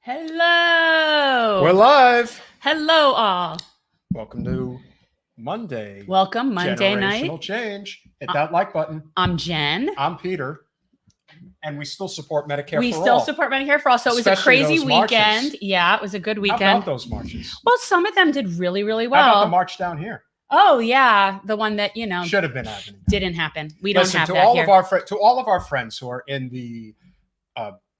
Hello. We're live. Hello, all. Welcome to Monday. Welcome, Monday Generational night. Change. Hit that like button. I'm Jen. I'm Peter. And we still support Medicare We for all. still support Medicare for all. So it was Especially a crazy those weekend. marches. Yeah, it was a good weekend. How about those marches? Well, some of them did really, really well. How about the march down here? Oh, yeah. The one that, should have been happening. Didn't happen. We don't have to that all here. to all of our friends who are in the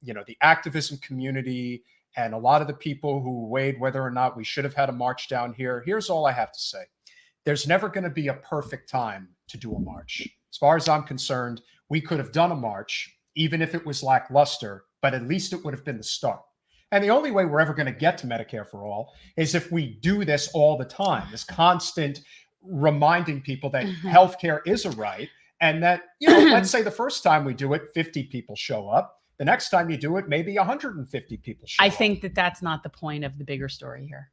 the activism community and a lot of the people who weighed whether or not we should have had a march down here. Here's all I have to say. There's never going to be a perfect time to do a march. As far as I'm concerned, we could have done a march, even if it was lackluster, but at least it would have been the start. And the only way we're ever going to get to Medicare for all is if we do this all the time, this constant reminding people that healthcare is a right, and that, let's say the first time we do it, 50 people show up. The next time you do it, maybe 150 people show up. I think that that's not the point of the bigger story here.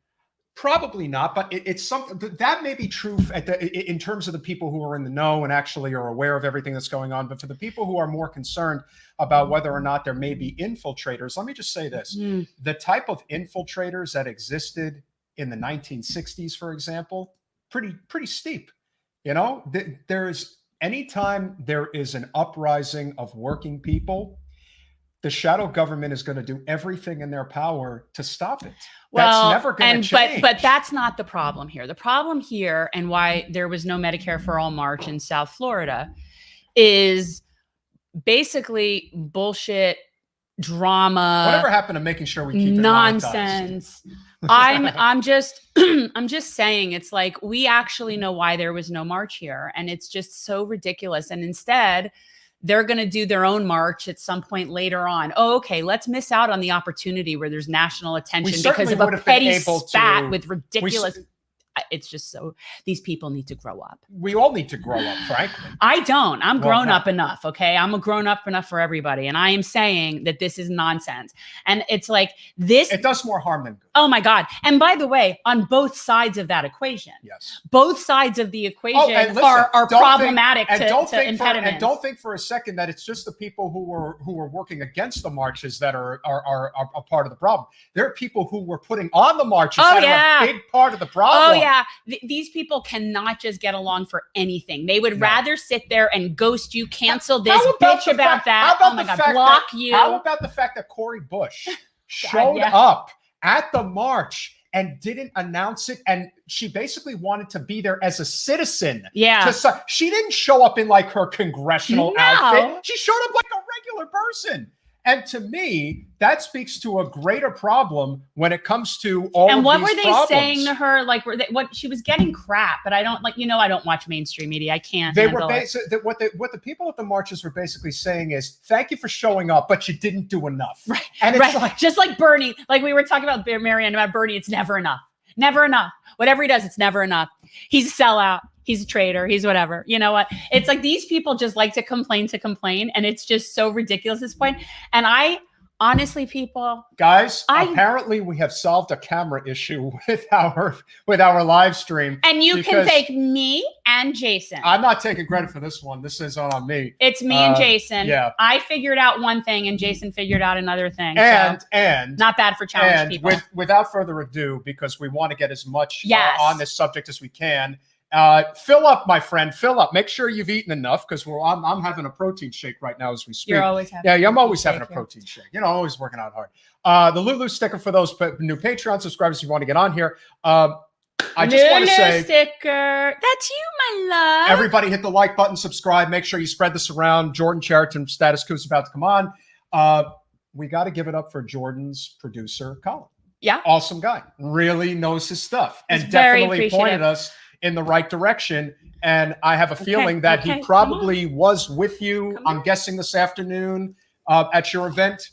Probably not, but it's something that may be true in terms of the people who are in the know and actually are aware of everything that's going on. But for the people who are more concerned about whether or not there may be infiltrators, let me just say this. The type of infiltrators that existed in the 1960s, for example, pretty steep. Anytime there is an uprising of working people, the shadow government is going to do everything in their power to stop it. That's never going to change. But that's not the problem here. The problem here, and why there was no Medicare for All march in South Florida, is basically bullshit, drama. Whatever happened to making sure we keep it nonsense? I'm just saying, it's like, we actually know why there was no march here, and it's just so ridiculous. And instead, they're going to do their own march at some point later on. Oh, okay, let's miss out on the opportunity where there's national attention because of a petty spat with ridiculous. It's just so, these people need to grow up. We all need to grow up, frankly. I don't. I'm grown up enough, okay? I'm a grown up enough for everybody. And I am saying that this is nonsense. And it's like this. It does more harm than good. Oh my God. And by the way, on both sides of that equation. Yes. Both sides of the equation are problematic to impediments. And don't think for a second that it's just the people who were working against the marches that are a part of the problem. There are people who were putting on the marches that are a big part of the problem. Oh yeah. These people cannot just get along for anything. They would rather sit there and ghost you, cancel this, bitch about that. Oh my God, block you. How about the fact that Cori Bush showed up at the march and didn't announce it, and she basically wanted to be there as a citizen? Yeah. She didn't show up in like her congressional outfit. She showed up like a regular person. And to me, that speaks to a greater problem when it comes to all of these problems. And what were they saying to her? Like, what she was getting crap, but I don't I don't watch mainstream media. I can't. What the people at the marches were basically saying is, thank you for showing up, but you didn't do enough. Right. And it's like, just like Bernie, like we were talking about Marianne, about Bernie, it's never enough. Never enough. Whatever he does, it's never enough. He's a sellout. He's a traitor. He's whatever. You know what? It's like these people just like to complain. And it's just so ridiculous at this point. And honestly, people. Guys, apparently we have solved a camera issue with our live stream. And you can thank me and Jason. I'm not taking credit for this one. This is on me. It's me and Jason. Yeah. I figured out one thing and Jason figured out another thing. And not bad for challenge people. Without further ado, because we want to get as much on this subject as we can. Fill up, my friend. Fill up. Make sure you've eaten enough, because I'm having a protein shake right now as we speak. You're always having. Yeah, I'm always having a protein shake. Always working out hard. The Lulu sticker for those new Patreon subscribers who want to get on here. I just want to say, sticker. That's you, my love. Everybody, hit the like button, subscribe. Make sure you spread this around. Jordan Cheriton, Status Quo is about to come on. We got to give it up for Jordan's producer, Colin. Yeah, awesome guy. Really knows his stuff, and definitely pointed us in the right direction. And I have a feeling that he probably was with you, I'm guessing this afternoon, at your event.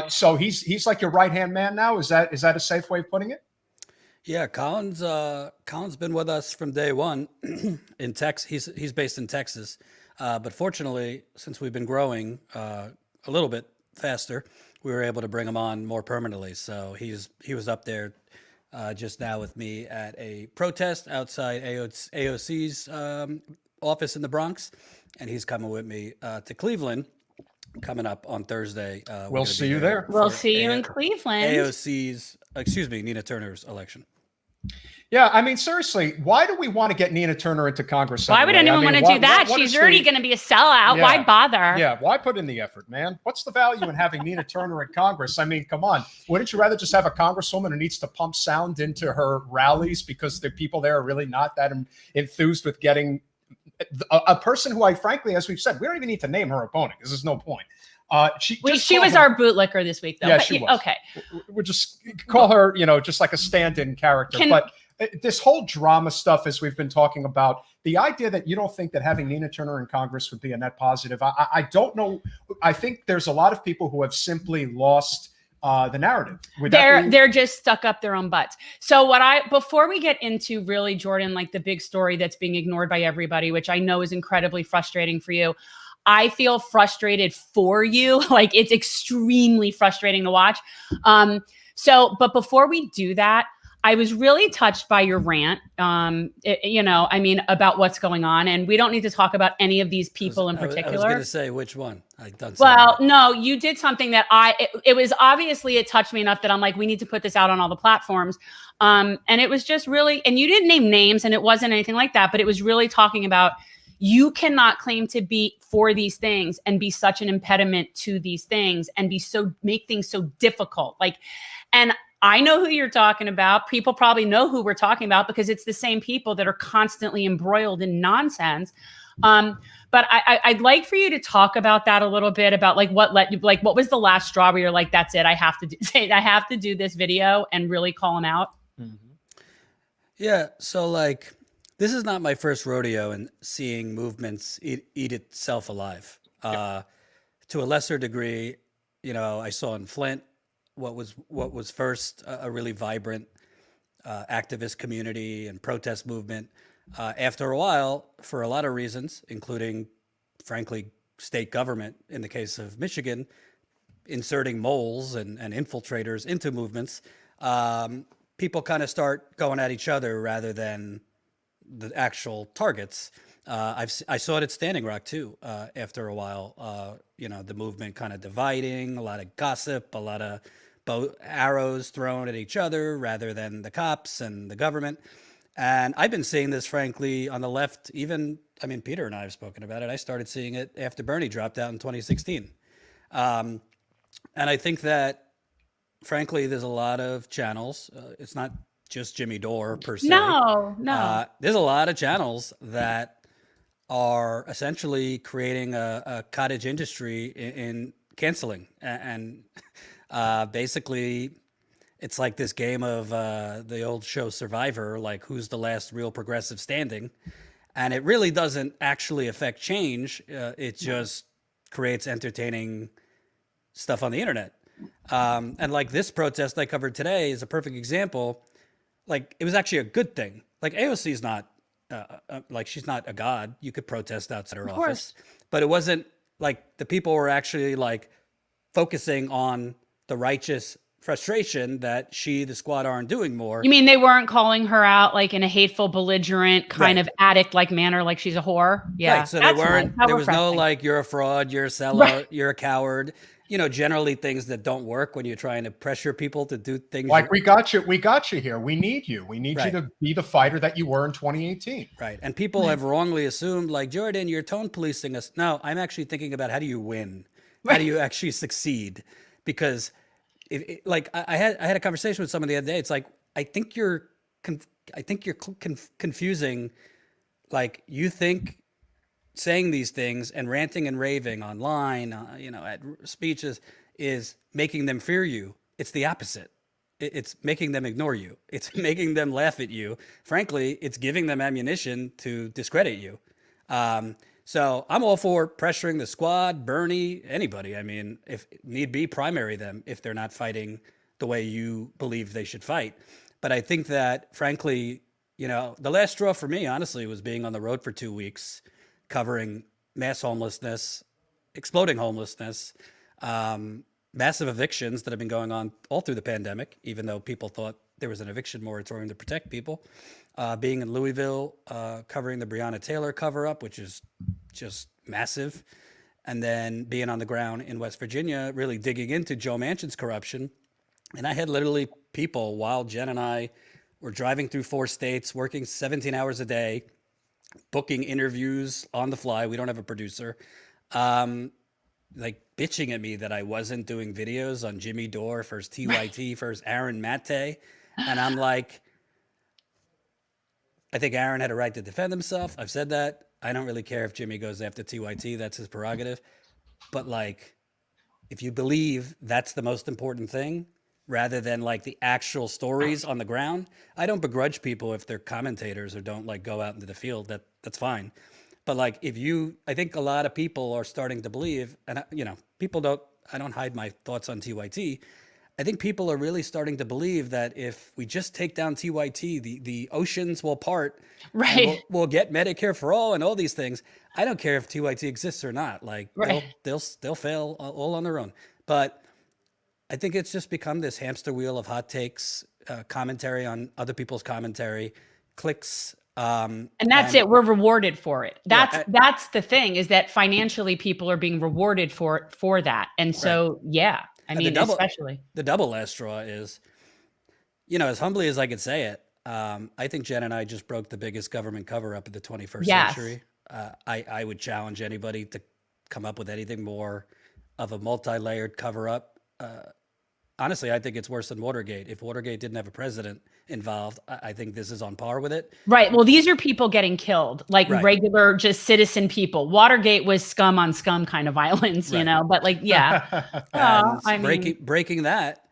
So he's like your right-hand man now. Is that a safe way of putting it? Yeah, Colin's been with us from day one in Texas. He's based in Texas. But fortunately, since we've been growing a little bit faster, we were able to bring him on more permanently. So he was up there just now with me at a protest outside AOC's office in the Bronx, and he's coming with me to Cleveland coming up on Thursday. We're We'll gonna be see you there. We'll for see you in Cleveland. AOC's, excuse me, Nina Turner's election. Yeah, I mean, seriously, why do we want to get Nina Turner into Congress? Why would anyway? anyone I mean, want to do that? what She's is already the- going to be a sellout. Yeah. Why bother? Yeah, why put in the effort, man? What's the value in having Nina Turner in Congress? I mean, come on. Wouldn't you rather just have a congresswoman who needs to pump sound into her rallies because the people there are really not that enthused with getting a person who, I frankly, as we've said, we don't even need to name her opponent because there's no point. She was our bootlicker this week, though. Yeah, but she was. Okay. We'll just call her, just like a stand-in character. But this whole drama stuff, as we've been talking about, the idea that you don't think that having Nina Turner in Congress would be a net positive, I don't know. I think there's a lot of people who have simply lost the narrative. They're just stuck up their own butts. So before we get into really, Jordan, like the big story that's being ignored by everybody, which I know is incredibly frustrating for you, I feel frustrated for you. Like, it's extremely frustrating to watch. But before we do that, I was really touched by your rant, about what's going on. And we don't need to talk about any of these people in particular. I was going to say which one. I've done well, no, you did something that it was obviously, it touched me enough that I'm like, we need to put this out on all the platforms. And it was just really, and you didn't name names and it wasn't anything like that, but it was really talking about, you cannot claim to be for these things and be such an impediment to these things and make things so difficult. And I know who you're talking about. People probably know who we're talking about because it's the same people that are constantly embroiled in nonsense. But I'd like for you to talk about that a little bit, about what was the last straw where you're like, that's it, I have to do this video and really call them out. Mm-hmm. Yeah. So this is not my first rodeo in seeing movements eat itself alive. To a lesser degree, I saw in Flint what was first a really vibrant activist community and protest movement. After a while, for a lot of reasons, including, frankly, state government, in the case of Michigan, inserting moles and infiltrators into movements, people kind of start going at each other rather than the actual targets. I saw it at Standing Rock too. After a while, the movement kind of dividing, a lot of gossip, a lot of arrows thrown at each other rather than the cops and the government. And I've been seeing this, frankly, on the left. Peter and I have spoken about it. I started seeing it after Bernie dropped out in 2016. And I think that, frankly, there's a lot of channels. It's not just Jimmy Dore per se. No. There's a lot of channels that are essentially creating a cottage industry in canceling. And basically, it's like this game of the old show Survivor, like who's the last real progressive standing. And it really doesn't actually affect change. It just creates entertaining stuff on the internet. And like this protest I covered today is a perfect example. Like, it was actually a good thing. Like, AOC is not, she's not a god. You could protest outside her office. But it wasn't like the people were actually focusing on the righteous frustration that the squad aren't doing more. You mean they weren't calling her out in a hateful, belligerent kind of addict-like manner, like she's a whore? Yeah. Right. So they weren't, there was no you're a fraud, you're a sellout, you're a coward. Generally things that don't work when you're trying to pressure people to do things. We got you here. We need you. We need you to be the fighter that you were in 2018. Right. And people have wrongly assumed, Jordan, you're tone policing us. No, I'm actually thinking about how do you win? How do you actually succeed? Because I had a conversation with someone the other day. It's I think you're confusing. You think saying these things and ranting and raving online, at speeches is making them fear you. It's the opposite. It's making them ignore you. It's making them laugh at you. Frankly, it's giving them ammunition to discredit you. So I'm all for pressuring the squad, Bernie, anybody. If need be, primary them if they're not fighting the way you believe they should fight. But I think that, frankly, the last straw for me, honestly, was being on the road for 2 weeks, covering mass homelessness, exploding homelessness, massive evictions that have been going on all through the pandemic, even though people thought there was an eviction moratorium to protect people. Being in Louisville, covering the Breonna Taylor cover-up, which is just massive. and then being on the ground in West Virginia, really digging into Joe Manchin's corruption. And I had literally people, while Jen and I were driving through 4 states, working 17 hours a day, booking interviews on the fly. We don't have a producer. Like bitching at me that I wasn't doing videos on Jimmy Dore versus TYT versus Aaron Mate. And I'm like, I think Aaron had a right to defend himself. I've said that. I don't really care if Jimmy goes after TYT. That's his prerogative. But like, if you believe that's the most important thing, rather than like the actual stories on the ground, I don't begrudge people if they're commentators or don't like go out into the field. That's fine. But like, I think a lot of people are starting to believe, and you know, I don't hide my thoughts on TYT. I think people are really starting to believe that if we just take down TYT, the oceans will part, Right. and we'll get Medicare for all and all these things. I don't care if TYT exists or not. Like Right. they'll fail all on their own. But I think it's just become this hamster wheel of hot takes, commentary on other people's commentary, clicks. And that's it. We're rewarded for it. That's the thing, is that financially people are being rewarded for that. And so, yeah, I mean, especially the double last straw is, you know, as humbly as I could say it, I think Jen and I just broke the biggest government cover up of the 21st century. I would challenge anybody to come up with anything more of a multi-layered cover up. Honestly, I think it's worse than Watergate. If Watergate didn't have a president involved, I think this is on par with it. Right. Well, these are people getting killed, like regular, just citizen people. Watergate was scum on scum kind of violence, you know, but like, yeah. Breaking that,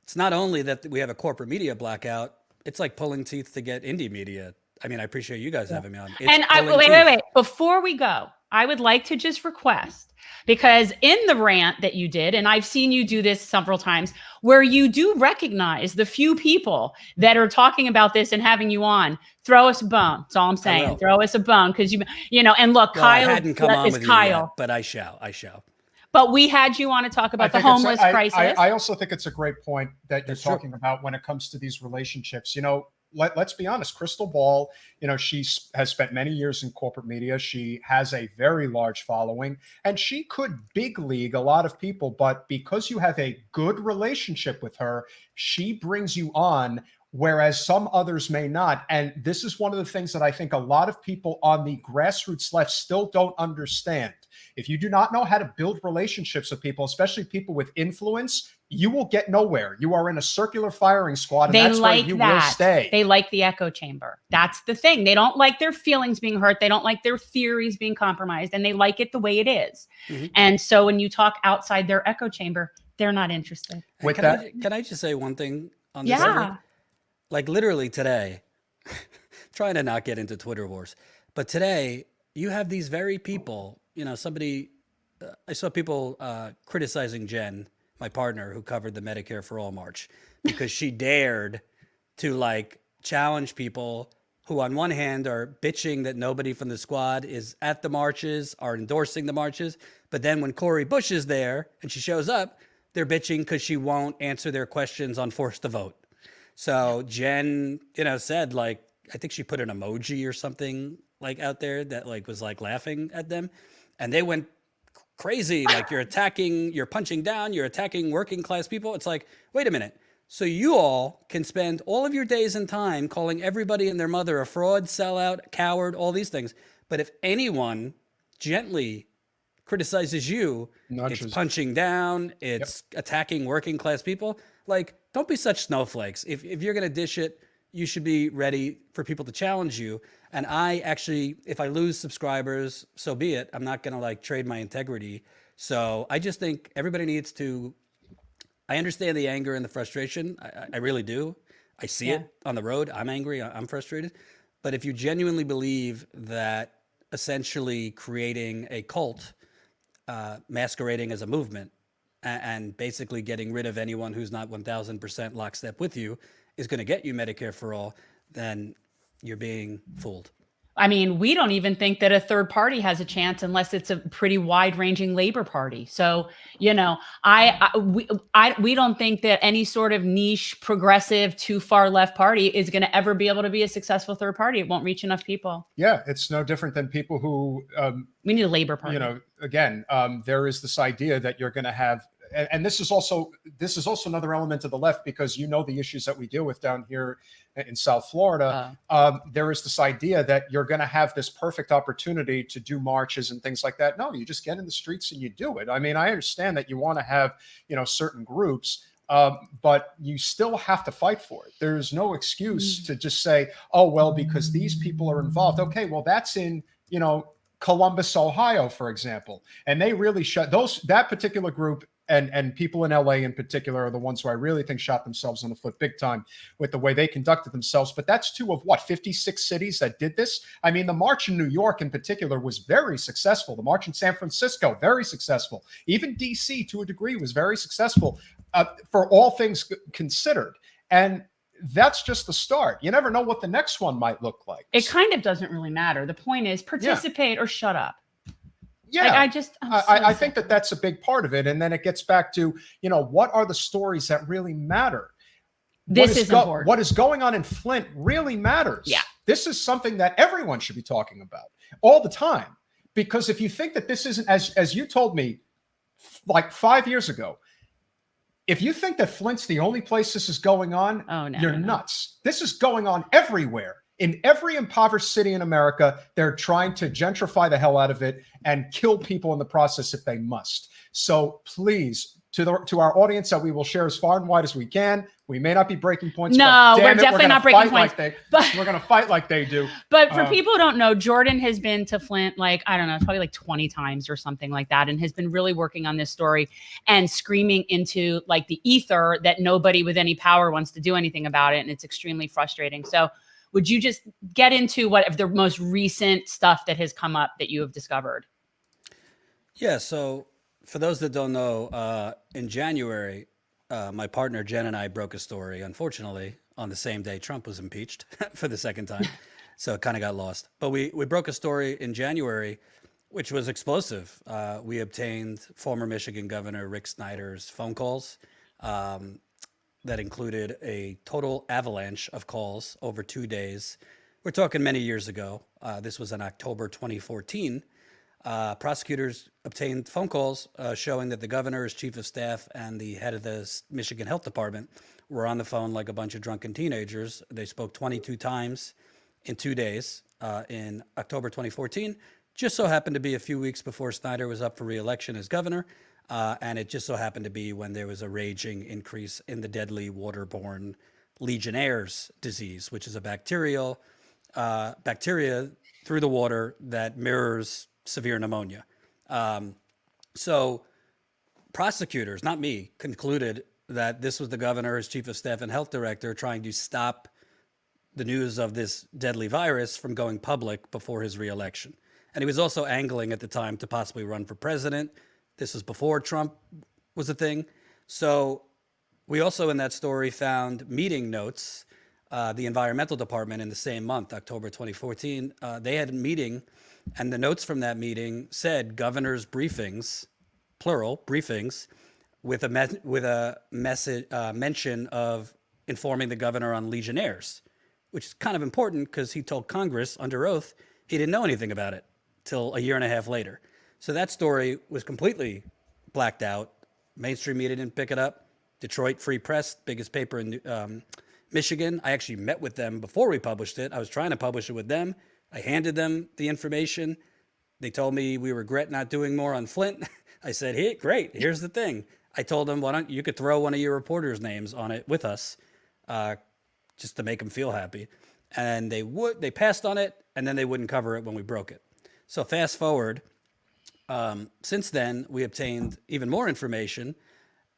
it's not only that we have a corporate media blackout, it's like pulling teeth to get indie media. I mean, I appreciate you guys having me on. Wait. Before we go, I would like to just request, because in the rant that you did, and I've seen you do this several times, where you do recognize the few people that are talking about this and having you on, throw us a bone. That's all I'm saying. Throw us a bone, because you know, and look, Kyle I hadn't come on with Kyle. You yet, but I shall. But we had you on to talk about the homeless crisis. I also think it's a great point that you're talking about when it comes to these relationships. You know, let's be honest, Crystal Ball, you know, she has spent many years in corporate media. She has a very large following, and she could big league a lot of people. But because you have a good relationship with her, she brings you on, whereas some others may not. And this is one of the things that I think a lot of people on the grassroots left still don't understand. If you do not know how to build relationships with people, especially people with influence, you will get nowhere. You are in a circular firing squad, and that's where you will stay. They like the echo chamber. That's the thing. They don't like their feelings being hurt. They don't like their theories being compromised, and they like it the way it is. Mm-hmm. And so when you talk outside their echo chamber, they're not interested. Can I just say one thing on this? Yeah. Like literally today, trying to not get into Twitter wars, but today you have these very people, you know, I saw people criticizing Jen, my partner, who covered the Medicare for All march, because she dared to like challenge people who on one hand are bitching that nobody from the squad is at the marches, are endorsing the marches. But then when Cori Bush is there and she shows up, they're bitching because she won't answer their questions on forced to vote. So Jen, you know, said like, I think she put an emoji or something like out there that like was like laughing at them. And they went crazy. Like you're punching down, you're attacking working class people. It's like, wait a minute. So you all can spend all of your days and time calling everybody and their mother a fraud, sellout, coward, all these things. But if anyone gently criticizes you, it's punching down, it's attacking working class people. Like, don't be such snowflakes. If you're going to dish it, you should be ready for people to challenge you. And I actually, if I lose subscribers, so be it. I'm not going to like trade my integrity. So I just think everybody needs to, I understand the anger and the frustration. I really do. I see it on the road. I'm angry. I'm frustrated. But if you genuinely believe that essentially creating a cult masquerading as a movement and basically getting rid of anyone who's not 1000% lockstep with you is going to get you Medicare for all, then you're being fooled. I mean, we don't even think that a third party has a chance unless it's a pretty wide-ranging Labor Party. So, you know, we don't think that any sort of niche, progressive, too far left party is going to ever be able to be a successful third party. It won't reach enough people. Yeah, it's no different than people who, We need a Labor Party. you know, again, there is this idea that you're going to have, and this is also another element of the left, because you know the issues that we deal with down here in South Florida. There is this idea that you're going to have this perfect opportunity to do marches and things like that. No, you just get in the streets and you do it. I mean, I understand that you want to have, you know, certain groups, but you still have to fight for it. There's no excuse to just say, oh, well, because these people are involved. Okay, well, that's in, you know, Columbus, Ohio, for example. And they really shut that particular group, and people in LA in particular are the ones who I really think shot themselves in the foot big time with the way they conducted themselves. But that's two of what, 56 cities that did this? I mean, the march in New York in particular was very successful. The march in San Francisco, very successful. Even DC, to a degree, was very successful, for all things considered. And that's just the start. You never know what the next one might look like. It kind of doesn't really matter. The point is participate or shut up. Yeah, I think that that's a big part of it. And then it gets back to, you know, what are the stories that really matter? This is important. What is going on in Flint really matters. Yeah. This is something that everyone should be talking about all the time. Because if you think that this isn't, as you told me like 5 years ago, if you think that Flint's the only place this is going on, you're nuts. This is going on everywhere. In every impoverished city in America, they're trying to gentrify the hell out of it and kill people in the process if they must. So please, to our audience that we will share as far and wide as we can. We may not be breaking points. No, we're definitely not breaking points. We're going to fight like they do. But for people who don't know, Jordan has been to Flint, like, I don't know, probably like 20 times or something like that, and has been really working on this story and screaming into like the ether that nobody with any power wants to do anything about it. And it's extremely frustrating. So would you just get into what of the most recent stuff that has come up that you have discovered? Yeah. So for those that don't know, in January, my partner Jen and I broke a story, unfortunately, on the same day Trump was impeached for the second time. So it kind of got lost. But we broke a story in January, which was explosive. We obtained former Michigan Governor Rick Snyder's phone calls. That included a total avalanche of calls over 2 days. We're talking many years ago. This was in October 2014. Prosecutors obtained phone calls showing that the governor, his chief of staff, and the head of the Michigan Health Department were on the phone like a bunch of drunken teenagers. They spoke 22 times in 2 days in October 2014. Just so happened to be a few weeks before Snyder was up for re-election as governor. And it just so happened to be when there was a raging increase in the deadly waterborne Legionnaire's disease, which is a bacteria through the water that mirrors severe pneumonia. So prosecutors, not me, concluded that this was the governor, his chief of staff, and health director trying to stop the news of this deadly virus from going public before his reelection. And he was also angling at the time to possibly run for president. This was before Trump was a thing. So we also in that story found meeting notes. The environmental department in the same month, October 2014, they had a meeting, and the notes from that meeting said governor's briefings, plural briefings, with a mention of informing the governor on Legionnaires, which is kind of important because he told Congress under oath he didn't know anything about it till a year and a half later. So that story was completely blacked out. Mainstream media didn't pick it up. Detroit Free Press, biggest paper in Michigan. I actually met with them before we published it. I was trying to publish it with them. I handed them the information. They told me we regret not doing more on Flint. I said, hey, great, here's the thing. I told them, why don't you could throw one of your reporters' names on it with us, just to make them feel happy. And they passed on it, and then they wouldn't cover it when we broke it. So fast forward, since then, we obtained even more information,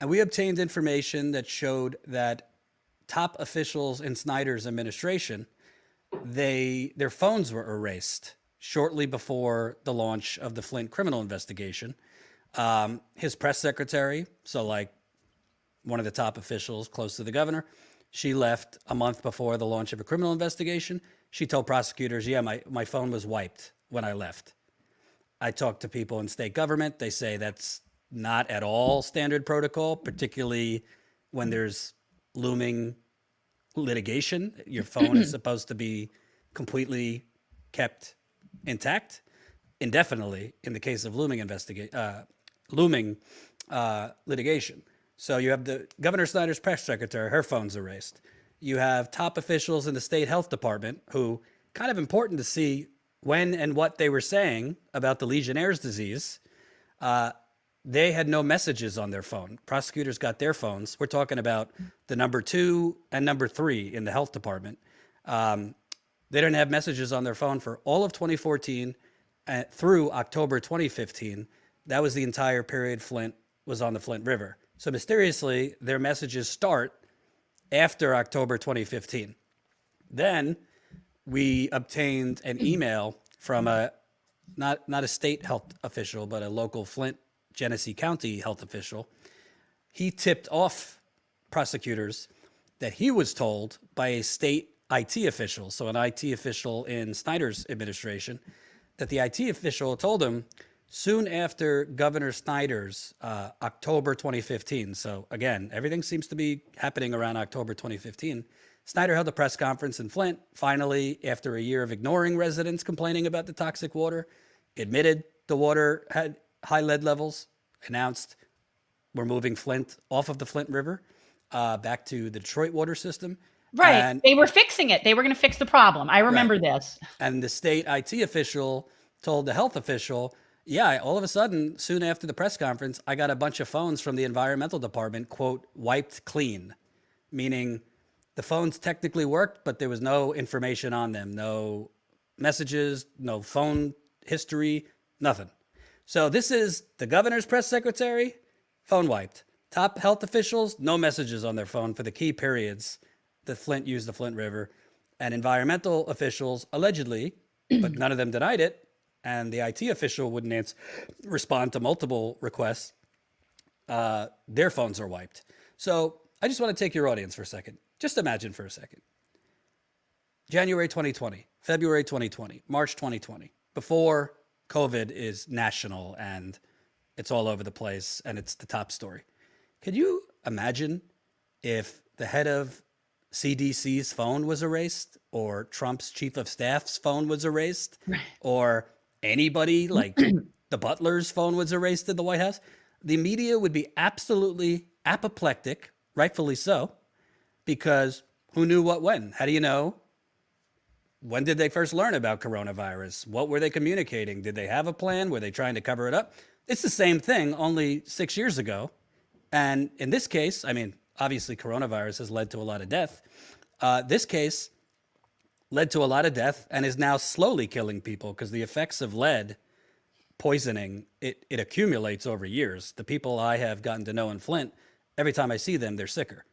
and we obtained information that showed that top officials in Snyder's administration, their phones were erased shortly before the launch of the Flint criminal investigation. His press secretary, so like one of the top officials close to the governor, She left a month before the launch of a criminal investigation. She told prosecutors, yeah, my phone was wiped when I left. I talked to people in state government. They say that's not at all standard protocol, particularly when there's looming litigation. Your phone is supposed to be completely kept intact indefinitely in the case of looming litigation. So you have the Governor Snyder's press secretary, her phone's erased. You have top officials in the state health department who, kind of important to see when and what they were saying about the Legionnaire's disease. They had no messages on their phone. Prosecutors got their phones. We're talking about the number 2 and number 3 in the health department. They didn't have messages on their phone for all of 2014 through October 2015. That was the entire period Flint was on the Flint River. So mysteriously, their messages start after October 2015. Then we obtained an email from not a state health official, but a local Flint, Genesee County health official. He tipped off prosecutors that he was told by a state IT official, so an IT official in Snyder's administration, that the IT official told him soon after Governor Snyder's October 2015. So again, everything seems to be happening around October 2015. Snyder held a press conference in Flint, finally, after a year of ignoring residents complaining about the toxic water, admitted the water had high lead levels, announced we're moving Flint off of the Flint River back to the Detroit water system. Right. And they were fixing it. They were going to fix the problem. I remember this. And the state IT official told the health official, yeah, all of a sudden, soon after the press conference, I got a bunch of phones from the environmental department, quote, wiped clean, meaning the phones technically worked, but there was no information on them, no messages, no phone history, nothing. So this is the governor's press secretary, phone wiped. Top health officials, no messages on their phone for the key periods that Flint used the Flint River. And environmental officials, allegedly, but none of them denied it, and the IT official wouldn't respond to multiple requests, their phones are wiped. So I just want to take your audience for a second. Just imagine for a second. January 2020, February 2020, March 2020, before COVID is national and it's all over the place and it's the top story. Could you imagine if the head of CDC's phone was erased, or Trump's chief of staff's phone was erased, or anybody like the butler's phone was erased in the White House? The media would be absolutely apoplectic, rightfully so, because who knew what when? How do you know? When did they first learn about coronavirus? What were they communicating? Did they have a plan? Were they trying to cover it up? It's the same thing, only 6 years ago. And in this case, I mean, obviously coronavirus has led to a lot of death. This case led to a lot of death and is now slowly killing people because the effects of lead poisoning, it accumulates over years. The people I have gotten to know in Flint, every time I see them, they're sicker.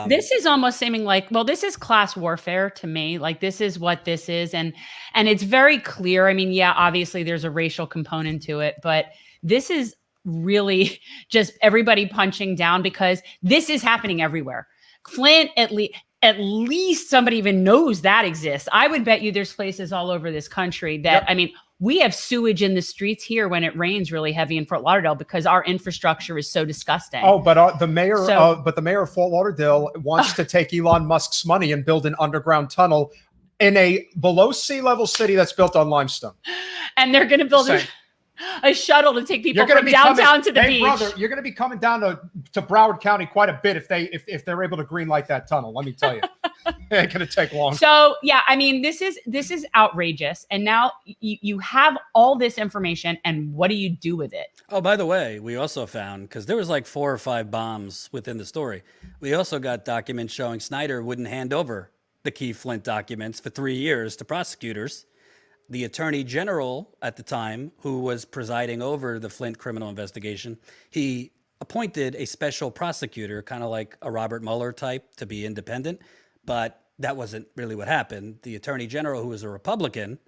This is almost seeming like, well, this is class warfare to me. Like, this is what this is. And it's very clear. I mean, yeah, obviously there's a racial component to it, but this is really just everybody punching down because this is happening everywhere. Flint, at least somebody even knows that exists. I would bet you there's places all over this country that, I mean, we have sewage in the streets here when it rains really heavy in Fort Lauderdale because our infrastructure is so disgusting. Oh, but the mayor of Fort Lauderdale wants to take Elon Musk's money and build an underground tunnel in a below sea level city that's built on limestone. And they're going to build a shuttle to take people from downtown to the beach. Brother, you're going to be coming down to Broward County quite a bit if they're able to greenlight that tunnel. Let me tell you, it ain't going to take long. So yeah, I mean, this is outrageous. And now you have all this information, and what do you do with it? Oh, by the way, we also found, because there was like 4 or 5 bombs within the story, we also got documents showing Snyder wouldn't hand over the key Flint documents for 3 years to prosecutors. The attorney general at the time, who was presiding over the Flint criminal investigation, he appointed a special prosecutor, kind of like a Robert Mueller type, to be independent. But that wasn't really what happened. The attorney general, who was a Republican,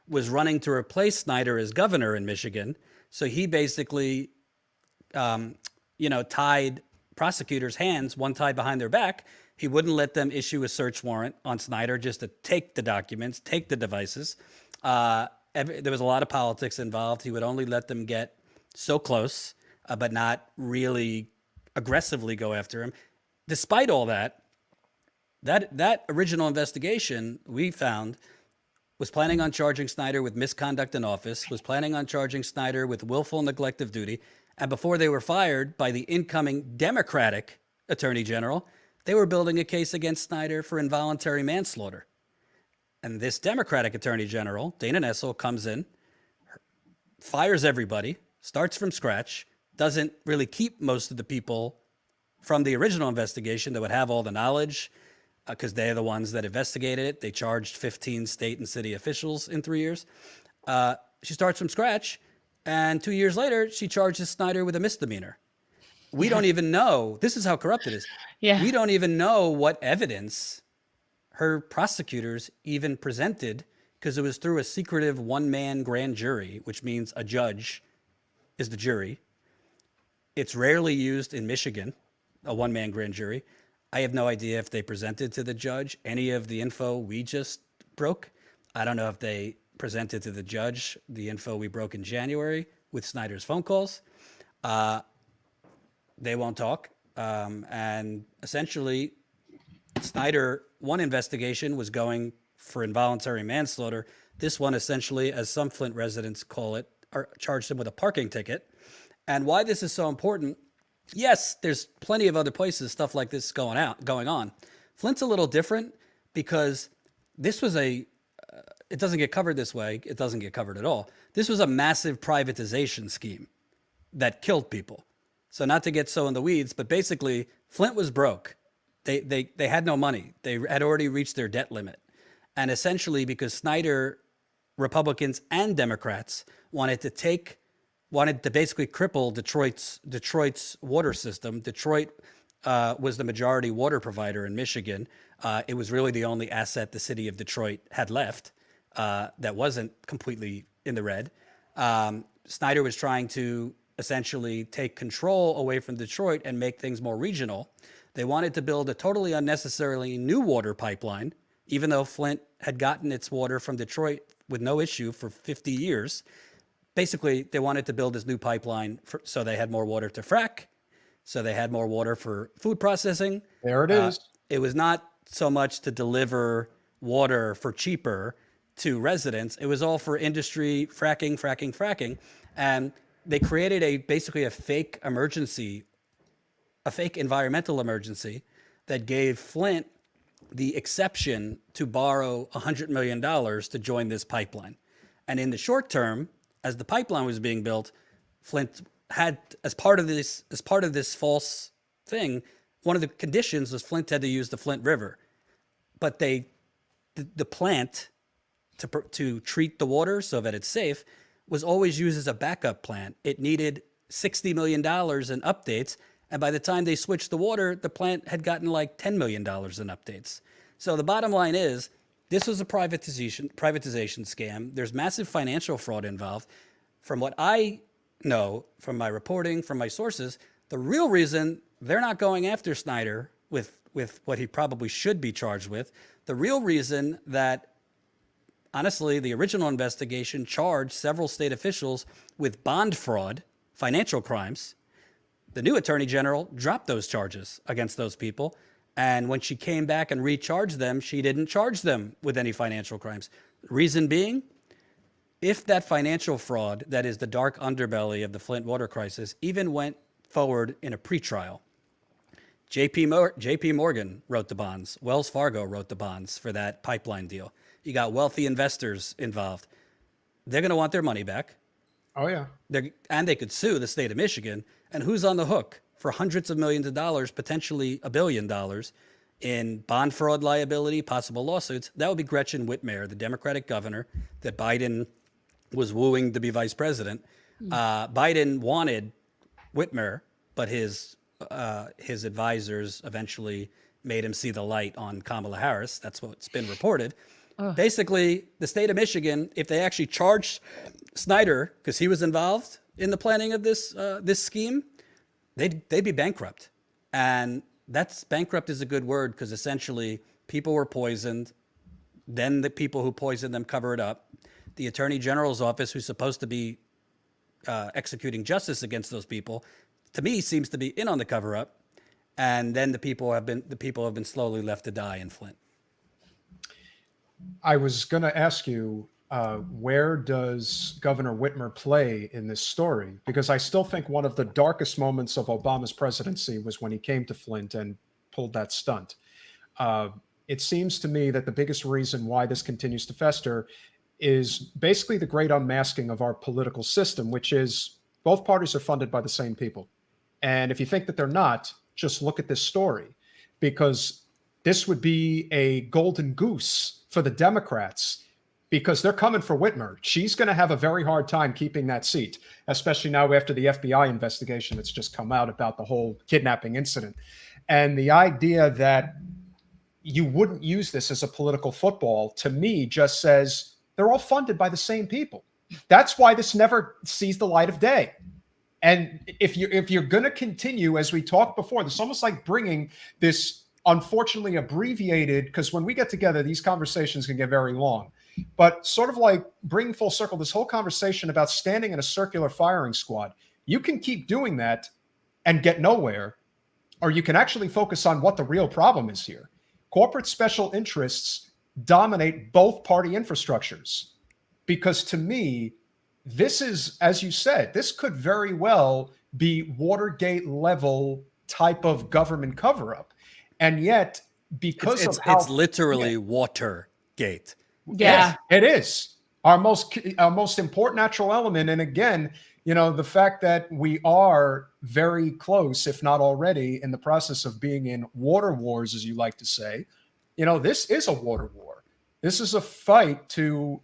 was running to replace Snyder as governor in Michigan. So he basically, tied prosecutors' hands, one tied behind their back. He wouldn't let them issue a search warrant on Snyder just to take the documents, take the devices. There was a lot of politics involved. He would only let them get so close, but not really aggressively go after him. Despite all that, that original investigation we found was planning on charging Snyder with misconduct in office, was planning on charging Snyder with willful neglect of duty. And before they were fired by the incoming Democratic Attorney General, they were building a case against Snyder for involuntary manslaughter. And this Democratic Attorney General, Dana Nessel, comes in, fires everybody, starts from scratch, doesn't really keep most of the people from the original investigation that would have all the knowledge, because they're the ones that investigated it. They charged 15 state and city officials in 3 years. She starts from scratch, and 2 years later, she charges Snyder with a misdemeanor. We don't even know. This is how corrupt it is. Yeah. We don't even know what evidence her prosecutors even presented, because it was through a secretive one-man grand jury, which means a judge is the jury. It's rarely used in Michigan, a one-man grand jury. I have no idea if they presented to the judge any of the info we just broke. I don't know if they presented to the judge the info we broke in January with Snyder's phone calls. They won't talk. And essentially, Snyder, one investigation was going for involuntary manslaughter. This one, essentially, as some Flint residents call it, charged him with a parking ticket. And why this is so important, yes, there's plenty of other places stuff like this going on. Flint's a little different because this was it doesn't get covered this way. It doesn't get covered at all. This was a massive privatization scheme that killed people. So not to get so in the weeds, but basically Flint was broke. They had no money. They had already reached their debt limit. And essentially because Snyder, Republicans and Democrats wanted to basically cripple Detroit's water system. Detroit was the majority water provider in Michigan. It was really the only asset the city of Detroit had left that wasn't completely in the red. Snyder was trying to essentially take control away from Detroit and make things more regional. They wanted to build a totally unnecessarily new water pipeline, even though Flint had gotten its water from Detroit with no issue for 50 years. Basically, they wanted to build this new pipeline so they had more water to frack, so they had more water for food processing. There it is. It was not so much to deliver water for cheaper to residents. It was all for industry, fracking. And they created basically a fake emergency, a fake environmental emergency that gave Flint the exception to borrow $100 million to join this pipeline. And in the short term, as the pipeline was being built, Flint had, as part of this false thing, one of the conditions was Flint had to use the Flint River. But the plant to treat the water so that it's safe was always used as a backup plant. It needed $60 million in updates. And by the time they switched the water, the plant had gotten like $10 million in updates. So the bottom line is, this was a privatization scam. There's massive financial fraud involved. From what I know, from my reporting, from my sources, the real reason they're not going after Snyder with what he probably should be charged with, the real reason that, honestly, the original investigation charged several state officials with bond fraud, financial crimes. The new attorney general dropped those charges against those people. And when she came back and recharged them, she didn't charge them with any financial crimes. Reason being, if that financial fraud, that is the dark underbelly of the Flint water crisis, even went forward in a pretrial, JP Morgan wrote the bonds. Wells Fargo wrote the bonds for that pipeline deal. You got wealthy investors involved. They're going to want their money back. Oh, yeah. And they could sue the state of Michigan. And who's on the hook for hundreds of millions of dollars, potentially $1 billion in bond fraud liability, possible lawsuits? That would be Gretchen Whitmer, the Democratic governor that Biden was wooing to be vice president. Biden wanted Whitmer, but his advisors eventually made him see the light on Kamala Harris. That's what's been reported. Basically, the state of Michigan, if they actually charged Snyder, because he was involved in the planning of this scheme, they'd be bankrupt. And that's bankrupt is a good word, because essentially people were poisoned. Then the people who poisoned them cover it up. The Attorney General's office, who's supposed to be executing justice against those people, to me seems to be in on the cover up. And then the people have been slowly left to die in Flint. I was going to ask you, where does Governor Whitmer play in this story? Because I still think one of the darkest moments of Obama's presidency was when he came to Flint and pulled that stunt. It seems to me that the biggest reason why this continues to fester is basically the great unmasking of our political system, which is both parties are funded by the same people. And if you think that they're not, just look at this story, because this would be a golden goose for the Democrats, because they're coming for Whitmer. She's going to have a very hard time keeping that seat, especially now after the FBI investigation that's just come out about the whole kidnapping incident. And the idea that you wouldn't use this as a political football, to me, just says they're all funded by the same people. That's why this never sees the light of day. And if you're going to continue, as we talked before, this almost like bringing this unfortunately abbreviated, because when we get together, these conversations can get very long, but sort of like bringing full circle this whole conversation about standing in a circular firing squad. You can keep doing that and get nowhere, or you can actually focus on what the real problem is here. Corporate special interests dominate both party infrastructures, because to me, this is, as you said, this could very well be Watergate level type of government cover-up. And yet, because it's literally Watergate. Yeah, it is our most important natural element. And again, the fact that we are very close, if not already, in the process of being in water wars, as you like to say, this is a water war. This is a fight to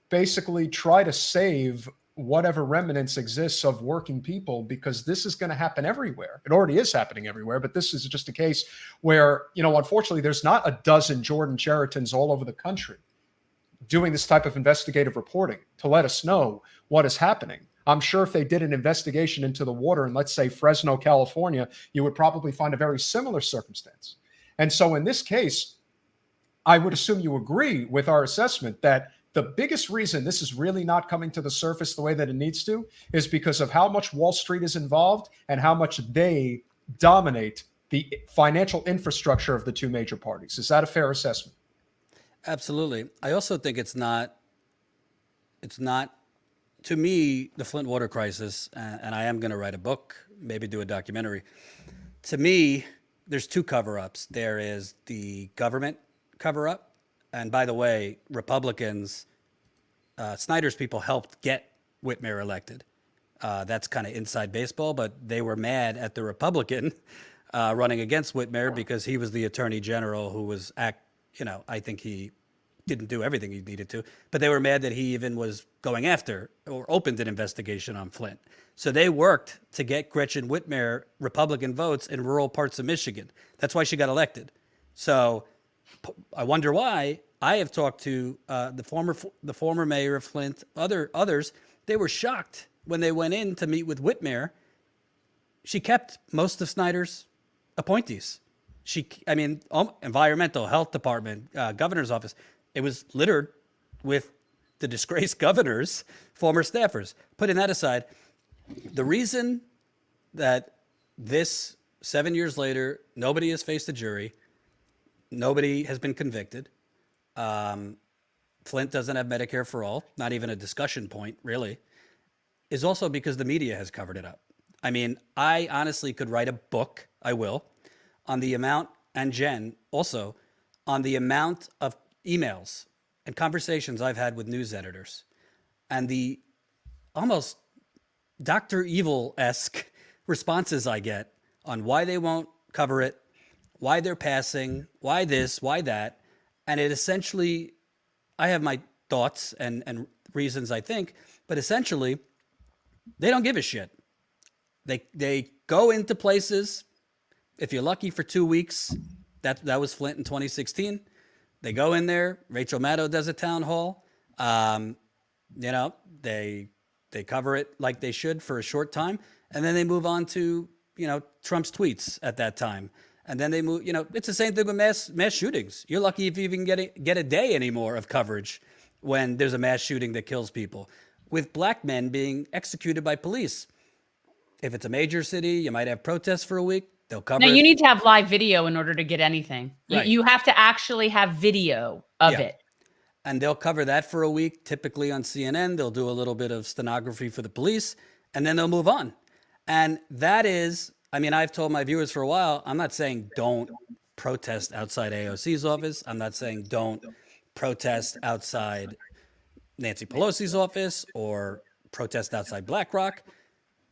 basically try to save whatever remnants exists of working people, because this is going to happen everywhere. It already is happening everywhere, but this is just a case where, unfortunately, there's not a dozen Jordan Cheritons all over the country doing this type of investigative reporting to let us know what is happening. I'm sure if they did an investigation into the water in, let's say, Fresno, California, you would probably find a very similar circumstance. And so in this case, I would assume you agree with our assessment that the biggest reason this is really not coming to the surface the way that it needs to is because of how much Wall Street is involved and how much they dominate the financial infrastructure of the two major parties. Is that a fair assessment? Absolutely. I also think it's not, to me, the Flint water crisis, and I am going to write a book, maybe do a documentary. To me, there's two cover-ups. There is the government cover-up. And by the way, Republicans, Snyder's people helped get Whitmer elected. That's kind of inside baseball, but they were mad at the Republican running against Whitmer because he was the attorney general who was, I think he didn't do everything he needed to, but they were mad that he even was going after or opened an investigation on Flint. So they worked to get Gretchen Whitmer Republican votes in rural parts of Michigan. That's why she got elected. So I wonder why. I have talked to the former mayor of Flint, others. They were shocked when they went in to meet with Whitmer. She kept most of Snyder's appointees. Environmental, health department, governor's office. It was littered with the disgraced governor's former staffers. Putting that aside, the reason that this 7 years later, nobody has faced a jury, nobody has been convicted. Flint doesn't have Medicare for all, not even a discussion point, really, is also because the media has covered it up. I mean, I honestly could write a book, I will, on the amount, and Jen also, on the amount of emails and conversations I've had with news editors and the almost Dr. Evil-esque responses I get on why they won't cover it, why they're passing, why this, why that. And it essentially, I have my thoughts and reasons I think, but essentially they don't give a shit. They go into places, if you're lucky, for 2 weeks. That was Flint in 2016. They go in there. Rachel Maddow does a town hall. They cover it like they should for a short time, and then they move on to Trump's tweets at that time. And then they move, it's the same thing with mass shootings. You're lucky if you even get a day anymore of coverage when there's a mass shooting that kills people. With black men being executed by police. If it's a major city, you might have protests for a week. They'll cover No, it. you need to have live video in order to get anything. Right. You have to actually have video of it. And they'll cover that for a week, typically on CNN. They'll do a little bit of stenography for the police, and then they'll move on. And that is, I've told my viewers for a while, I'm not saying don't protest outside AOC's office. I'm not saying don't protest outside Nancy Pelosi's office or protest outside BlackRock.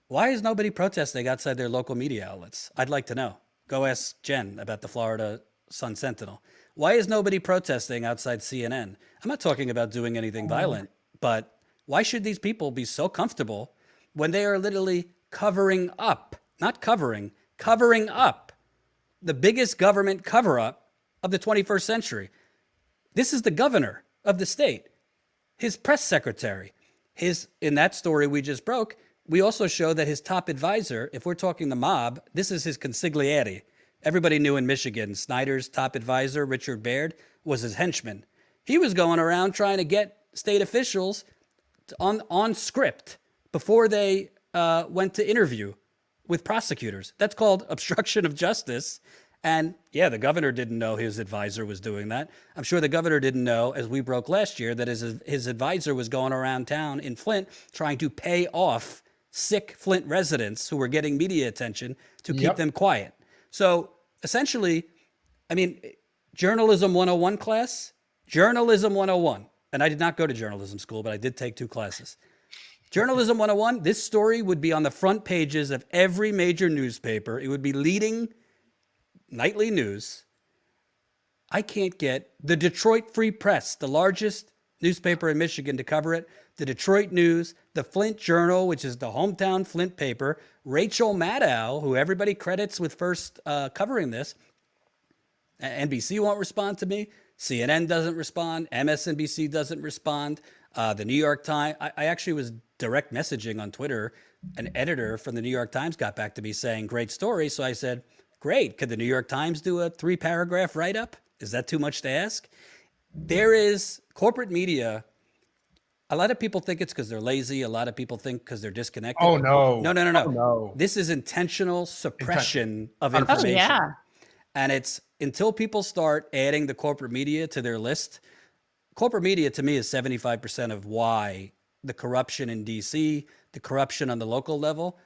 Why is nobody protesting outside their local media outlets? I'd like to know. Go ask Jen about the Florida Sun-Sentinel. Why is nobody protesting outside CNN? I'm not talking about doing anything violent, but why should these people be so comfortable when they are literally covering up, not covering up the biggest government cover-up of the 21st century? This is the governor of the state, his press secretary, in that story we just broke, we also show that his top advisor, if we're talking the mob, this is his consigliere. Everybody knew in Michigan, Snyder's top advisor, Richard Baird, was his henchman. He was going around trying to get state officials on script before they went to interview with prosecutors. That's called obstruction of justice. And yeah, the governor didn't know his advisor was doing that. I'm sure the governor didn't know, as we broke last year, that his advisor was going around town in Flint trying to pay off sick Flint residents who were getting media attention to keep them quiet. So essentially, journalism 101 class, journalism 101. And I did not go to journalism school, but I did take 2 classes. Journalism 101, this story would be on the front pages of every major newspaper. It would be leading nightly news. I can't get the Detroit Free Press, the largest newspaper in Michigan, to cover it. The Detroit News, the Flint Journal, which is the hometown Flint paper, Rachel Maddow, who everybody credits with first covering this. NBC won't respond to me. CNN doesn't respond. MSNBC doesn't respond. The New York Times, I actually was direct messaging on Twitter. An editor from the New York Times got back to me saying, great story. So I said, great. Could the New York Times do a 3-paragraph write-up? Is that too much to ask? There is corporate media. A lot of people think it's because they're lazy. A lot of people think because they're disconnected. Oh, no. No. Oh, no. This is intentional suppression of information. Oh, yeah. And it's until people start adding the corporate media to their list. Corporate media, to me, is 75% of why the corruption in D.C., the corruption on the local level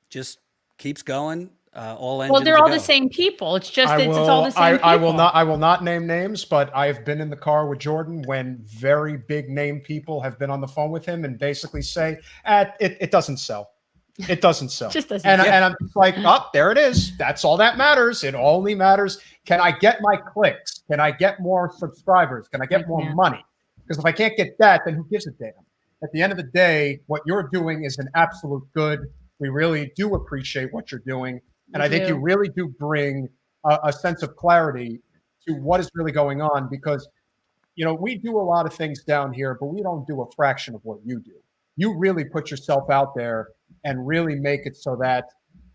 just keeps going. All engines Well, they're all go. the same people. It's just it's all the same people. I will not name names, but I've been in the car with Jordan when very big name people have been on the phone with him and basically say, it doesn't sell. It doesn't sell. Just doesn't and, sell. and I'm just like, oh, there it is. That's all that matters. It only matters. Can I get my clicks? Can I get more subscribers? Can I get more money? Because if I can't get that, then who gives a damn? At the end of the day, what you're doing is an absolute good. We really do appreciate what you're doing. And I think you really do bring a sense of clarity to what is really going on, because, we do a lot of things down here, but we don't do a fraction of what you do. You really put yourself out there and really make it so that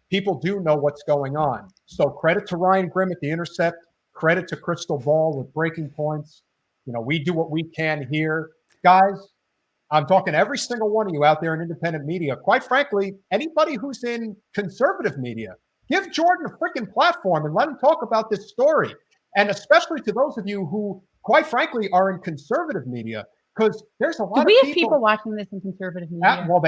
people do know what's going on. So credit to Ryan Grimm at The Intercept, credit to Crystal Ball with Breaking Points. We do what we can here. Guys, I'm talking to every single one of you out there in independent media. Quite frankly, anybody who's in conservative media, give Jordan a freaking platform and let him talk about this story. And especially to those of you who, quite frankly, are in conservative media, because there's a lot Do we of have people watching this in conservative media? well,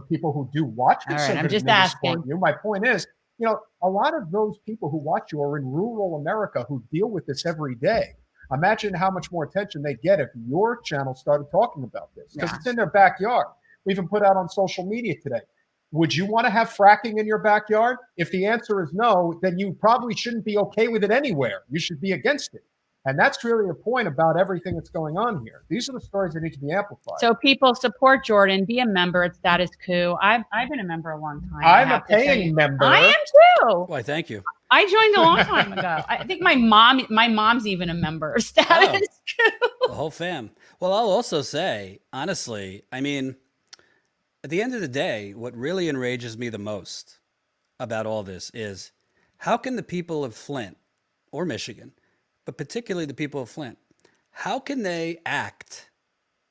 people who do watch conservative I'm just media asking. support you. My point is, a lot of those people who watch you are in rural America who deal with this every day. Imagine how much more attention they get if your channel started talking about this, because it's in their backyard. We even put out on social media today. Would you want to have fracking in your backyard? If the answer is no, then you probably shouldn't be okay with it anywhere. You should be against it. And that's really the point about everything that's going on here. These are the stories that need to be amplified. So people support Jordan, be a member at Status Quo. I've been a member a long time. I'm a paying member. I am too. Why, thank you. I joined a long time ago. I think my mom's even a member of Status Quo. The whole fam. Well, I'll also say, honestly, at the end of the day, what really enrages me the most about all this is, how can the people of Flint or Michigan, but particularly the people of Flint, how can they act?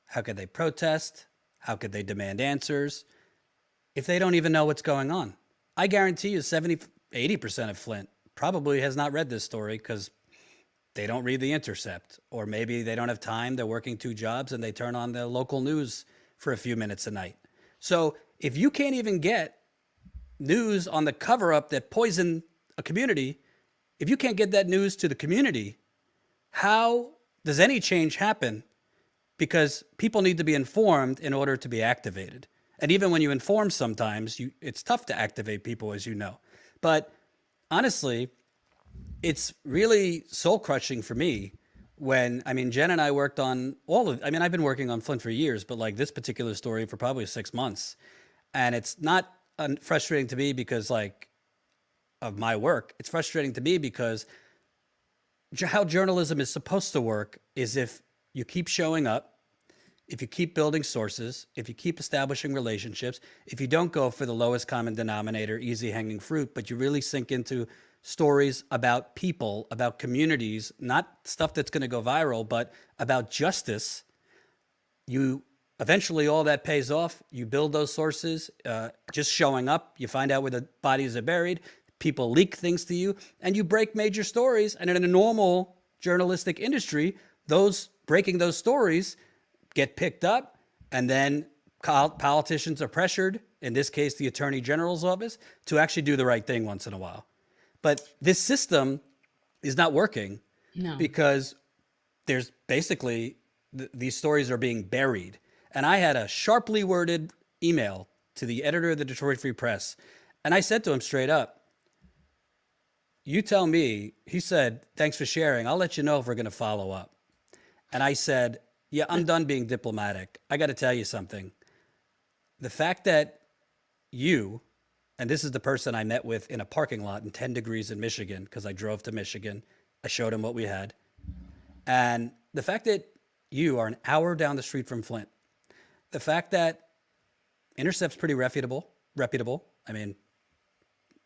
How could they protest? How could they demand answers if they don't even know what's going on? I guarantee you 80% of Flint probably has not read this story because they don't read The Intercept, or maybe they don't have time. They're working 2 jobs and they turn on the local news for a few minutes a night. So if you can't even get news on the cover up that poisoned a community, if you can't get that news to the community, how does any change happen? Because people need to be informed in order to be activated. And even when you inform, sometimes it's tough to activate people, as you know. But honestly, it's really soul crushing for me when, I mean, Jen and I worked on I've been working on Flint for years, but like this particular story for probably 6 months. And it's not frustrating to me because like of my work. It's frustrating to me because how journalism is supposed to work is if you keep showing up, if you keep building sources, if you keep establishing relationships, if you don't go for the lowest common denominator, easy hanging fruit, but you really sink into stories about people, about communities, not stuff that's going to go viral, but about justice, you eventually all that pays off. You build those sources, just showing up, you find out where the bodies are buried, people leak things to you, and you break major stories. And in a normal journalistic industry, breaking those stories get picked up, and then politicians are pressured, in this case, the Attorney General's office, to actually do the right thing once in a while. But this system is not working because there's basically these stories are being buried. And I had a sharply worded email to the editor of the Detroit Free Press. And I said to him straight up, you tell me, he said, thanks for sharing. I'll let you know if we're going to follow up. And I said, yeah, I'm done being diplomatic. I got to tell you something. The fact that you, and this is the person I met with in a parking lot in 10 degrees in Michigan, because I drove to Michigan. I showed him what we had. And the fact that you are an hour down the street from Flint, the fact that Intercept's pretty reputable. I mean,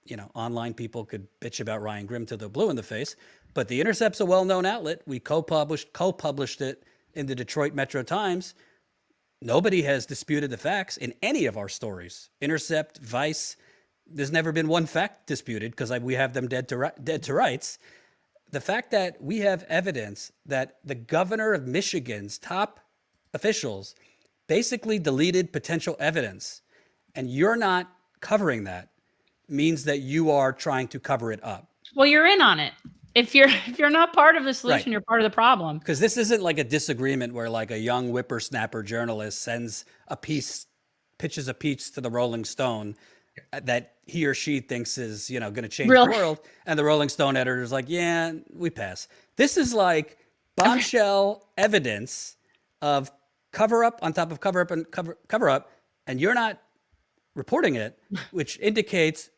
you know, online people could bitch about Ryan Grimm till they're blue in the face, but the Intercept's a well-known outlet. We co-published it in the Detroit Metro Times. Nobody has disputed the facts in any of our stories. Intercept, Vice, there's never been one fact disputed because we have them dead to rights. The fact that we have evidence that the governor of Michigan's top officials basically deleted potential evidence, and you're not covering that, means that you are trying to cover it up. Well, you're in on it. If you're not part of the solution, right, you're part of the problem. Because this isn't like a disagreement where like a young whippersnapper journalist pitches a piece to the Rolling Stone that he or she thinks is, you know, going to change the world. And the Rolling Stone editor is like, yeah, we pass. This is like bombshell evidence of cover up on top of cover up and cover up. And you're not reporting it, which indicates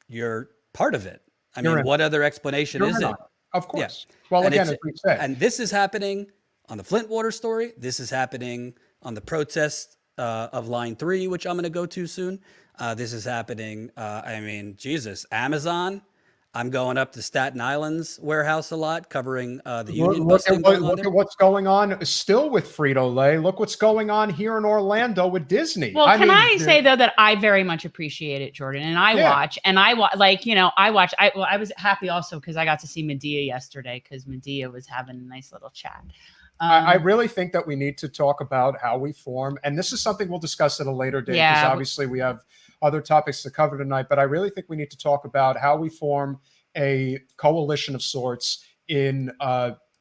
you're part of it. I mean, what other explanation is it? Of course. Yeah. Well, and again, as we said. And this is happening on the Flint water story. This is happening on the protest of Line 3, which I'm going to go to soon. This is happening, I mean, Jesus, Amazon. I'm going up to Staten Island's warehouse a lot, covering the union busting. Look at what's going on still with Frito-Lay. Look what's going on here in Orlando with Disney. Well, I say though that I very much appreciate it, Jordan, and I watch, like, you know, I was happy also because I got to see Medea yesterday because Medea was having a nice little chat. I really think that we need to talk about how we form, and this is something we'll discuss at a later date because obviously we have other topics to cover tonight, but I really think we need to talk about how we form a coalition of sorts in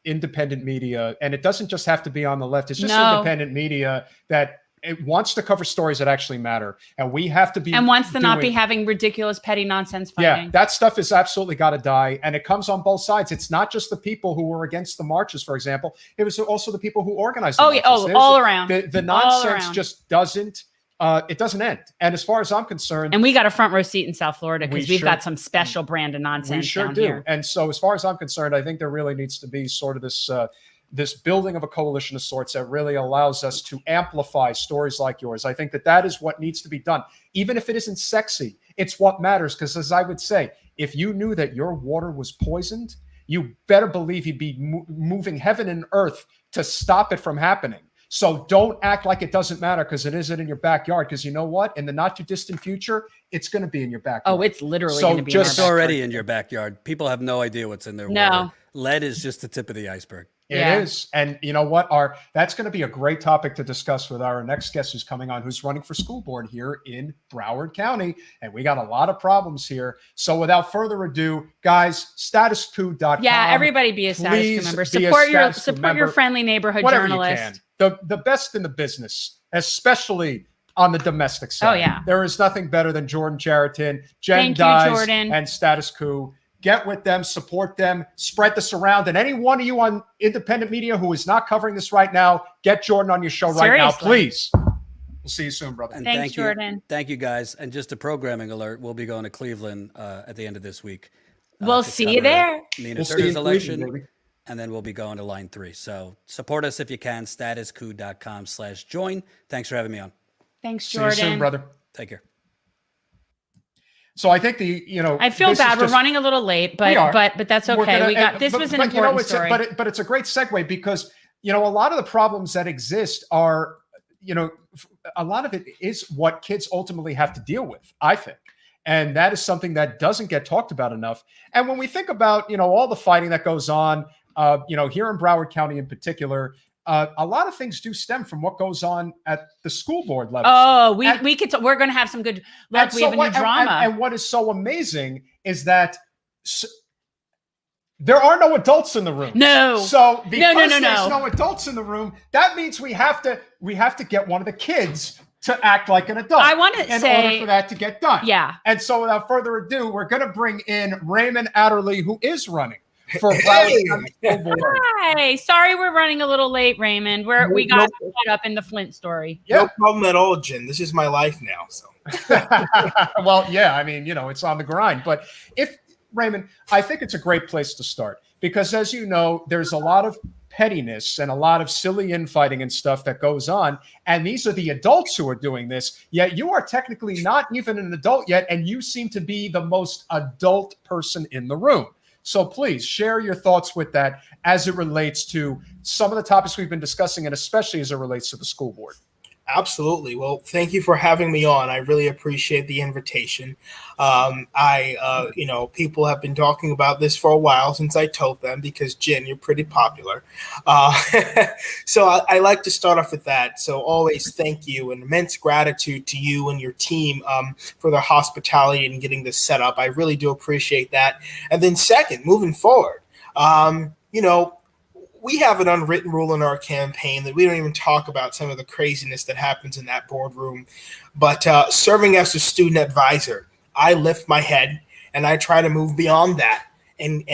independent media. And it doesn't just have to be on the left. It's just independent media that it wants to cover stories that actually matter. And we have to be— and wants to not be having ridiculous, petty nonsense fighting. Yeah, that stuff is absolutely got to die. And it comes on both sides. It's not just the people who were against the marches, for example. It was also the people who organized the marches. All around. The nonsense just doesn't— it doesn't end. And as far as I'm concerned— and we got a front row seat in South Florida because we've got some special brand of nonsense. We sure down do. Here. And so as far as I'm concerned, I think there really needs to be sort of this building of a coalition of sorts that really allows us to amplify stories like yours. I think that is what needs to be done. Even if it isn't sexy, it's what matters. Because as I would say, if you knew that your water was poisoned, you better believe he'd be moving heaven and earth to stop it from happening. So don't act like it doesn't matter because it isn't in your backyard. Because you know what? In the not too distant future, it's going to be in your backyard. Oh, it's literally going to be just already in your backyard. People have no idea what's in their water. Lead is just the tip of the iceberg. It is. And you know what? That's going to be a great topic to discuss with our next guest who's coming on, who's running for school board here in Broward County. And we got a lot of problems here. So without further ado, guys, statusquo.com. Yeah, everybody be a Status Quo member. Support your friendly neighborhood journalist. The best in the business, especially on the domestic side. Oh, yeah. There is nothing better than Jordan Chariton, Jen Dyes, and Status Quo. Get with them, support them, spread this around. And any one of you on independent media who is not covering this right now, get Jordan on your show right now, please. We'll see you soon, brother. And Thanks, Jordan. Thank you, guys. And just a programming alert, we'll be going to Cleveland at the end of this week. We'll see you there. Nina Turner's election. And then we'll be going to line 3. So support us if you can, statusquo.com/join. Thanks for having me on. Thanks, Jordan. See you soon, brother. Take care. So I think I feel bad. We're running a little late, but that's okay. This was an important story. But it's a great segue because, a lot of the problems that exist are, a lot of it is what kids ultimately have to deal with, I think. And that is something that doesn't get talked about enough. And when we think about, all the fighting that goes on, here in Broward County in particular, a lot of things do stem from what goes on at the school board level. Oh, we're going to have some good. Look, we have a new drama. And what is so amazing is that there are no adults in the room. No. So because there's no adults in the room, that means we have to get one of the kids to act like an adult. I want to say, in order for that to get done. Yeah. And so without further ado, we're going to bring in Raymond Adderley, who is running for Broward County School Board. Hi. Sorry we're running a little late, Raymond. We got caught up in the Flint story. Yeah. No problem at all, Jen. This is my life now. So. Well, yeah, I mean, it's on the grind. But Raymond, I think it's a great place to start because, as you know, there's a lot of pettiness and a lot of silly infighting and stuff that goes on. And these are the adults who are doing this, yet you are technically not even an adult yet. And you seem to be the most adult person in the room. So please share your thoughts with that as it relates to some of the topics we've been discussing, and especially as it relates to the school board. Absolutely. Well, thank you for having me on. I really appreciate the invitation. People have been talking about this for a while since I told them because, Jen, you're pretty popular. So I like to start off with that. So always thank you and immense gratitude to you and your team for their hospitality and getting this set up. I really do appreciate that. And then second, moving forward, we have an unwritten rule in our campaign that we don't even talk about some of the craziness that happens in that boardroom. But serving as a student advisor, I lift my head and I try to move beyond that and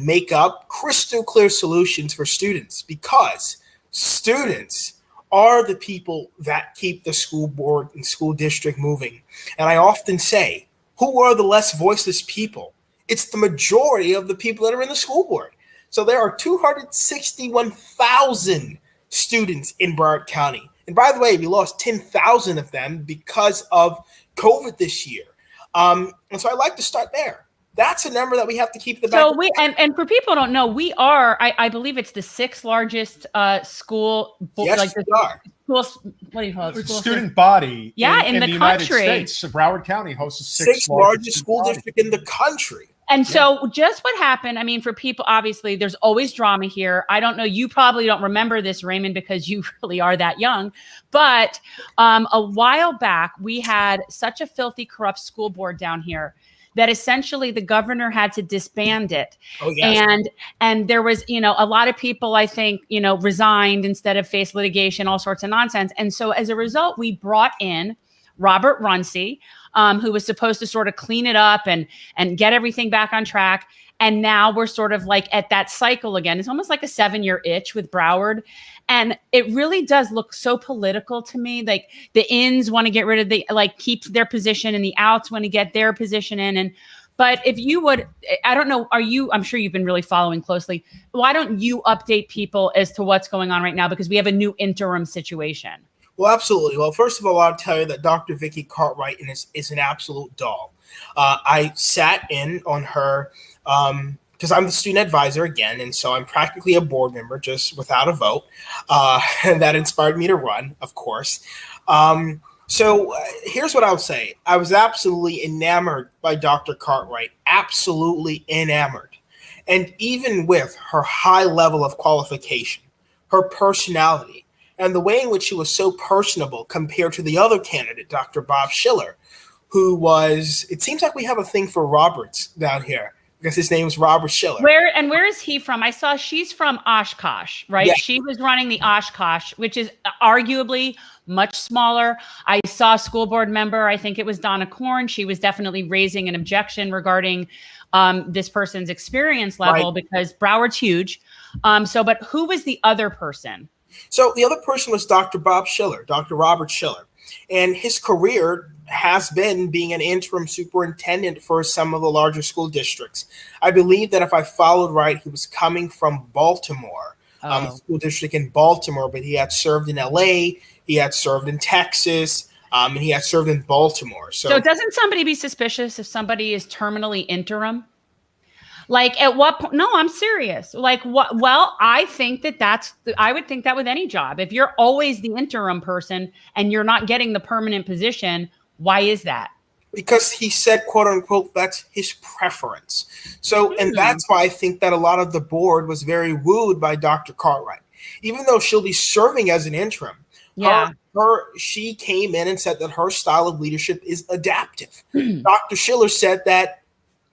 make up crystal clear solutions for students because students are the people that keep the school board and school district moving. And I often say, who are the less voiceless people? It's the majority of the people that are in the school board. So there are 261,000 students in Broward County. And by the way, we lost 10,000 of them because of COVID this year. And so I like to start there. That's a number that we have to keep the back. So and for people who don't know, we are, I believe it's the 6th largest school. Yes, we are. School, what do you call it? Student body. Yeah, in the United country. States. So Broward County hosts the 6th largest school district in the country. And so just what happened, I mean, for people, obviously, there's always drama here. I don't know. You probably don't remember this, Raymond, because you really are that young. But a while back, we had such a filthy, corrupt school board down here that essentially the governor had to disband it. Oh, yes. And there was, a lot of people, I think, resigned instead of face litigation, all sorts of nonsense. And so as a result, we brought in Robert Runcie, who was supposed to sort of clean it up and get everything back on track. And now we're sort of like at that cycle again. It's almost like a 7-year itch with Broward. And it really does look so political to me. Like the ins want to get rid of keep their position and the outs want to get their position in. But if you would, I don't know, I'm sure you've been really following closely. Why don't you update people as to what's going on right now? Because we have a new interim situation. Well, absolutely. Well, first of all, I'll tell you that Dr. Vicky Cartwright is an absolute doll. I sat in on her because I'm the student advisor again, and so I'm practically a board member, just without a vote. And that inspired me to run, of course. Here's what I'll say. I was absolutely enamored by Dr. Cartwright, absolutely enamored. And even with her high level of qualification, her personality, and the way in which she was so personable compared to the other candidate, Dr. Bob Schiller, who was, it seems like we have a thing for Roberts down here because his name is Robert Schiller. Where is he from? I saw she's from Oshkosh, right? Yeah. She was running the Oshkosh, which is arguably much smaller. I saw a school board member, I think it was Donna Korn. She was definitely raising an objection regarding this person's experience level, right, because Broward's huge. But who was the other person? So the other person was Dr. Bob Schiller, Dr. Robert Schiller. And his career has been being an interim superintendent for some of the larger school districts. I believe that if I followed right, he was coming from Baltimore, a school district in Baltimore, but he had served in LA, he had served in Texas, and he had served in Baltimore. So doesn't somebody be suspicious if somebody is terminally interim? Like at what point? No, I'm serious. Like what? Well, I think I would think that with any job. If you're always the interim person and you're not getting the permanent position, why is that? Because he said, quote unquote, that's his preference. So, and that's why I think that a lot of the board was very wooed by Dr. Cartwright. Even though she'll be serving as an interim, she came in and said that her style of leadership is adaptive. Dr. Schiller said that,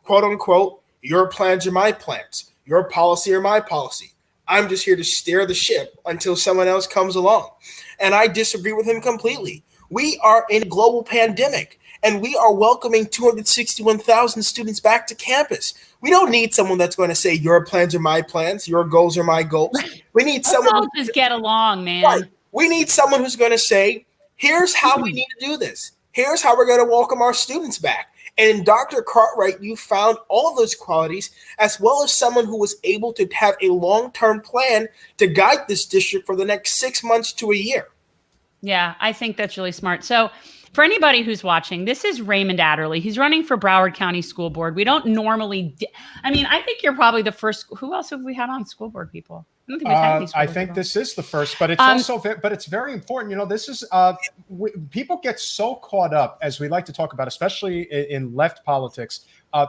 quote unquote, your plans are my plans. Your policy are my policy. I'm just here to steer the ship until someone else comes along. And I disagree with him completely. We are in a global pandemic, and we are welcoming 261,000 students back to campus. We don't need someone that's going to say, your plans are my plans, your goals are my goals. We need someone all just get along, man. Right. We need someone who's going to say, here's how we need to do this. Here's how we're going to welcome our students back. And in Dr. Cartwright, you found all of those qualities, as well as someone who was able to have a long-term plan to guide this district for the next 6 months to a year. Yeah, I think that's really smart. So for anybody who's watching, this is Raymond Adderley. He's running for Broward County School Board. We don't normally, I think you're probably the first. Who else have we had on school board people? I don't think we've had these I think this is the first, but it's it's very important. You know, this is people get so caught up, as we like to talk about, especially in left politics.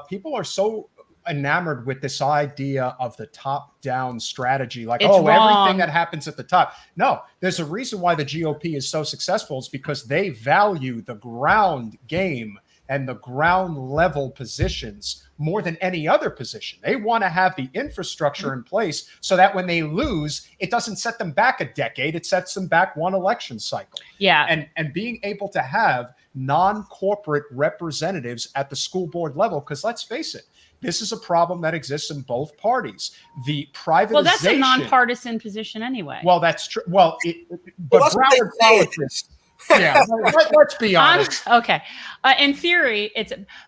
People are so enamored with this idea of the top-down strategy, like, everything that happens at the top. No, there's a reason why the GOP is so successful. It's because they value the ground game and the ground level positions more than any other position. They want to have the infrastructure in place so that when they lose, it doesn't set them back a decade. It sets them back one election cycle. Yeah. And being able to have non-corporate representatives at the school board level, because let's face it, this is a problem that exists in both parties. The privatization. Well, that's a nonpartisan position anyway. Well, that's true. Well, but Broward politics. Yeah, let's be honest. Okay. In theory,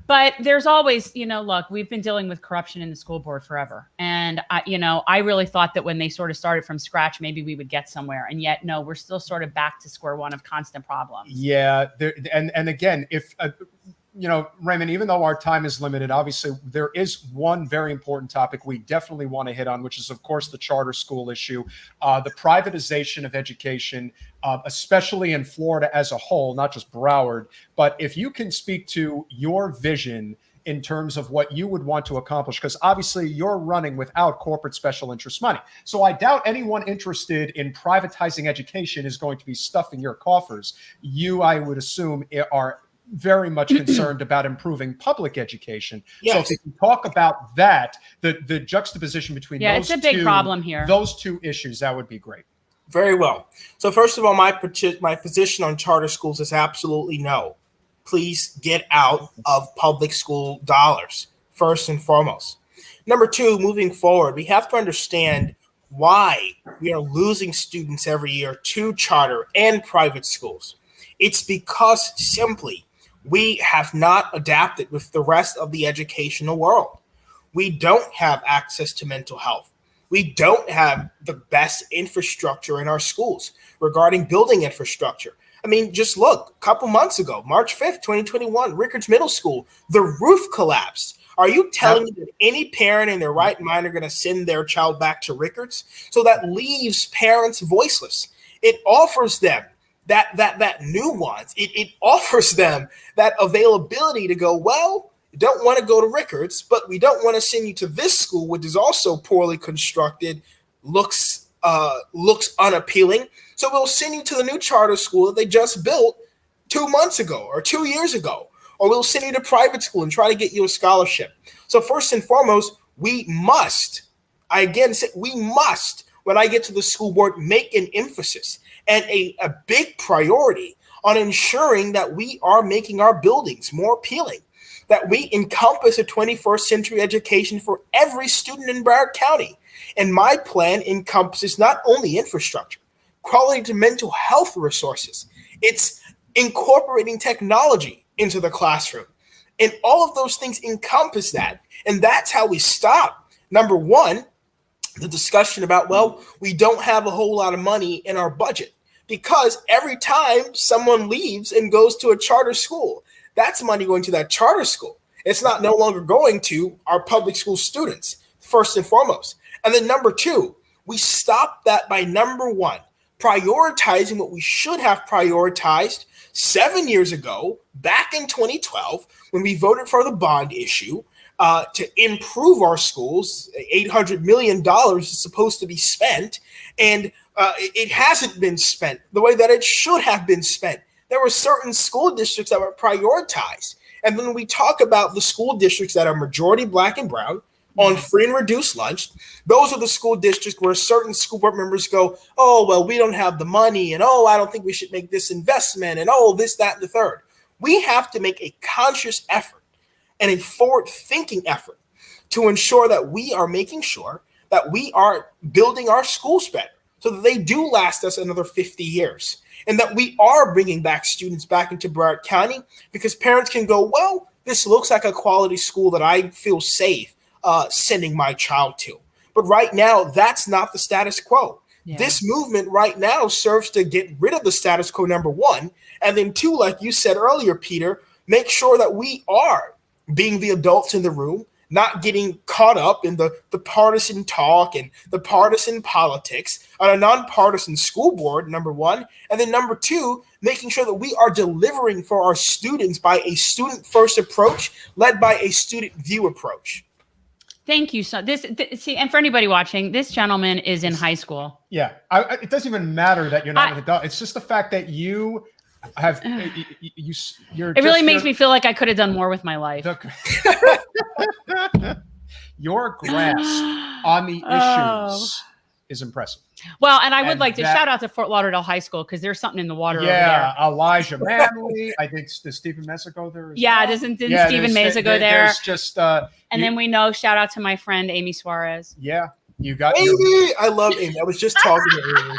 but there's always, look, we've been dealing with corruption in the school board forever. And, I really thought that when they sort of started from scratch, maybe we would get somewhere. And yet, no, we're still sort of back to square one of constant problems. Yeah. And again, if, Raymond, even though our time is limited, obviously there is one very important topic we definitely want to hit on, which is, of course, the charter school issue, the privatization of education, especially in Florida as a whole, not just Broward. But if you can speak to your vision in terms of what you would want to accomplish, because obviously you're running without corporate special interest money. So I doubt anyone interested in privatizing education is going to be stuffing your coffers. You, I would assume, are very much concerned about improving public education. Yes. So if we can talk about that, the juxtaposition between it's a big problem here. Those two issues, that would be great. Very well. So first of all, my position on charter schools is absolutely no. Please get out of public school dollars, first and foremost. Number two, moving forward, we have to understand why we are losing students every year to charter and private schools. It's because simply we have not adapted with the rest of the educational world. We don't have access to mental health. We don't have the best infrastructure in our schools regarding building infrastructure. I mean, just look, a couple months ago, March 5th, 2021, Rickards Middle School, the roof collapsed. Are you telling me that any parent in their right mind are going to send their child back to Rickards? So that leaves parents voiceless. It offers them that nuance. It offers them that availability to go, well, you don't want to go to Rickards, but we don't want to send you to this school, which is also poorly constructed, looks unappealing. So we'll send you to the new charter school that they just built 2 months ago or 2 years ago. Or we'll send you to private school and try to get you a scholarship. So first and foremost, we must, I again say, we must, when I get to the school board, make an emphasis and a big priority on ensuring that we are making our buildings more appealing, that we encompass a 21st century education for every student in Broward County. And my plan encompasses not only infrastructure, quality to mental health resources, it's incorporating technology into the classroom. And all of those things encompass that. And that's how we stop, number one, the discussion about, well, we don't have a whole lot of money in our budget. Because every time someone leaves and goes to a charter school, that's money going to that charter school. It's not no longer going to our public school students, first and foremost. And then number two, we stop that by number one, prioritizing what we should have prioritized 7 years ago, back in 2012, when we voted for the bond issue to improve our schools. $800 million is supposed to be spent, and it hasn't been spent the way that it should have been spent. There were certain school districts that were prioritized. And when we talk about the school districts that are majority Black and brown, on free and reduced lunch, those are the school districts where certain school board members go, oh, well, we don't have the money, and oh, I don't think we should make this investment, and oh, this, that, and the third. We have to make a conscious effort and a forward-thinking effort to ensure that we are making sure that we are building our schools better so that they do last us another 50 years, and that we are bringing back students back into Broward County, because parents can go, well, this looks like a quality school that I feel safe sending my child to. But right now, that's not the status quo. Yeah. This movement right now serves to get rid of the status quo, number one. And then two, like you said earlier, Peter, make sure that we are being the adults in the room, not getting caught up in the partisan talk and the partisan politics on a nonpartisan school board, number one. And then number two, making sure that we are delivering for our students by a student-first approach led by a student view approach. Thank you. So see, and for anybody watching, this gentleman is in high school. Yeah. It doesn't even matter that you're not an adult. It's just the fact that you have, you're it really makes me feel like I could have done more with my life. Your grasp on the issues is impressive. Well, and I would like to shout out to Fort Lauderdale High School, because there's something in the water over there. Yeah, Elijah Manley. I think, does Stephen Mesa go there? Yeah, didn't Stephen Mesa go there? There's just and then we know, shout out to my friend Amy Suarez. Yeah, you got Amy. I love Amy. I was just talking to Amy.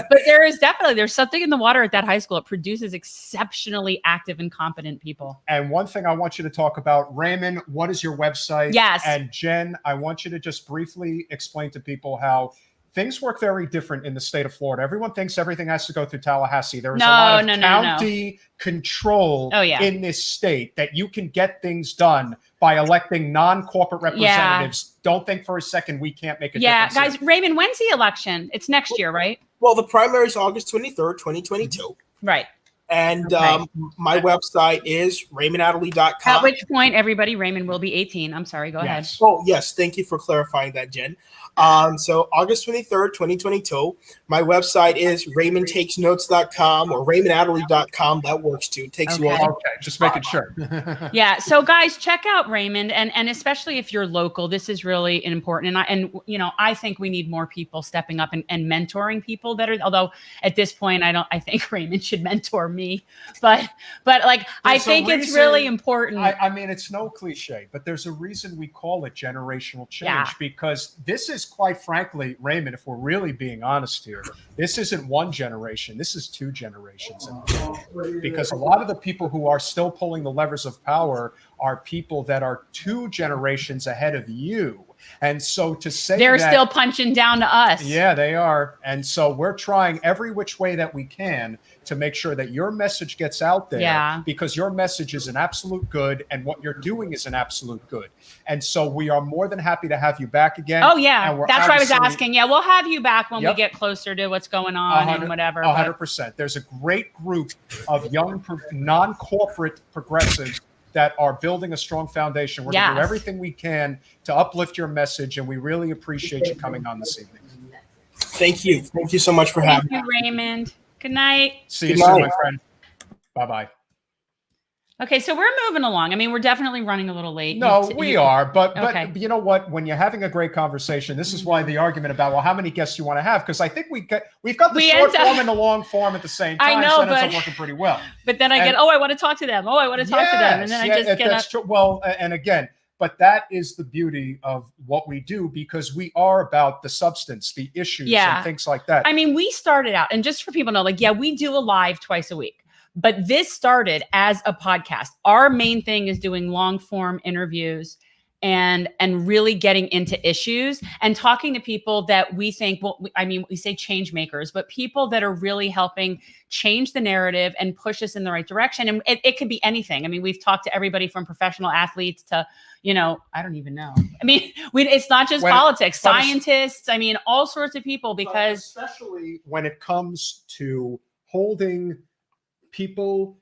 But there's something in the water at that high school. It produces exceptionally active and competent people. And one thing I want you to talk about, Raymond, what is your website? Yes. And Jen, I want you to just briefly explain to people how things work very different in the state of Florida. Everyone thinks everything has to go through Tallahassee. There is a lot of county control in this state, that you can get things done by electing non-corporate representatives. Yeah. Don't think for a second we can't make a difference. Yeah, guys, Raymond, when's the election? It's next year, right? Well, the primary is August 23rd, 2022. Right. And my website is RaymondAdderley.com. At which point, everybody, Raymond will be 18. I'm sorry, go ahead. Oh, yes. Thank you for clarifying that, Jen. So August 23rd, 2022, my website is RaymondTakesNotes.com or RaymondAdderley.com. That works too. It takes you all. Okay, just making sure. Yeah. So guys, check out Raymond, and especially if you're local, this is really important. And I think we need more people stepping up and mentoring people that are, although at this point, I think Raymond should mentor me, but like, I think it's really important. I mean, it's no cliche, but there's a reason we call it generational change, because this is, quite frankly, Raymond, if we're really being honest here, this isn't one generation, this is two generations. Because a lot of the people who are still pulling the levers of power are people that are two generations ahead of you. And so to say they're that, still punching down to us. yeah, they are. And so we're trying every which way that we can to make sure that your message gets out there, Yeah. because your message is an absolute good and what you're doing is an absolute good. And so we are more than happy to have you back again. Oh yeah, And we're that's why I was obviously- asking. Yeah, we'll have you back when we Yep. get closer to what's going on and whatever. 100%. There's a great group of young non-corporate progressives that are building a strong foundation. We're going to do Yes. everything we can to uplift your message, and we really appreciate you coming on this evening. Thank you. Thank you so much for Thank having you, Raymond. Good night. See you Good soon, night. my friend. Bye-bye. Okay, so we're moving along. I mean, we're definitely running a little late. No, we are, but Okay. you know what? When you're having a great conversation, this is why the argument about, well, how many guests you want to have? Because I think we've got the We short end up- form and the long form at the same I time. know, so that ends but- up working pretty well. But then I get, And- oh, I want to talk to them. Oh, I want to talk to them, and then I just get that's up. true. Well, and again, but that is the beauty of what we do, because we are about the substance, the issues, Yeah. and things like that. I mean, we started out, and just for people to know, like, yeah, we do a live twice a week, but this started as a podcast. Our main thing is doing long form interviews and really getting into issues and talking to people that we think, well, I mean, we say change makers, but people that are really helping change the narrative and push us in the right direction. And it could be anything. I mean, we've talked to everybody from professional athletes to, you know, I don't even know. I mean, it's not just politics, but it's- scientists. I mean, all sorts of people, because especially when it comes to holding people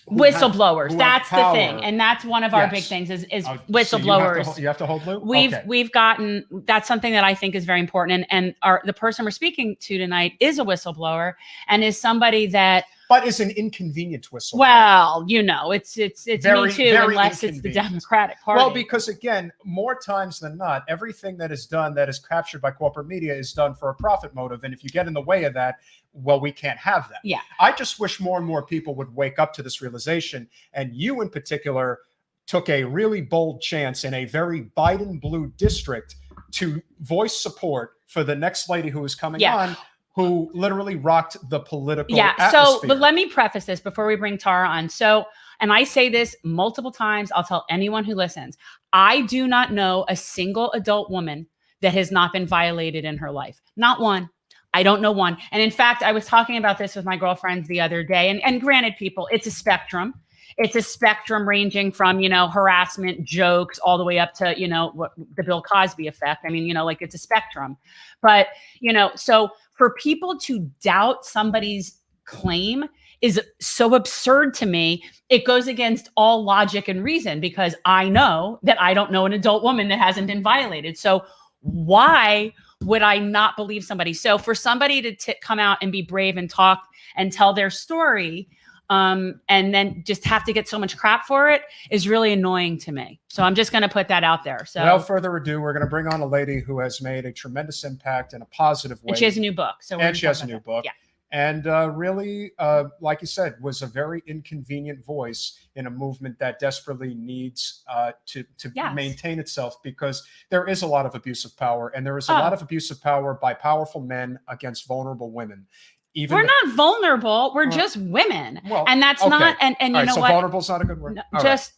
who whistleblowers, have that's the power. thing, and that's one of our Yes. big things is So whistleblowers. you have to hold Lou? We've Okay. gotten, that's something that I think is very important, and the person we're speaking to tonight is a whistleblower and is somebody that, But is an inconvenient whistleblower. well, you know, it's Very, me too, very unless it's the inconvenient. Democratic Party. Well, because again, more times than not, everything that is done that is captured by corporate media is done for a profit motive. And if you get in the way of that, well, we can't have that. Yeah. I just wish more and more people would wake up to this realization. And you in particular took a really bold chance in a very Biden blue district to voice support for the next lady who is coming on, who literally rocked the political atmosphere. So, but let me preface this before we bring Tara on. So, and I say this multiple times, I'll tell anyone who listens, I do not know a single adult woman that has not been violated in her life. Not one. I don't know one. And in fact, I was talking about this with my girlfriends the other day, and granted, people, it's a spectrum. It's a spectrum ranging from, you know, harassment, jokes, all the way up to, you know, what the Bill Cosby effect. I mean, you know, like it's a spectrum. But, you know, so for people to doubt somebody's claim is so absurd to me. It goes against all logic and reason, because I know that I don't know an adult woman that hasn't been violated. So why would I not believe somebody? So for somebody to come out and be brave and talk and tell their story, and then just have to get so much crap for it is really annoying to me. So I'm just going to put that out there. So without further ado, we're going to bring on a lady who has made a tremendous impact in a positive way. and she has a new book. So And she has a new book. Yeah. And really, like you said, was a very inconvenient voice in a movement that desperately needs to Yes. maintain itself, because there is a lot of abuse of power, and there is a lot of abuse of power by powerful men against vulnerable women. Even We're not vulnerable. We're just women. Well, And that's okay. not, and All you right, know so what? vulnerable is not a good word. No, All right. just,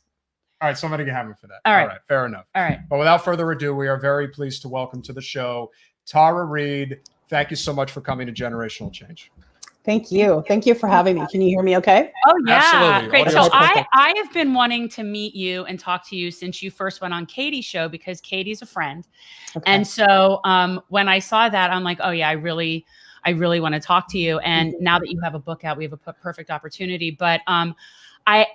All right, somebody can have me for that. All right. Fair enough. all right. But without further ado, we are very pleased to welcome to the show Tara Reade. Thank you so much for coming to Generational Change. Thank you. Thank you for having me. Can you hear me okay? Oh yeah, Absolutely. great. Audio So is perfect. I have been wanting to meet you and talk to you since you first went on Katie's show, because Katie's a friend. Okay. And so when I saw that, I'm like, oh yeah, I really want to talk to you. And now that you have a book out, we have a perfect opportunity. But I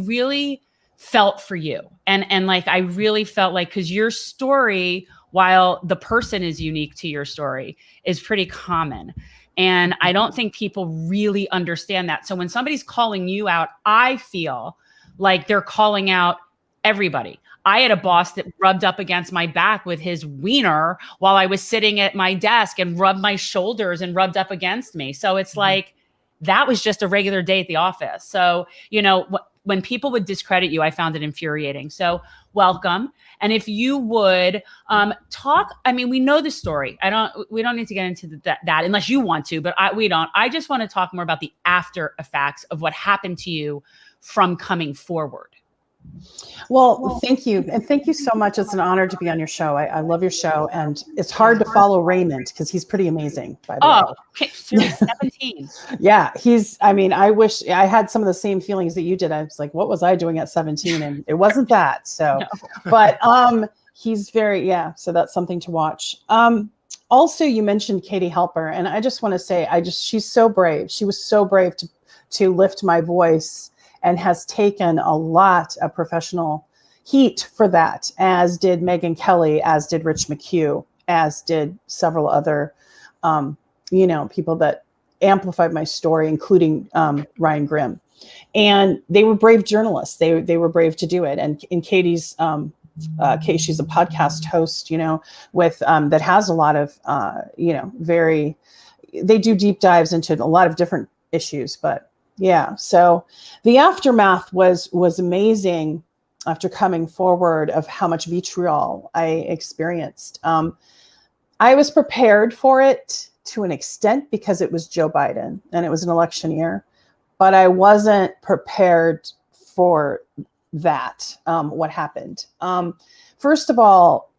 really felt for you, and like I really felt like, because your story, while the person is unique to your story, is pretty common. And I don't think people really understand that. So when somebody's calling you out, I feel like they're calling out everybody. I had a boss that rubbed up against my back with his wiener while I was sitting at my desk, and rubbed my shoulders and rubbed up against me. So it's like, that was just a regular day at the office. So, you know, when people would discredit you, I found it infuriating. So welcome. And if you would talk, I mean, we know the story. We don't need to get into that unless you want to, but we don't. I just want to talk more about the after effects of what happened to you from coming forward. Well, thank you. And thank you so much. It's an honor to be on your show. I love your show. And it's hard to follow Raymond because he's pretty amazing, by the way. Oh, okay. Seriously, 17. Yeah, I mean, I wish I had some of the same feelings that you did. I was like, what was I doing at 17? And it wasn't that. So, No. but he's very, yeah. So that's something to watch. Also, you mentioned Katie Halper, and I just want to say, she's so brave. She was so brave to lift my voice, and has taken a lot of professional heat for that, as did Megyn Kelly, as did Rich McHugh, as did several other, people that amplified my story, including Ryan Grimm. And they were brave journalists. They were brave to do it. And in Katie's case, she's a podcast host, with that has a lot of, they do deep dives into a lot of different issues. But yeah, so the aftermath was amazing after coming forward, of how much vitriol I experienced. I was prepared for it to an extent because it was Joe Biden and it was an election year, but I wasn't prepared for that, what happened. First of all,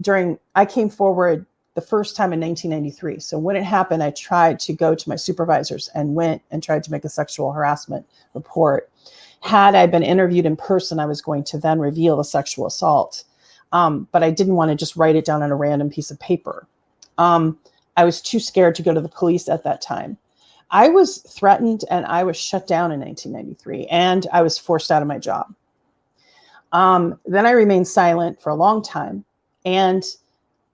I came forward the first time in 1993. So when it happened, I tried to go to my supervisors and went and tried to make a sexual harassment report. Had I been interviewed in person, I was going to then reveal the sexual assault. But I didn't want to just write it down on a random piece of paper. I was too scared to go to the police at that time. I was threatened and I was shut down in 1993, and I was forced out of my job. Then I remained silent for a long time. And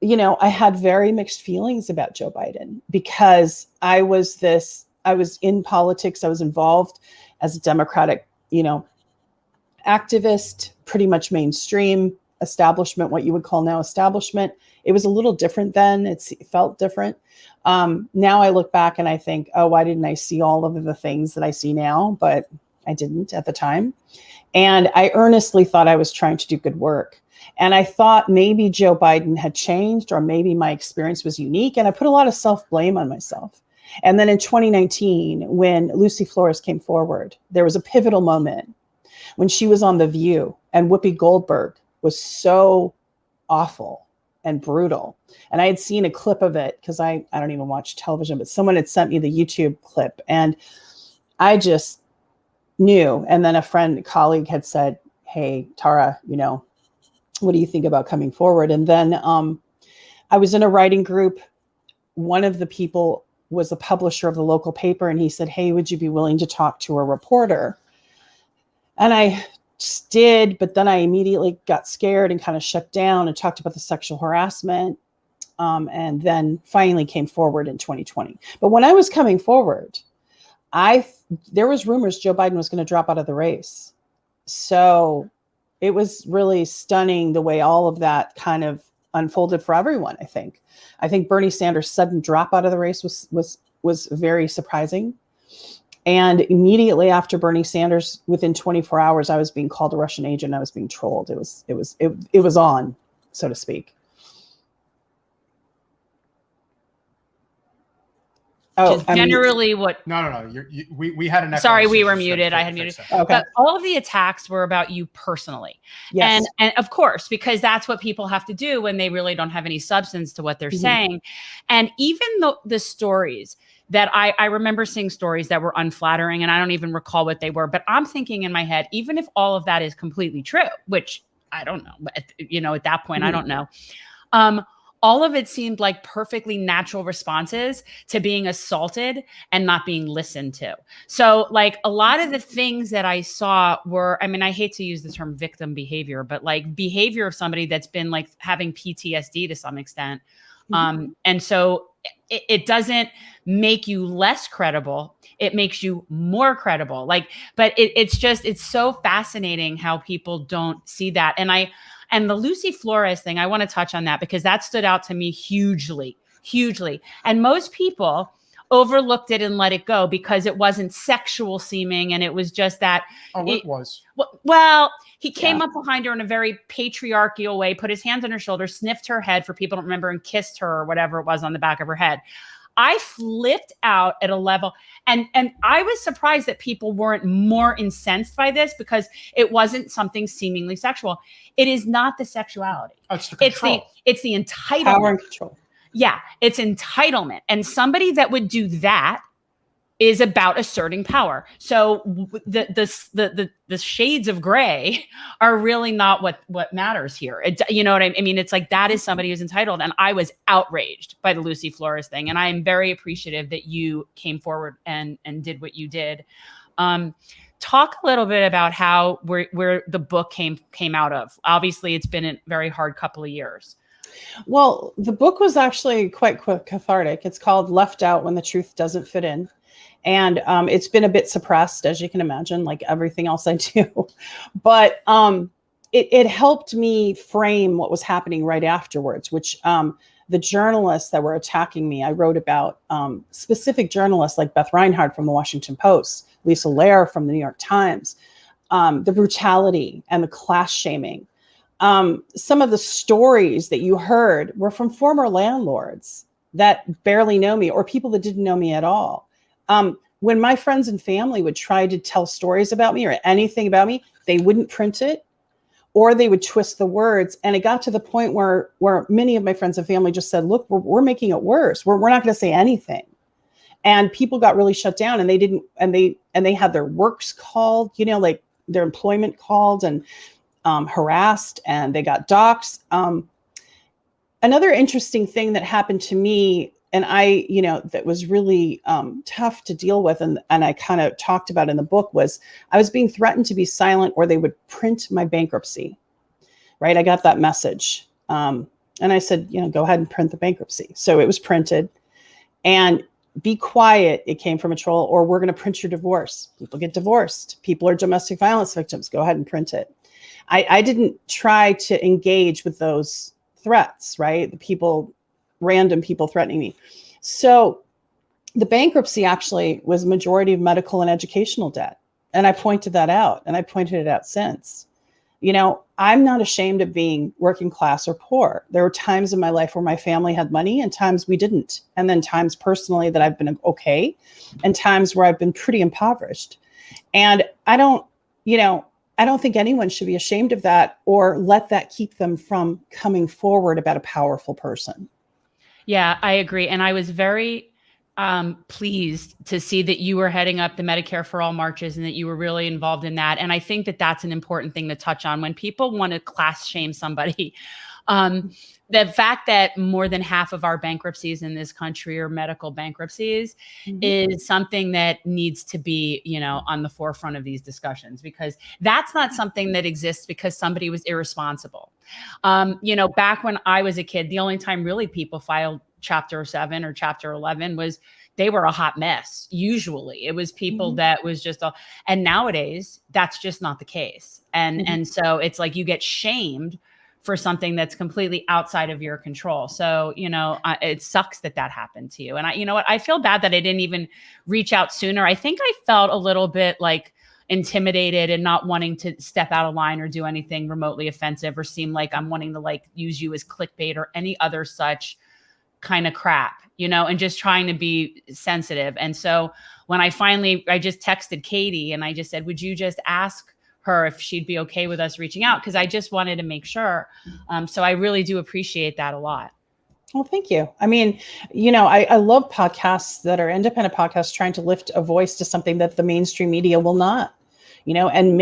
I had very mixed feelings about Joe Biden, because I was in politics. I was involved as a Democratic, activist, pretty much mainstream establishment, what you would call now establishment. It was a little different then. It felt different. Now I look back and I think, oh, why didn't I see all of the things that I see now? But I didn't at the time. And I earnestly thought I was trying to do good work. And I thought maybe Joe Biden had changed, or maybe my experience was unique. And I put a lot of self-blame on myself. And then in 2019, when Lucy Flores came forward, there was a pivotal moment when she was on The View, and Whoopi Goldberg was so awful and brutal. And I had seen a clip of it, because I don't even watch television, but someone had sent me the YouTube clip, and I just knew. And then a colleague had said, hey, Tara, what do you think about coming forward? And then I was in a writing group. One of the people was the publisher of the local paper, and he said, hey, would you be willing to talk to a reporter? And I just did, but then I immediately got scared and kind of shut down and talked about the sexual harassment, and then finally came forward in 2020. But when I was coming forward, there was rumors Joe Biden was going to drop out of the race. So it was really stunning the way all of that kind of unfolded for everyone. I think Bernie Sanders' sudden drop out of the race was very surprising. And immediately after Bernie Sanders, within 24 hours, I was being called a Russian agent. I was being trolled. It was on, so to speak. Oh, generally what? No. We had an echo. Sorry, we were muted. I had muted. Okay. But all of the attacks were about you personally. Yes. And of course, because that's what people have to do when they really don't have any substance to what they're saying. And even the stories that I remember seeing stories that were unflattering, and I don't even recall what they were, but I'm thinking in my head, even if all of that is completely true, which I don't know, but at that point, I don't know. All of it seemed like perfectly natural responses to being assaulted and not being listened to. So like a lot of the things that I saw were, I hate to use the term victim behavior, but like behavior of somebody that's been like having PTSD to some extent. And so it doesn't make you less credible. It makes you more credible. But it's so fascinating how people don't see that. And the Lucy Flores thing, I want to touch on that because that stood out to me hugely. And most people overlooked it and let it go because it wasn't sexual seeming. And it was just that. It was. Well, he came up behind her in a very patriarchal way, put his hands on her shoulder, sniffed her head for people don't remember, and kissed her or whatever it was on the back of her head. I flipped out at a level, and I was surprised that people weren't more incensed by this, because it wasn't something seemingly sexual. It is not the sexuality. Oh, it's the control. It's the entitlement. Power and control. Yeah, it's entitlement. And somebody that would do that is about asserting power. So the shades of gray are really not what matters here. You know what I mean? It's like, that is somebody who's entitled. And I was outraged by the Lucy Flores thing. And I am very appreciative that you came forward and did what you did. Talk a little bit about how where the book came out of. Obviously, it's been a very hard couple of years. Well, the book was actually quite cathartic. It's called Left Out When the Truth Doesn't Fit In. And it's been a bit suppressed, as you can imagine, like everything else I do. But it helped me frame what was happening right afterwards, which the journalists that were attacking me, I wrote about specific journalists like Beth Reinhardt from the Washington Post, Lisa Lair from the New York Times, the brutality and the class shaming. Some of the stories that you heard were from former landlords that barely know me, or people that didn't know me at all. When my friends and family would try to tell stories about me or anything about me, they wouldn't print it, or they would twist the words. And it got to the point where many of my friends and family just said, look, we're making it worse. We're not going to say anything. And people got really shut down, and they didn't, and they had their works called, you know, like their employment called and harassed, and they got doxxed. Another interesting thing that happened to me, and that was really tough to deal with, and I kind of talked about in the book, was I was being threatened to be silent, or they would print my bankruptcy, right? I got that message. And I said, go ahead and print the bankruptcy. So it was printed. And be quiet, it came from a troll, or we're going to print your divorce. People get divorced. People are domestic violence victims. Go ahead and print it. I didn't try to engage with those threats, right? Random people threatening me. So the bankruptcy actually was majority of medical and educational debt. And I pointed that out, and I pointed it out since. I'm not ashamed of being working class or poor. There were times in my life where my family had money and times we didn't. And then times personally that I've been okay, and times where I've been pretty impoverished. And I don't think anyone should be ashamed of that or let that keep them from coming forward about a powerful person. Yeah, I agree. And I was very pleased to see that you were heading up the Medicare for All marches and that you were really involved in that. And I think that that's an important thing to touch on when people want to class shame somebody. The fact that more than half of our bankruptcies in this country are medical bankruptcies is something that needs to be, on the forefront of these discussions, because that's not something that exists because somebody was irresponsible. Back when I was a kid, the only time really people filed Chapter 7 or Chapter 11 was they were a hot mess. Usually it was people that was just, and nowadays that's just not the case. And so it's like you get shamed for something that's completely outside of your control. So, it sucks that happened to you. And I feel bad that I didn't even reach out sooner. I think I felt a little bit like intimidated and not wanting to step out of line or do anything remotely offensive or seem like I'm wanting to use you as clickbait or any other such kind of crap, and just trying to be sensitive. And so when I just texted Katie and I just said, would you just ask her if she'd be okay with us reaching out? Because I just wanted to make sure. So I really do appreciate that a lot. Well, thank you. I mean, I love podcasts that are independent podcasts trying to lift a voice to something that the mainstream media will not, and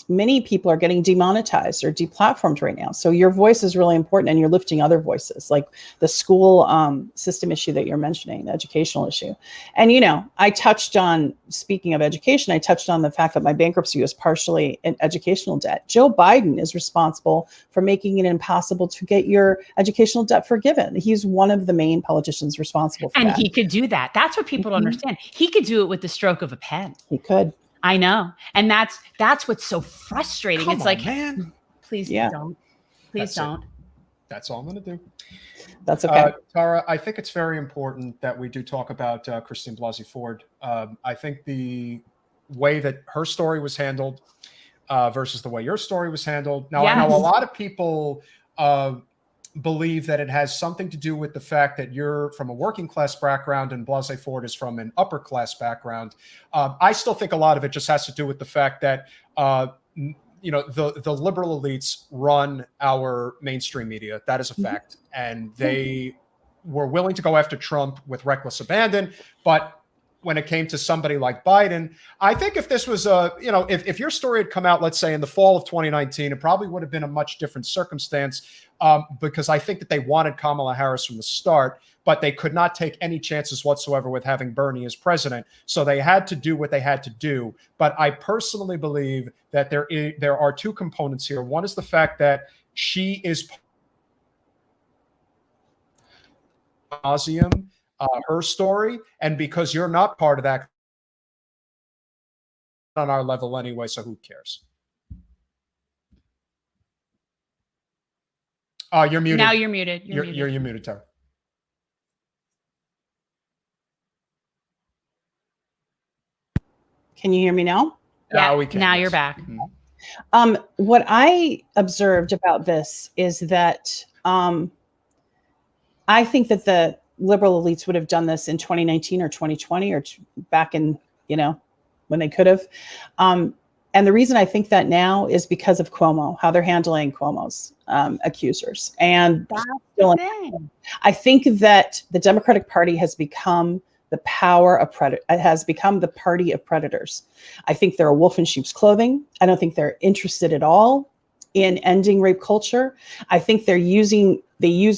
many people are getting demonetized or deplatformed right now. So your voice is really important, and you're lifting other voices, like the school system issue that you're mentioning, the educational issue. And, I touched on, speaking of education, I touched on the fact that my bankruptcy was partially in educational debt. Joe Biden is responsible for making it impossible to get your educational debt forgiven. He's one of the main politicians responsible for that. And he could do that. That's what people don't understand. He could do it with the stroke of a pen. He could. I know. And that's what's so frustrating. Come it's on, like, man. Please don't. Please don't. That's all I'm going to do. That's okay. Tara, I think it's very important that we do talk about Christine Blasey Ford. I think the way that her story was handled versus the way your story was handled. Now, I know a lot of people believe that it has something to do with the fact that you're from a working class background and Blasey Ford is from an upper class background. I still think a lot of it just has to do with the fact that the liberal elites run our mainstream media. That is a fact, and they were willing to go after Trump with reckless abandon, but when it came to somebody like Biden, I think if this was if your story had come out, let's say in the fall of 2019, it probably would have been a much different circumstance, because I think that they wanted Kamala Harris from the start, but they could not take any chances whatsoever with having Bernie as president. So they had to do what they had to do. But I personally believe that there are two components here. One is the fact that she is her story, and because you're not part of that on our level anyway, so who cares? You're muted. Now you're muted. You're muted, Tara. Can you hear me now? Yeah, we can. Now Yes. you're back. What I observed about this is that I think that the liberal elites would have done this in 2019 or 2020 or back in, when they could have. And the reason I think that now is because of Cuomo, how they're handling Cuomo's accusers. And I think that the Democratic Party has become the party of predators. I think they're a wolf in sheep's clothing. I don't think they're interested at all in ending rape culture. I think they use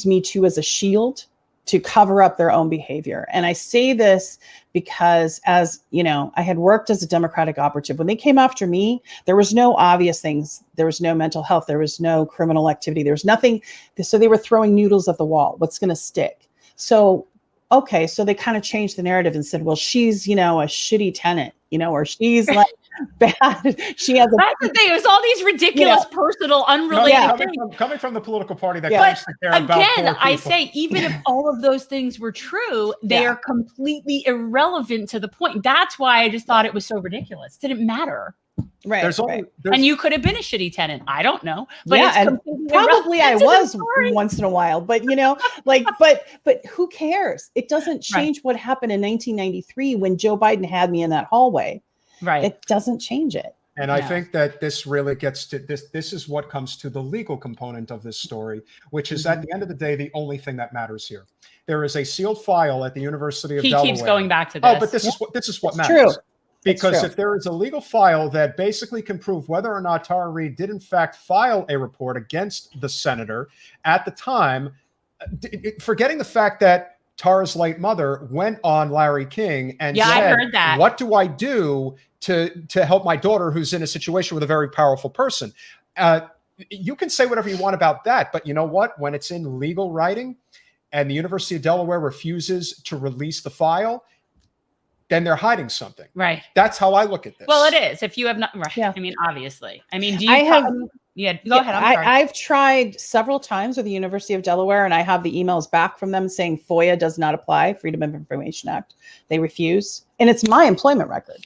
Me Too as a shield to cover up their own behavior. And I say this because, as you know, I had worked as a Democratic operative. When they came after me, there was no obvious things. There was no mental health. There was no criminal activity. There was nothing. So they were throwing noodles at the wall. What's going to stick? So, okay. So they kind of changed the narrative and said, well, she's, a shitty tenant, or she's like bad. She has That's the thing. It was all these ridiculous, personal, unrelated things. Coming from the political party that claims to care about poor people. I say, even if all of those things were true, they are completely irrelevant to the point. That's why I just thought it was so ridiculous. It didn't matter. Right. And you could have been a shitty tenant. I don't know. But probably I was once in a while, but but who cares? It doesn't change what happened in 1993 when Joe Biden had me in that hallway. Right. It doesn't change it. And I think that this really gets to this. This is what comes to the legal component of this story, which is at the end of the day, the only thing that matters here. There is a sealed file at the University of Delaware. He keeps going back to this. Oh, but this is what matters. True. Because if there is a legal file that basically can prove whether or not Tara Reade did in fact file a report against the senator at the time, forgetting the fact that Tara's late mother went on Larry King and said, I heard that. What do I do to help my daughter who's in a situation with a very powerful person? You can say whatever you want about that, but you know what? When it's in legal writing and the University of Delaware refuses to release the file, then they're hiding something. Right. That's how I look at this. Well, it is. If you have not, right. Yeah. I mean, obviously. I mean, do you go ahead. I'm sorry. I've tried several times with the University of Delaware, and I have the emails back from them saying FOIA does not apply, Freedom of Information Act. They refuse. And it's my employment record.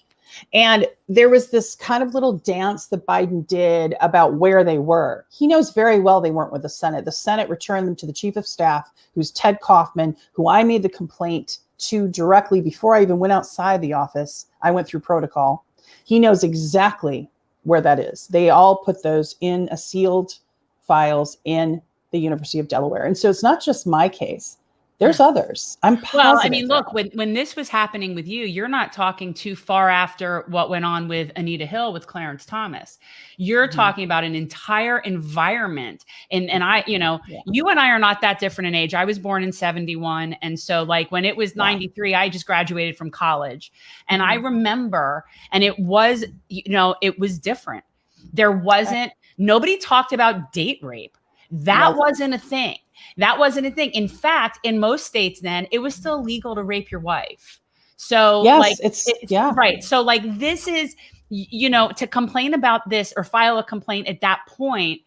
And there was this kind of little dance that Biden did about where they were. He knows very well they weren't with the Senate. The Senate returned them to the chief of staff, who's Ted Kaufman, who I made the complaint to directly before I even went outside the office. I went through protocol. He knows exactly where that is. They all put those in a sealed files in the University of Delaware. And so it's not just my case. There's others. I'm positive. Well, I mean, look, when this was happening with you, you're not talking too far after what went on with Anita Hill with Clarence Thomas. You're talking about an entire environment. And I, you and I are not that different in age. I was born in 71. And so like when it was 93, I just graduated from college. And I remember, and it was, it was different. There wasn't, nobody talked about date rape. That wasn't a thing. That wasn't a thing. In fact, in most states then, it was still legal to rape your wife. So it's right. So like this is, to complain about this or file a complaint at that point,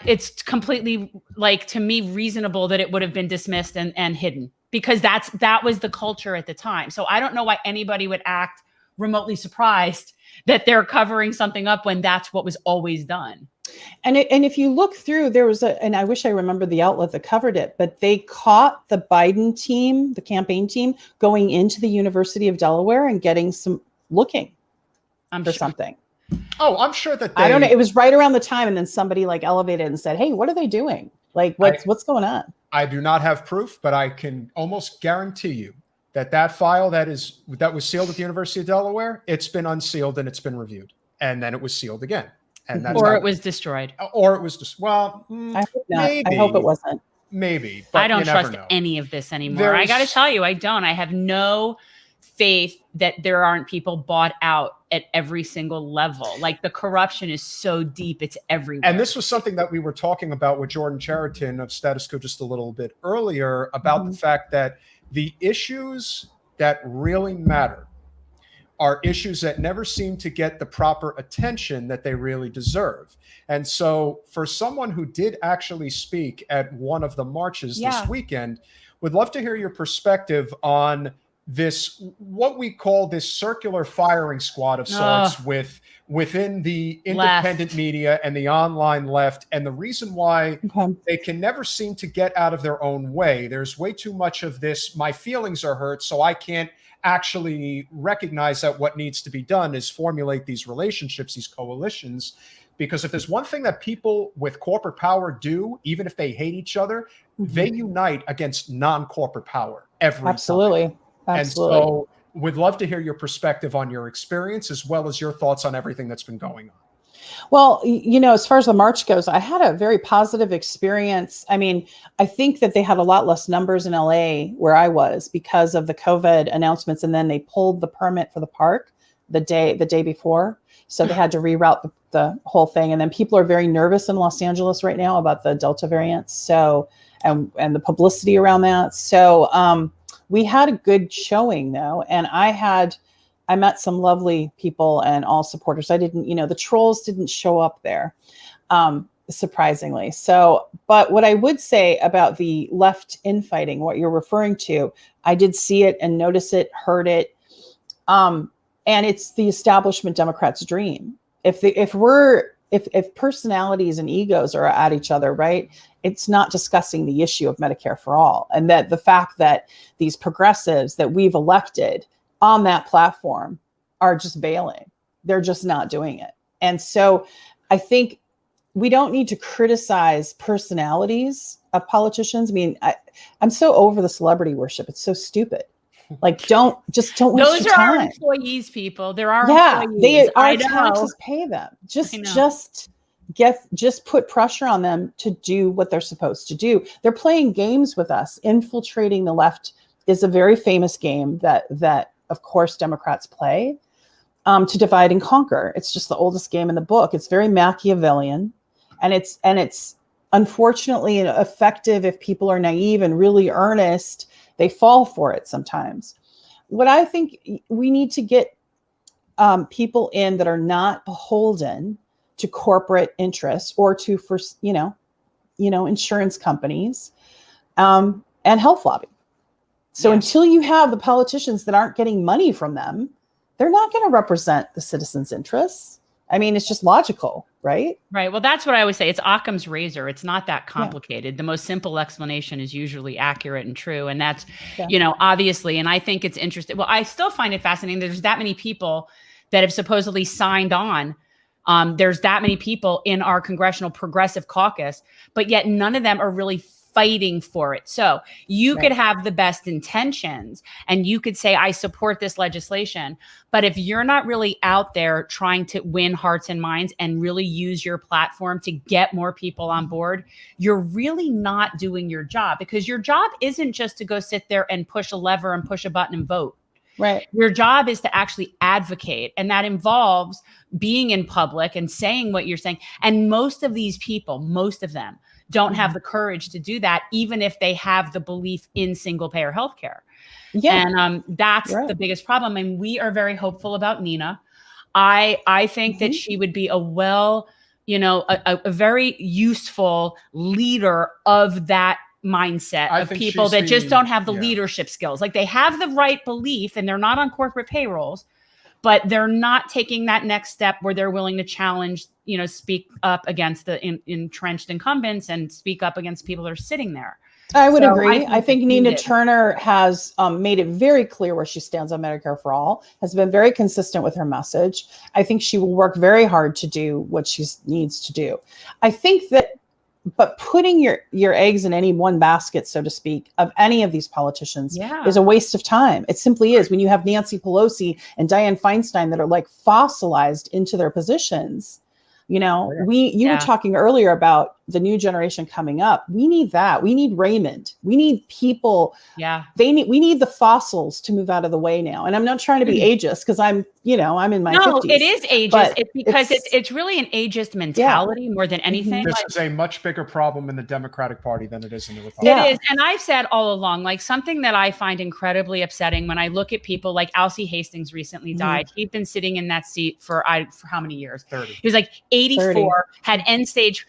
it's completely like, to me, reasonable that it would have been dismissed and hidden, because that was the culture at the time. So I don't know why anybody would act remotely surprised that they're covering something up when that's what was always done. And if you look through, there was and I wish I remembered the outlet that covered it, but they caught the Biden team, the campaign team, going into the University of Delaware and getting some looking for something. Oh, I'm sure that I don't know. It was right around the time, and then somebody like elevated and said, "Hey, what are they doing? Like, what's going on?" I do not have proof, but I can almost guarantee you that file that was sealed at the University of Delaware, it's been unsealed and it's been reviewed, and then it was sealed again, and that's or it was destroyed, or it was just I hope not. maybe. I hope it wasn't. Maybe, but I don't you never trust know. any of this anymore. I got to tell you, I don't. I have no faith that there aren't people bought out at every single level. Like the corruption is so deep, it's everywhere. And this was something that we were talking about with Jordan Cheriton of Status Quo just a little bit earlier about the fact that the issues that really matter are issues that never seem to get the proper attention that they really deserve. And so for someone who did actually speak at one of the marches this weekend, would love to hear your perspective on this, what we call this circular firing squad of sorts within the independent media and the online left, and the reason why they can never seem to get out of their own way. There's way too much of this, my feelings are hurt, so I can't actually recognize that what needs to be done is formulate these relationships, these coalitions. Because if there's one thing that people with corporate power do, even if they hate each other, they unite against non-corporate power every time. And so we'd love to hear your perspective on your experience, as well as your thoughts on everything that's been going on. Well, you know, as far as the march goes, I had a very positive experience. I mean, I think that they had a lot less numbers in LA where I was because of the COVID announcements. And then they pulled the permit for the park the day before. So they had to reroute the whole thing. And then people are very nervous in Los Angeles right now about the Delta variant. So, and the publicity around that. So, we had a good showing though. And I met some lovely people and all supporters. I didn't, you know, the trolls didn't show up there, surprisingly. So, but what I would say about the left infighting, what you're referring to, I did see it and notice it, heard it. And it's the establishment Democrats' dream. If personalities and egos are at each other, right? It's not discussing the issue of Medicare for all. And that the fact that these progressives that we've elected on that platform are just bailing. They're just not doing it. And so I think we don't need to criticize personalities of politicians. I mean, I'm so over the celebrity worship. It's so stupid. Like, don't waste your time. Those are our employees, people. There are employees. Our taxes pay them. Just put pressure on them to do what they're supposed to do. They're playing games with us. Infiltrating the left is a very famous game that of course Democrats play to divide and conquer. It's just the oldest game in the book. It's very Machiavellian, and it's unfortunately effective if people are naive and really earnest. They fall for it sometimes. What I think we need to get people in that are not beholden to corporate interests or to insurance companies and health lobby. So until you have the politicians that aren't getting money from them, they're not going to represent the citizens' interests. I mean, it's just logical, right? Right. Well, that's what I always say. It's Occam's razor. It's not that complicated. The most simple explanation is usually accurate and true. And that's, obviously, and I think it's interesting. Well, I still find it fascinating. There's that many people that have supposedly signed on. There's that many people in our Congressional Progressive Caucus, but yet none of them are really fighting for it. So you could have the best intentions and you could say, I support this legislation. But if you're not really out there trying to win hearts and minds and really use your platform to get more people on board, you're really not doing your job, because your job isn't just to go sit there and push a lever and push a button and vote. Right. Your job is to actually advocate. And that involves being in public and saying what you're saying. And most of these people, most of them, don't have the courage to do that, even if they have the belief in single payer healthcare. Yeah. And that's the biggest problem. And we are very hopeful about Nina. I think that she would be a very useful leader of that mindset of people that just don't have the leadership skills. Like, they have the right belief and they're not on corporate payrolls, but they're not taking that next step where they're willing to challenge, speak up against the entrenched incumbents and speak up against people that are sitting there. I would So agree. I think Nina needed. Turner has made it very clear where she stands on Medicare for All, has been very consistent with her message. I think she will work very hard to do what she needs to do. I think that, but putting your eggs in any one basket, so to speak, of any of these politicians is a waste of time. It simply is. When you have Nancy Pelosi and Dianne Feinstein that are like fossilized into their positions, you were talking earlier about the new generation coming up. We need that. We need Raymond. We need people. Yeah. We need the fossils to move out of the way now. And I'm not trying to be ageist because I'm in my 50s. It is ageist. It's because it's really an ageist mentality more than anything. This is a much bigger problem in the Democratic Party than it is in the Republican. It is. And I've said all along, like something that I find incredibly upsetting when I look at people like Alcee Hastings recently died. He'd been sitting in that seat for how many years? 30. He was like 84, had end stage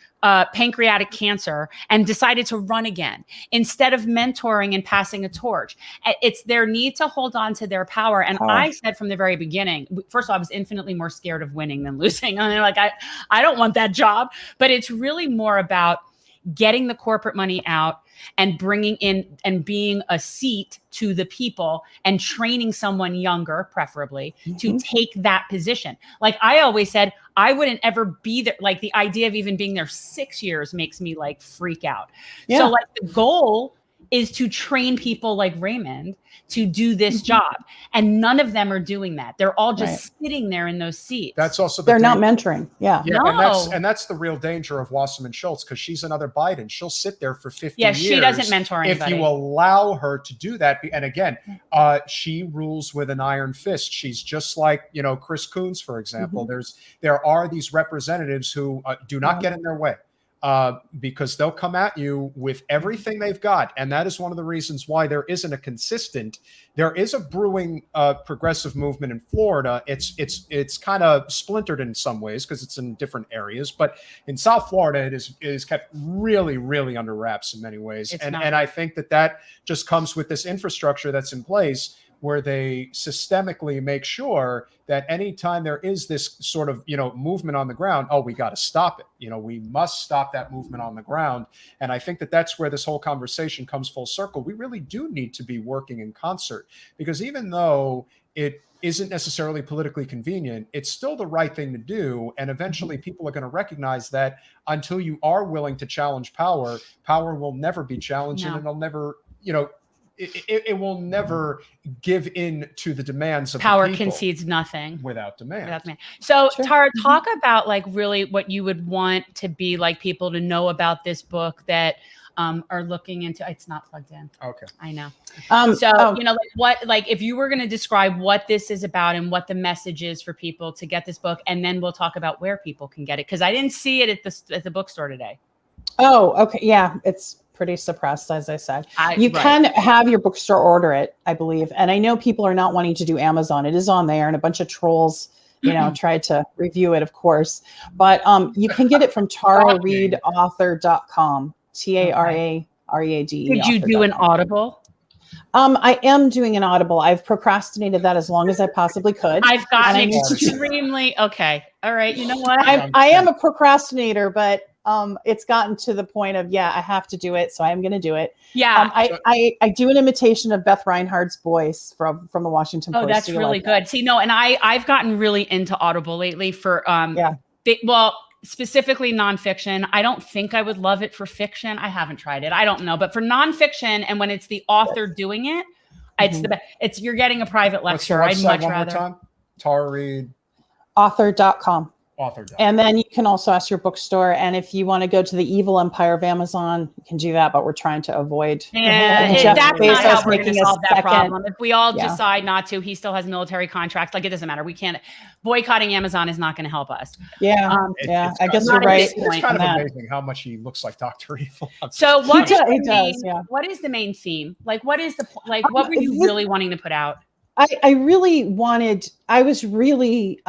pancreatic cancer, and decided to run again instead of mentoring and passing a torch. It's their need to hold on to their power. And I said from the very beginning, first of all, I was infinitely more scared of winning than losing. And they're like, I don't want that job. But it's really more about getting the corporate money out and bringing in and being a seat to the people and training someone younger, preferably, to take that position. Like I always said, I wouldn't ever be there. Like the idea of even being there 6 years makes me like freak out. Yeah. So like the goal is to train people like Raymond to do this job. And none of them are doing that. They're all just sitting there in those seats. That's also they're not mentoring. Yeah. No. And that's the real danger of Wasserman Schultz, because she's another Biden. She'll sit there for 50 years. She doesn't mentor anybody. If you allow her to do that. And again, she rules with an iron fist. She's just like, Chris Coons, for example. There are these representatives who do not get in their way. Because they'll come at you with everything they've got. And that is one of the reasons why there isn't a consistent, there is a brewing progressive movement in Florida. It's kind of splintered in some ways because it's in different areas, but in South Florida, it is kept really, really under wraps in many ways. And I think that just comes with this infrastructure that's in place, where they systemically make sure that anytime there is this sort of, movement on the ground, we got to stop it. We must stop that movement on the ground. And I think that that's where this whole conversation comes full circle. We really do need to be working in concert, because even though it isn't necessarily politically convenient, it's still the right thing to do. And eventually people are going to recognize that until you are willing to challenge power, power will never be challenged, and it'll never, it will never give in to the demands of power. The people concedes nothing without demand. So Tara, talk about like really what you would want to be like people to know about this book that are looking into. It's not plugged in. Okay. I know. Like if you were going to describe what this is about and what the message is for people to get this book, and then we'll talk about where people can get it, because I didn't see it at the bookstore today. Oh, okay. Yeah, it's pretty suppressed, as I said. You can have your bookstore order it, I believe. And I know people are not wanting to do Amazon. It is on there, and a bunch of trolls, tried to review it, of course. But you can get it from tarareadeauthor.com, TARAREADE. Did you do an Audible? I am doing an Audible. I've procrastinated that as long as I possibly could. I've gotten extremely okay. All right. You know what? I am a procrastinator, but it's gotten to the point of, I have to do it, so I'm going to do it. Yeah. I do an imitation of Beth Reinhardt's voice from the Washington Post. Oh, that's really good. See, no, and I've gotten really into Audible lately for specifically nonfiction. I don't think I would love it for fiction. I haven't tried it. I don't know, but for nonfiction, and when it's the author doing it, it's the best. You're getting a private lecture. I'd much rather. Tara Reade. Author.com. Author.com. And then you can also ask your bookstore. And if you want to go to the evil empire of Amazon, you can do that, but we're trying to avoid. That's not how we're going to solve that problem. If we all decide not to, he still has military contracts. Like, it doesn't matter. We can't. Boycotting Amazon is not going to help us. I guess you're right. It's kind of amazing how much he looks like Dr. Evil. So what is the main theme? Like, what is what were you really wanting to put out? I was really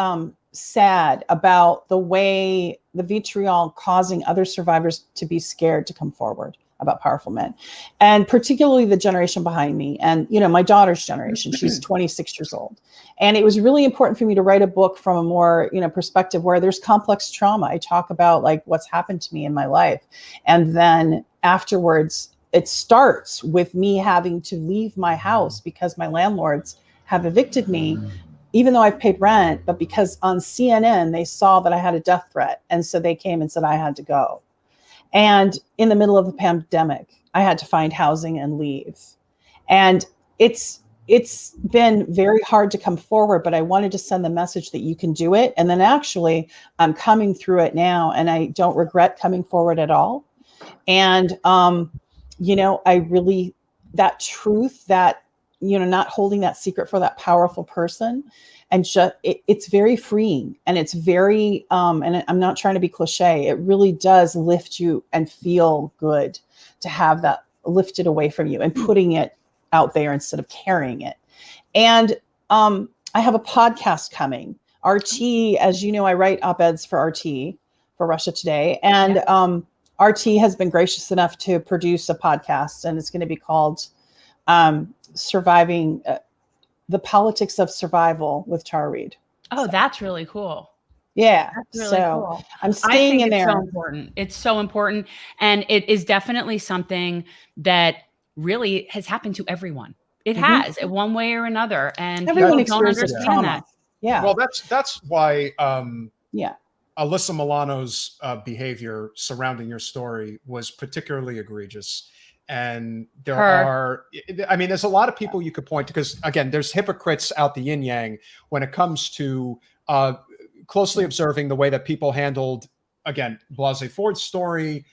sad about the way the vitriol causing other survivors to be scared to come forward. about powerful men, and particularly the generation behind me. And, you know, my daughter's generation, she's 26 years old. And it was really important for me to write a book from a more, you know, perspective where there's complex trauma. I talk about like what's happened to me in my life. And then afterwards, it starts with me having to leave my house because my landlords have evicted me, even though I've paid rent, but because on CNN, they saw that I had a death threat. And so they came and said I had to go. And in the middle of the pandemic, I had to find housing and leave. And it's been very hard to come forward, but I wanted to send the message that you can do it. And then actually I'm coming through it now, and I don't regret coming forward at all. And, you know, I really, that truth, that, you know, not holding that secret for that powerful person, and just it's very freeing, and it's very and I'm not trying to be cliche, it really does lift you and feel good to have that lifted away from you and putting it out there instead of carrying it. And I have a podcast coming, RT, as you know, I write op-eds for RT, for Russia Today, and RT has been gracious enough to produce a podcast, and it's going to be called Surviving the Politics of Survival with Tara Reade. Oh, that's really cool. Yeah. That's really so cool. I'm staying in there. So important. It's so important. And it is definitely something that really has happened to everyone. It has, in one way or another. And everyone people don't experiences understand trauma. that. Yeah. Well, that's why yeah. Alyssa Milano's behavior surrounding your story was particularly egregious. And there are, I mean, there's a lot of people you could point to, because again, there's hypocrites out the yin yang when it comes to closely observing the way that people handled, again, Blasey Ford's story,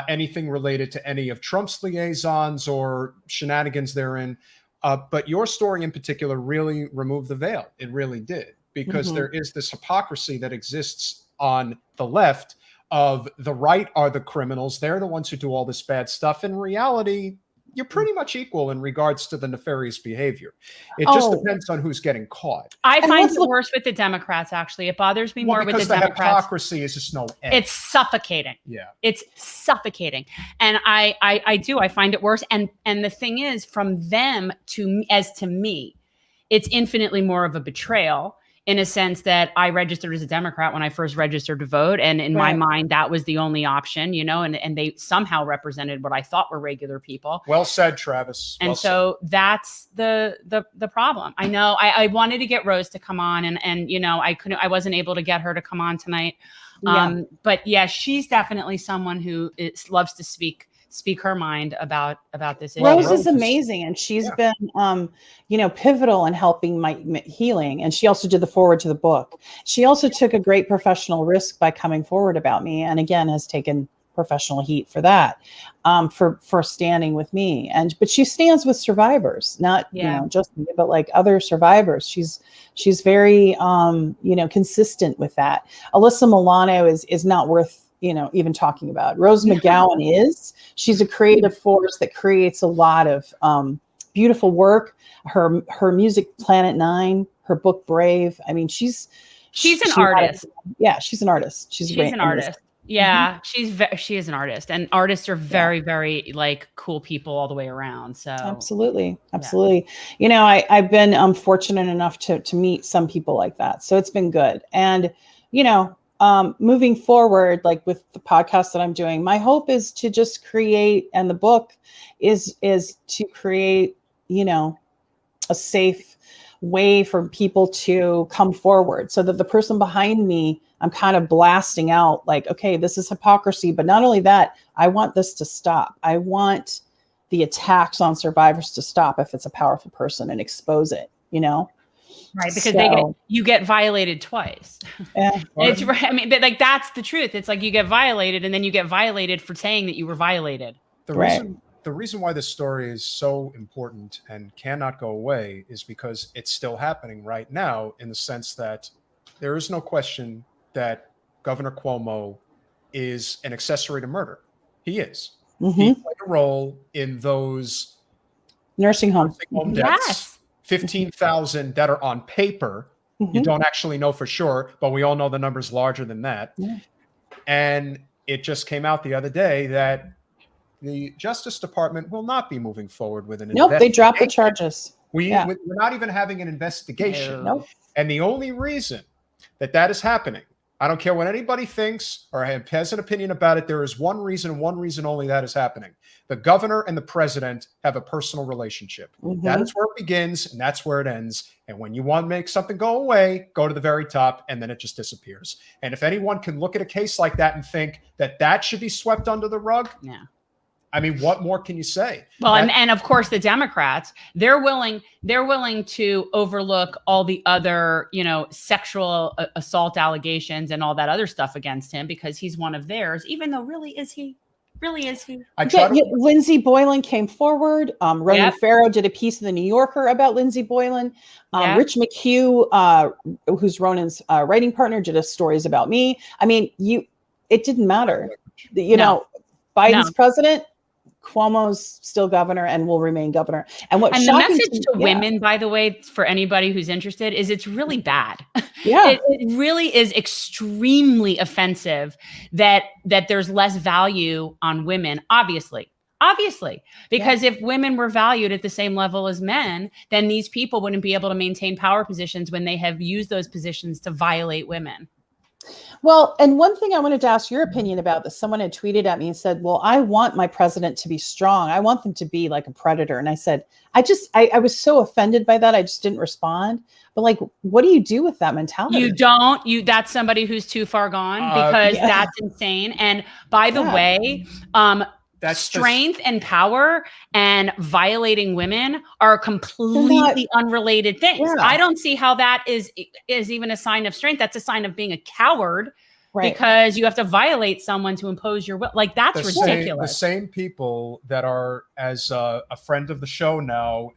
anything related to any of Trump's liaisons or shenanigans therein. But your story in particular really removed the veil. It really did, because there is this hypocrisy that exists on the left of the right are the criminals. They're the ones who do all this bad stuff. In reality, you're pretty much equal in regards to the nefarious behavior. It just depends on who's getting caught. I find it worse with the Democrats, actually. It bothers me more with the Democrats. Hypocrisy is just no end. It's suffocating. Yeah. It's suffocating. And I find it worse. And the thing is, from them to me, it's infinitely more of a betrayal, in a sense that I registered as a Democrat when I first registered to vote. And in my mind, that was the only option, you know, and they somehow represented what I thought were regular people. Well said, Travis. And so that's the problem. I know I wanted to get Rose to come on, and, you know, I wasn't able to get her to come on tonight. But yeah, she's definitely someone who loves to speak her mind about this issue. Rose is amazing, and she's been you know, pivotal in helping my healing, and she also did the forward to the book. She also took a great professional risk by coming forward about me, and again has taken professional heat for that, for standing with me. But she stands with survivors, not you know, just me, but like other survivors. She's very you know, consistent with that. Alyssa Milano is not worth, you know, even talking about. Rose McGowan she's a creative force that creates a lot of beautiful work. Her music, Planet Nine, her book, Brave. I mean, she's an artist. Yeah, she's an artist. She's an artist. Yeah, she is an artist, and artists are very, very like cool people all the way around. So absolutely. You know, I've been fortunate enough to meet some people like that. So it's been good. And, you know, moving forward, like with the podcast that I'm doing, my hope is to just create, and the book is to create, you know, a safe way for people to come forward, so that the person behind me, I'm kind of blasting out like, okay, this is hypocrisy, but not only that, I want this to stop. I want the attacks on survivors to stop if it's a powerful person, and expose it, you know? Right, because you get violated twice. Yeah. It's right. I mean, but like, that's the truth. It's like you get violated, and then you get violated for saying that you were violated. The reason why this story is so important and cannot go away is because it's still happening right now, in the sense that there is no question that Governor Cuomo is an accessory to murder. He is. He played a role in those nursing home deaths. Yes. 15,000 that are on paper. You don't actually know for sure, but we all know the number's larger than that. And it just came out the other day that the Justice Department will not be moving forward with an Nope, they dropped the investigation. charges. We're not even having an investigation. Nope. And the only reason that is happening, I don't care what anybody thinks or has an opinion about it, there is one reason and one reason only that is happening. The governor and the president have a personal relationship. That is where it begins and that's where it ends. And when you want to make something go away, go to the very top and then it just disappears. And if anyone can look at a case like that and think that that should be swept under the rug, Yeah. I mean, what more can you say? Well, and of course the Democrats, they're willing to overlook all the other, sexual assault allegations and all that other stuff against him because he's one of theirs, even though really is he? Lindsey Boylan came forward. Ronan Farrow did a piece in the New Yorker about Lindsey Boylan. Rich McHugh, who's Ronan's writing partner, did a stories about me. I mean, it didn't matter. Biden's president, Cuomo's still governor and will remain governor. And the message to women, by the way, for anybody who's interested, is it's really bad. Yeah, it really is extremely offensive that there's less value on women. Obviously, because if women were valued at the same level as men, then these people wouldn't be able to maintain power positions when they have used those positions to violate women. Well, and one thing I wanted to ask your opinion about this, someone had tweeted at me and said, well, I want my president to be strong. I want them to be like a predator. And I said, I was so offended by that. I just didn't respond. But like, what do you do with that mentality? That's somebody who's too far gone because that's insane. And by the way, that's strength and power and violating women are completely unrelated things. Yeah. I don't see how that is even a sign of strength. That's a sign of being a coward, because you have to violate someone to impose your will. Like that's ridiculous. The same people that are, as a friend of the show now,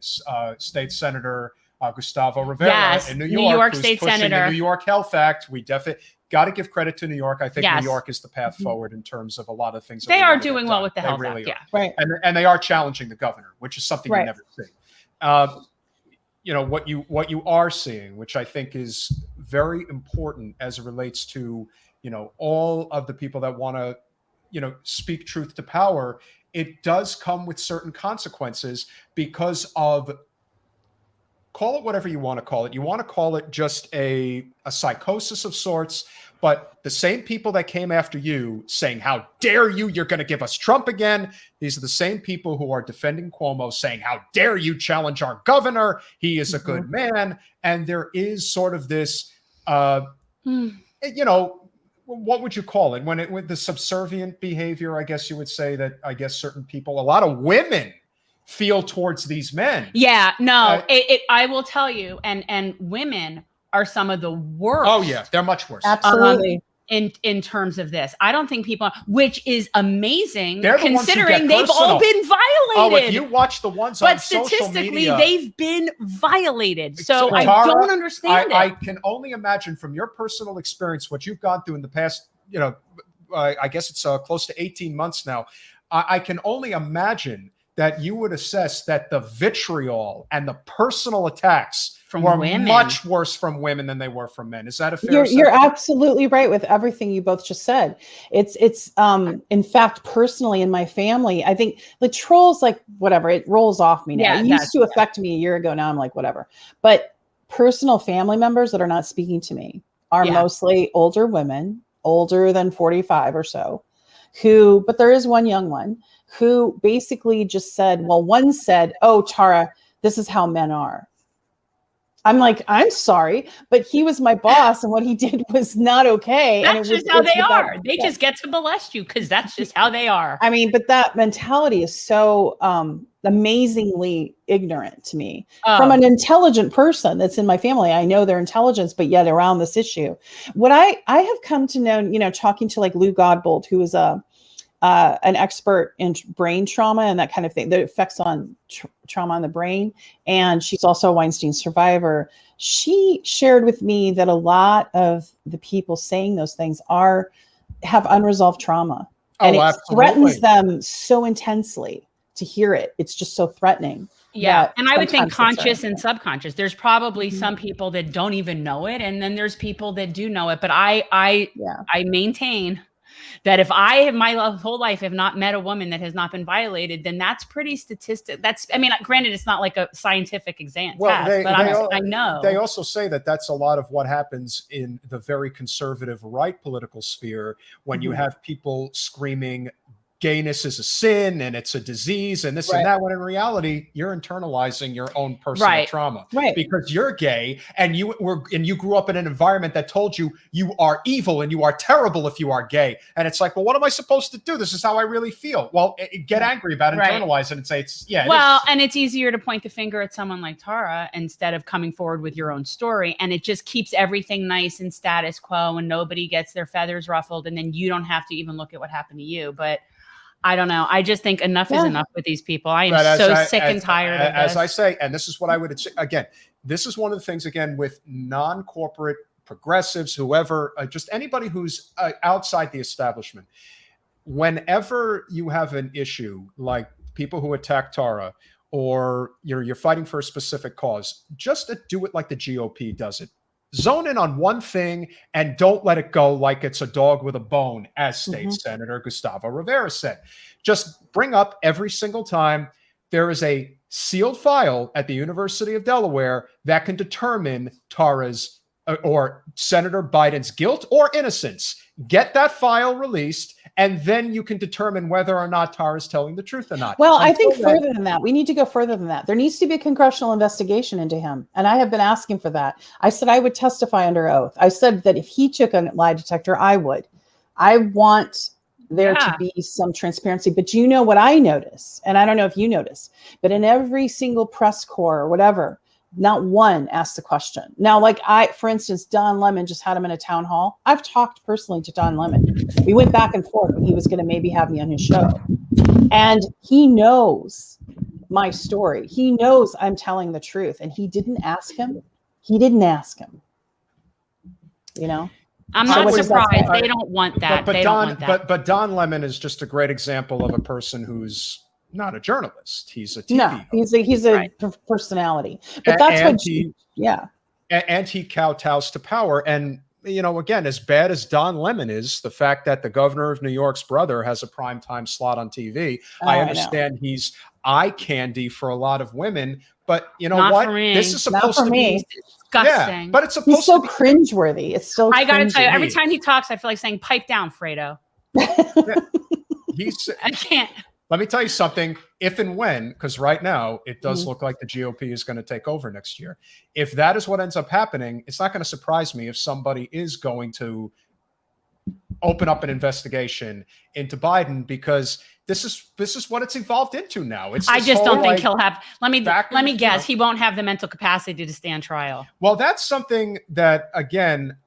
State Senator Gustavo Rivera in New York State pushing Senator, the New York Health Act. We definitely got to give credit to New York. I think New York is the path forward in terms of a lot of things. They are doing well with the Health Act, right. And they are challenging the governor, which is something you never see. What you are seeing, which I think is very important as it relates to, all of the people that want to, speak truth to power. It does come with certain consequences because of, call it whatever you want to call it. You want to call it just a psychosis of sorts, but the same people that came after you saying, how dare you, you're going to give us Trump again. These are the same people who are defending Cuomo saying, how dare you challenge our governor? He is a good man. And there is sort of this, what would you call it? With the subservient behavior, I guess you would say that, certain people, a lot of women feel towards these men. Yeah, no, I will tell you, and women are some of the worst. Oh yeah, they're much worse. Absolutely. In terms of this, I don't think people, which is amazing, they're considering they've all been violated. Oh, if you watch the ones on social media, but statistically, they've been violated. So I don't understand it. I can only imagine from your personal experience what you've gone through in the past. I guess it's close to 18 months now. I can only imagine that you would assess that the vitriol and the personal attacks were much worse from women than they were from men. Is that a fair assessment? You're absolutely right with everything you both just said. It's in fact, personally in my family, I think the trolls, like whatever, it rolls off me now. Yeah, it used to affect me a year ago. Now I'm like, whatever. But personal family members that are not speaking to me are mostly older women, older than 45 or so, but there is one young one who basically just said, well, one said, oh, Tara, this is how men are. I'm like, I'm sorry, but he was my boss and what he did was not okay. That's just how they are. They just get to molest you because that's just how they are. I mean, but that mentality is so amazingly ignorant to me from an intelligent person that's in my family. I know their intelligence, but yet around this issue, what I have come to know, talking to like Lou Godbold, who is an expert in brain trauma and that kind of thing, the effects on trauma on the brain. And she's also a Weinstein survivor. She shared with me that a lot of the people saying those things have unresolved trauma. And it threatens them so intensely to hear it. It's just so threatening. Yeah. And I would think conscious and subconscious. There's probably some people that don't even know it. And then there's people that do know it. But I maintain that if I have my whole life have not met a woman that has not been violated, then that's pretty statistic. That's, I mean, granted, it's not like a scientific exam test, but I know. They also say that that's a lot of what happens in the very conservative right political sphere when you have people screaming gayness is a sin and it's a disease and this and that, when in reality you're internalizing your own personal trauma because you're gay and you grew up in an environment that told you you are evil and you are terrible if you are gay, and it's like, well, what am I supposed to do? This is how I really feel. Well, get angry about it, internalize it, and say it's and it's easier to point the finger at someone like Tara instead of coming forward with your own story, and it just keeps everything nice and status quo and nobody gets their feathers ruffled, and then you don't have to even look at what happened to you. But I don't know. I just think enough is enough with these people. I am so sick and tired of this. As I say, and this is what I would say, again, this is one of the things, again, with non-corporate progressives, whoever, just anybody who's outside the establishment. Whenever you have an issue like people who attack Tara, or you're fighting for a specific cause, just do it like the GOP does it. Zone in on one thing and don't let it go like it's a dog with a bone, as State Senator Gustavo Rivera said. Just bring up every single time there is a sealed file at the University of Delaware that can determine Tara's or Senator Biden's guilt or innocence. Get that file released, and then you can determine whether or not Tara's telling the truth or not. Well, I think further than that, we need to go further than that. There needs to be a congressional investigation into him. And I have been asking for that. I said I would testify under oath. I said that if he took a lie detector, I would. I want there to be some transparency. But you know what I notice, and I don't know if you notice, but in every single press corps or whatever, not one asked the question. Now, like for instance, Don Lemon just had him in a town hall. I've talked personally to Don Lemon. We went back and forth when he was going to maybe have me on his show. And he knows my story. He knows I'm telling the truth. And he didn't ask him. He didn't ask him. You know? I'm not surprised. They don't want that. They don't want that. But Don Lemon is just a great example of a person who's not a journalist. He's a TV host. he's a personality. But that's and what and he kowtows to power. And you know, again, as bad as Don Lemon is, the fact that the governor of New York's brother has a primetime slot on TV, I understand he's eye candy for a lot of women. But you know what? This is supposed to be disgusting. Yeah, but it's supposed to be cringeworthy. It's so I gotta tell you, every time he talks, I feel like saying, pipe down, Fredo. I can't. Let me tell you something, if and when, because right now it does look like the GOP is going to take over next year. If that is what ends up happening, it's not going to surprise me if somebody is going to open up an investigation into Biden, because this is what it's evolved into now. I just don't think he'll have, let me guess, he won't have the mental capacity to stand trial. Well, that's something that, again,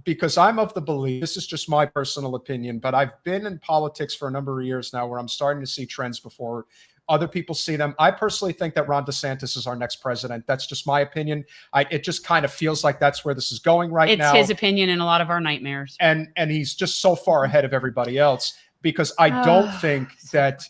because I'm of the belief, this is just my personal opinion, but I've been in politics for a number of years now where I'm starting to see trends before other people see them. I personally think that Ron DeSantis is our next president. That's just my opinion. It just kind of feels like that's where this is going right now. It's his opinion in a lot of our nightmares. And he's just so far ahead of everybody else, because I don't think that,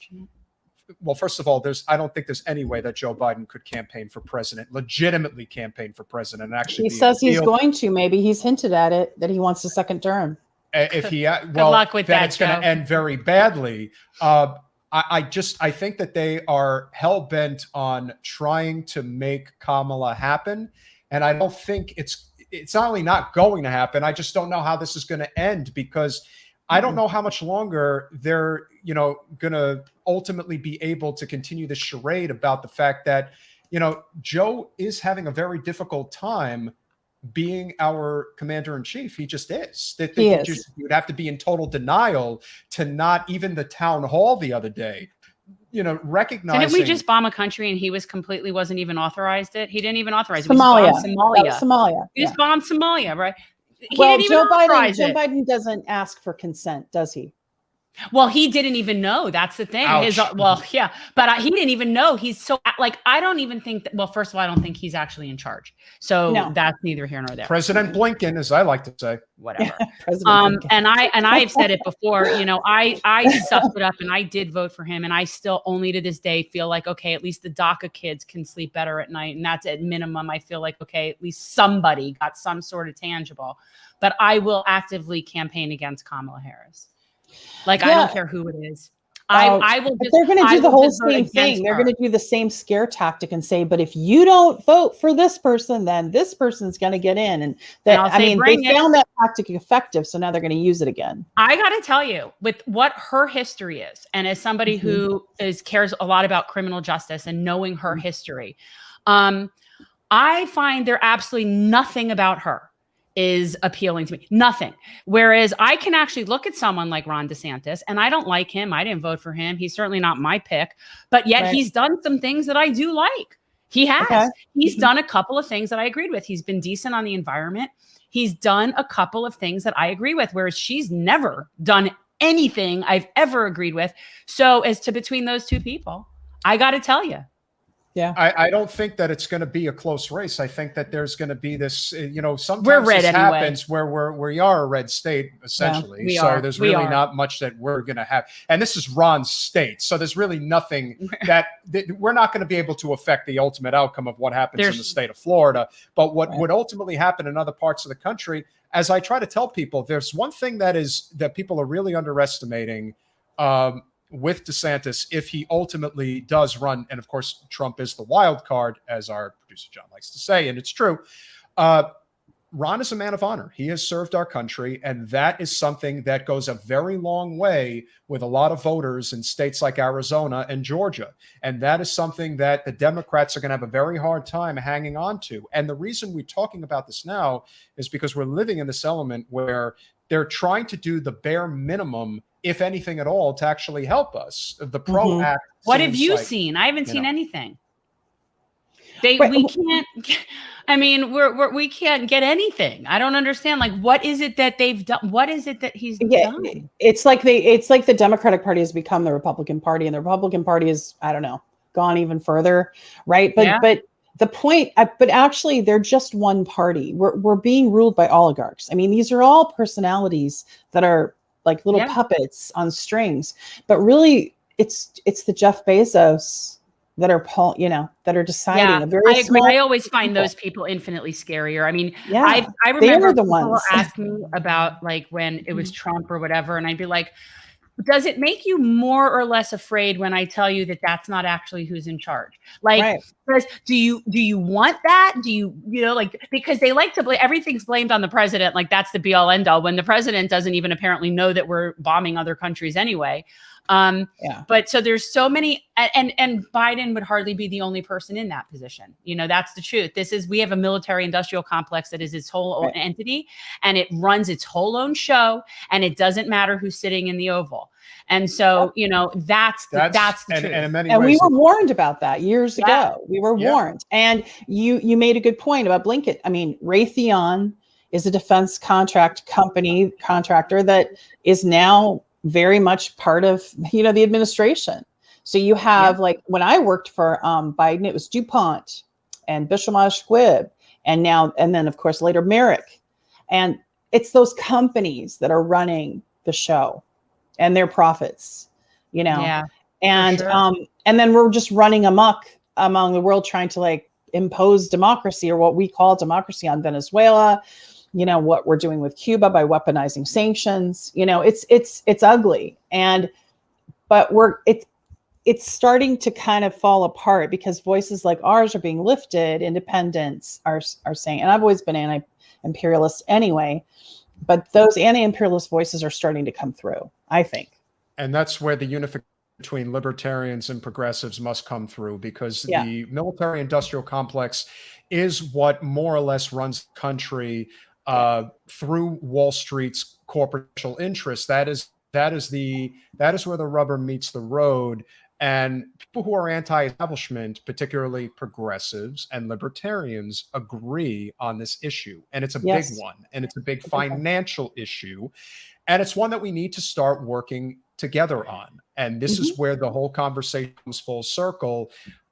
well, first of all, I don't think there's any way that Joe Biden could campaign for president, legitimately campaign for president. And actually, he says he's going to. Maybe he's hinted at it, that he wants a second term. If he, good luck with that, it's going to end very badly. I think that they are hell bent on trying to make Kamala happen, and I don't think it's not only not going to happen. I just don't know how this is going to end, because I don't know how much longer they're, going to ultimately be able to continue the charade about the fact that, Joe is having a very difficult time being our commander in chief. He just is. You'd have to be in total denial to not even the town hall the other day, recognizing. Didn't we just bomb a country and he wasn't even authorized it? He didn't even authorize it. Somalia. He just bombed Somalia, right? Joe Biden doesn't ask for consent, does he? Well, he didn't even know. That's the thing. Ouch. Yeah, but he didn't even know. He's so like, I don't even think that, well, first of all, I don't think he's actually in charge. So No. that's neither here nor there. President Blinken, as I like to say. Whatever. President Blinken. And I've said it before, you know, I sucked it up and I did vote for him. And I still only to this day feel like, okay, at least the DACA kids can sleep better at night. And that's at minimum. I feel like, okay, at least somebody got some sort of tangible. But I will actively campaign against Kamala Harris. Like, I don't care who it is. I will. But they're going to do the whole same thing. They're going to do the same scare tactic and say, "But if you don't vote for this person, then this person's going to get in." And that, I mean, they found that tactic effective, so now they're going to use it again. I got to tell you, with what her history is, and as somebody who cares a lot about criminal justice and knowing her history, I find there absolutely nothing about her is appealing to me. Nothing. Whereas I can actually look at someone like Ron DeSantis and I don't like him. I didn't vote for him. He's certainly not my pick, but yet he's done some things that I do like. He has. Okay. He's done a couple of things that I agreed with. He's been decent on the environment. He's done a couple of things that I agree with, whereas she's never done anything I've ever agreed with. So as to between those two people, I got to tell you, yeah, I don't think that it's going to be a close race. I think that there's going to be this, you know, sometimes this happens where we are a red state, essentially. Yeah, so there's really not much that we're going to have. And this is Ron's state. So there's really nothing that we're not going to be able to affect the ultimate outcome of what happens in the state of Florida. But what would ultimately happen in other parts of the country, as I try to tell people, there's one thing that people are really underestimating with DeSantis, if he ultimately does run, and of course, Trump is the wild card, as our producer John likes to say, and it's true. Ron is a man of honor. He has served our country, and that is something that goes a very long way with a lot of voters in states like Arizona and Georgia. And that is something that the Democrats are going to have a very hard time hanging on to. And the reason we're talking about this now is because we're living in this element where they're trying to do the bare minimum, if anything at all, to actually help us. The PRO Act. What have you seen? I haven't seen anything. We can't. I mean, we can't get anything. I don't understand. Like, what is it that they've done? What is it that he's done? It's like the Democratic Party has become the Republican Party, and the Republican Party is, I don't know, gone even further, right? But the point, but actually, they're just one party. We're being ruled by oligarchs. I mean, these are all personalities that are like little puppets on strings, but really it's the Jeff Bezos that are that are deciding. I agree. I always find those people infinitely scarier. I mean, I remember the people ones ask me about like when it was Trump or whatever, and I'd be like, does it make you more or less afraid when I tell you that that's not actually who's in charge? Like, because do you want that? Do you know, like, because they like to blame, everything's blamed on the president. Like that's the be all end all when the president doesn't even apparently know that we're bombing other countries anyway. But so there's so many, and Biden would hardly be the only person in that position. You know, that's the truth. We have a military industrial complex that is its whole own entity, and it runs its whole own show, and it doesn't matter who's sitting in the Oval. And so, you know, that's the truth. And in many ways, we were warned about that years ago. We were warned. And you made a good point about Blinken. I mean, Raytheon is a defense contractor that is now very much part of, the administration. So you have like when I worked for Biden, it was DuPont and Bishop Squibb, and then of course later Merrick. And it's those companies that are running the show and their profits, and then we're just running amok among the world trying to like impose democracy, or what we call democracy, on Venezuela. What we're doing with Cuba by weaponizing sanctions, it's ugly. But it's starting to kind of fall apart because voices like ours are being lifted. Independents are saying, and I've always been anti-imperialist anyway, but those anti-imperialist voices are starting to come through, I think. And that's where the unification between libertarians and progressives must come through, because the military industrial complex is what more or less runs the country through Wall Street's corporate interests. That is where the rubber meets the road. And people who are anti-establishment, particularly progressives and libertarians, agree on this issue. And it's a big one, and it's a big financial issue. And it's one that we need to start working together on. And this is where the whole conversation comes full circle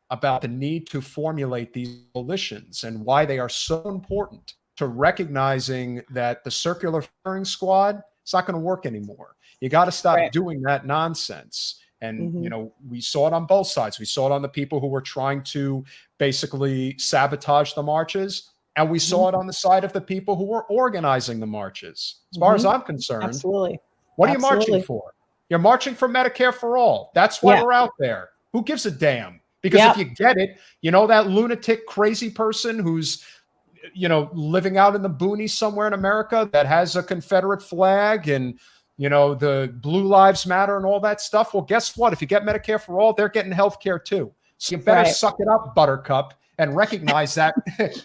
about the need to formulate these coalitions and why they are so important to recognizing that the circular firing squad, it's not going to work anymore. You got to stop doing that nonsense. And, you know, we saw it on both sides. We saw it on the people who were trying to basically sabotage the marches. And we saw it on the side of the people who were organizing the marches. As far as I'm concerned, Absolutely. what are you marching for? You're marching for Medicare for all. That's why we're out there. Who gives a damn? Because if you get it, you know, that lunatic, crazy person who's, you know, living out in the boonies somewhere in America that has a Confederate flag and, you know, the Blue Lives Matter and all that stuff. Well, guess what? If you get Medicare for all, they're getting health care too. So you better suck it up, Buttercup, and recognize that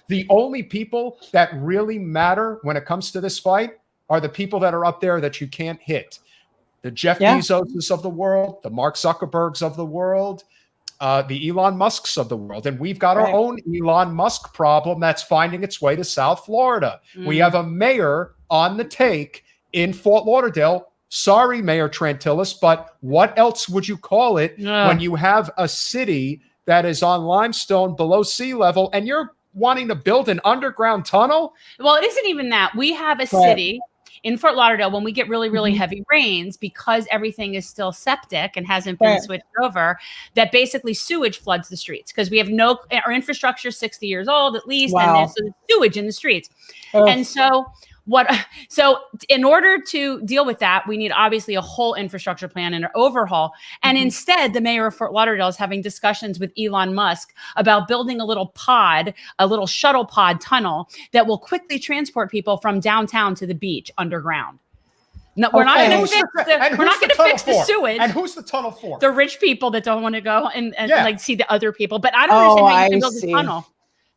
the only people that really matter when it comes to this fight are the people that are up there that you can't hit. The Jeff Bezoses of the world, the Mark Zuckerbergs of the world, the Elon Musks of the world. And we've got our own Elon Musk problem that's finding its way to South Florida. We have a mayor on the take in Fort Lauderdale. Sorry, Mayor Trantillis, but what else would you call it when you have a city that is on limestone below sea level and you're wanting to build an underground tunnel? Well, it isn't even that. We have a city in Fort Lauderdale when we get really, really heavy rains, because everything is still septic and hasn't been switched over, that basically sewage floods the streets because we have our infrastructure is 60 years old at least, and there's sewage in the streets. And so in order to deal with that, we need obviously a whole infrastructure plan and an overhaul. And instead, the mayor of Fort Lauderdale is having discussions with Elon Musk about building a little shuttle pod tunnel that will quickly transport people from downtown to the beach underground. No, we're not going to fix the sewage. And who's the tunnel for? The rich people that don't want to go and like see the other people. But I don't understand how you can build a tunnel.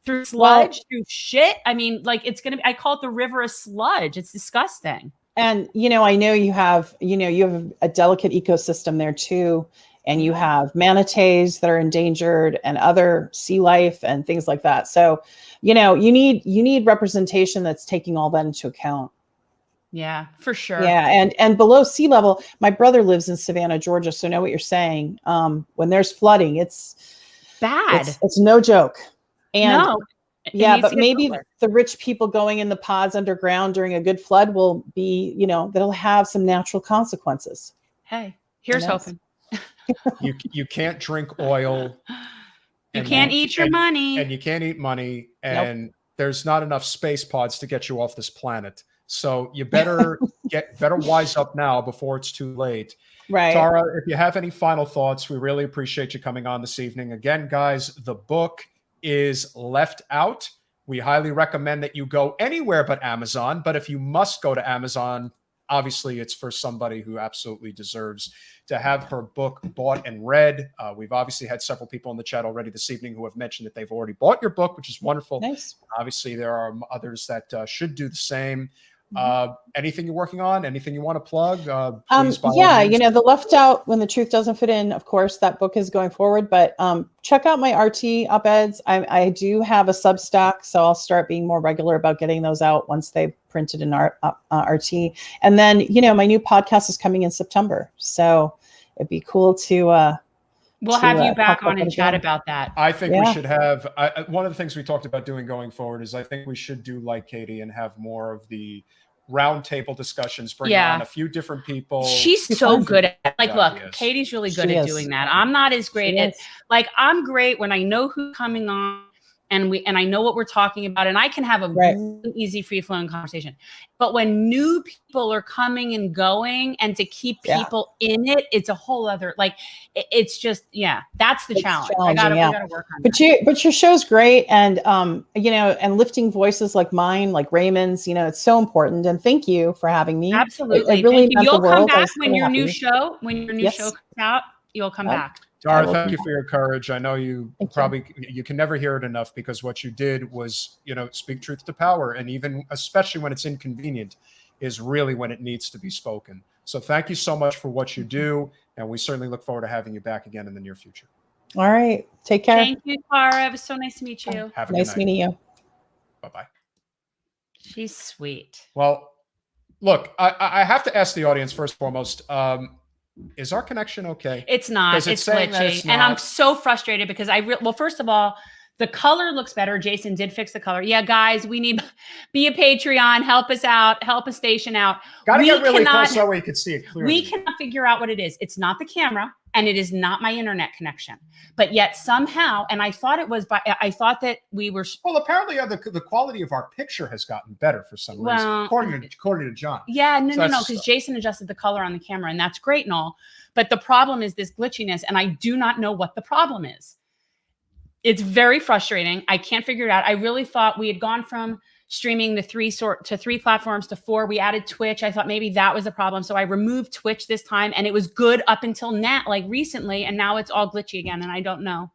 Through sludge, through shit. I mean, like, it's going to be, I call it the river of sludge. It's disgusting. And, you know, I know you have a delicate ecosystem there too. And you have manatees that are endangered and other sea life and things like that. So, you know, you need representation that's taking all that into account. Yeah, for sure. Yeah. And below sea level, my brother lives in Savannah, Georgia. So I know what you're saying. When there's flooding, it's bad. It's no joke. And but maybe the rich people going in the pods underground during a good flood will be, you know, that'll have some natural consequences. Hey, here's hoping. You can't drink oil. You can't eat your money. And you can't eat money. And there's not enough space pods to get you off this planet. So you better wise up now before it's too late. Right. Tara, if you have any final thoughts, we really appreciate you coming on this evening. Again, guys, the book is Left Out. We highly recommend that you go anywhere but Amazon. But if you must go to Amazon, obviously it's for somebody who absolutely deserves to have her book bought and read. We've obviously had several people in the chat already this evening who have mentioned that they've already bought your book, which is wonderful. Nice. Obviously, there are others that should do the same. Anything you're working on? Anything you want to plug? You know, the Left Out, When the Truth Doesn't Fit In, of course, that book is going forward, but check out my RT op-eds. I do have a Substack, so I'll start being more regular about getting those out once they've printed in RT. And then, you know, my new podcast is coming in September, so it'd be cool to we'll have you back on and chat about that. I think we should have one of the things we talked about doing going forward is I think we should do like Katie and have more of the roundtable discussions, bring on a few different people. She's so good at it. Like, look, Katie's really good at doing that. I'm not as great at, like, I'm great when I know who's coming on and I know what we're talking about, and I can have a really easy, free-flowing conversation. But when new people are coming and going, and to keep people in it, it's a whole other, like, it's just, that's the challenge. We gotta work on that. But your show's great, and you know, and lifting voices like mine, like Raymond's, you know, it's so important. And thank you for having me. Absolutely, it really meant you'll the world. come back when your new show comes out. You'll come back. Tara, thank you for your courage. I know you can never hear it enough, because what you did was, you know, speak truth to power. And even, especially when it's inconvenient, is really when it needs to be spoken. So thank you so much for what you do. And we certainly look forward to having you back again in the near future. All right. Take care. Thank you, Tara. It was so nice to meet you. Have a good night. Nice meeting you. Bye-bye. She's sweet. Well, look, I have to ask the audience first and foremost, Is our connection okay? It's not. 'Cause It's saying that glitchy. it's And I'm not. so frustrated because well, first of all, the color looks better. Jason did fix the color. Yeah, guys, we need be a Patreon. Help us out. Help a station out. Gotta We get really cannot- close so that way you can see it clearly. We cannot figure out what it is. It's not the camera and it is not my internet connection. But yet somehow, and I thought it was I thought that we were. Well, apparently the quality of our picture has gotten better for some reason, Well, according to John. Yeah, no, So no, that's- because Jason adjusted the color on the camera and that's great and all. But the problem is this glitchiness and I do not know what the problem is. It's very frustrating. I can't figure it out. I really thought we had gone from streaming the three platforms to 4. We added Twitch. I thought maybe that was a problem. So I removed Twitch this time and it was good up until now, like recently. And now it's all glitchy again. And I don't know.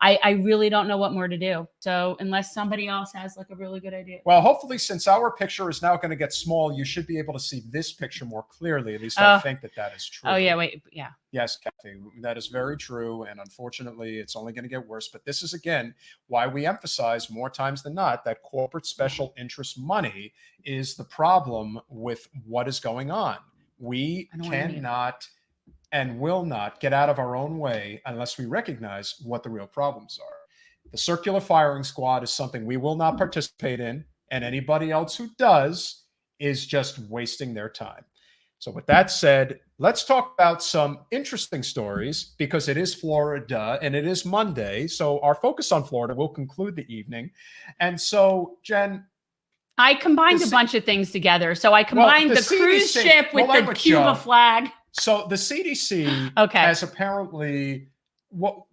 I really don't know what more to do. So unless somebody else has like a really good idea. Well, hopefully, since our picture is now going to get small, you should be able to see this picture more clearly. At least I think that is true. Oh, yeah. Wait. Yeah. Yes, Kathy, that is very true. And unfortunately, it's only going to get worse. But this is, again, why we emphasize more times than not that corporate special interest money is the problem with what is going on. We cannot and will not get out of our own way unless we recognize what the real problems are. The circular firing squad is something we will not participate in, and anybody else who does is just wasting their time. So with that said, let's talk about some interesting stories because it is Florida and it is Monday. So our focus on Florida will conclude the evening. And so, Jen, I combined a bunch of things together. So I combined the cruise ship with the Cuba flag. So the CDC has apparently well,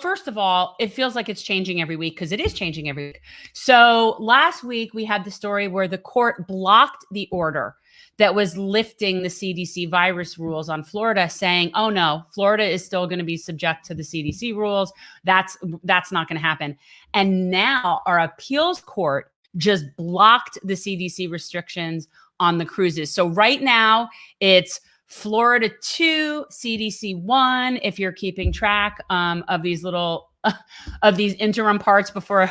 first of all, it feels like it's changing every week because it is changing every week. So last week we had the story where the court blocked the order that was lifting the CDC virus rules on Florida, saying, "Oh no, Florida is still going to be subject to the CDC rules. That's not going to happen." And now our appeals court just blocked the CDC restrictions on the cruises. So right now it's Florida 2, CDC 1, if you're keeping track of these little of these interim parts before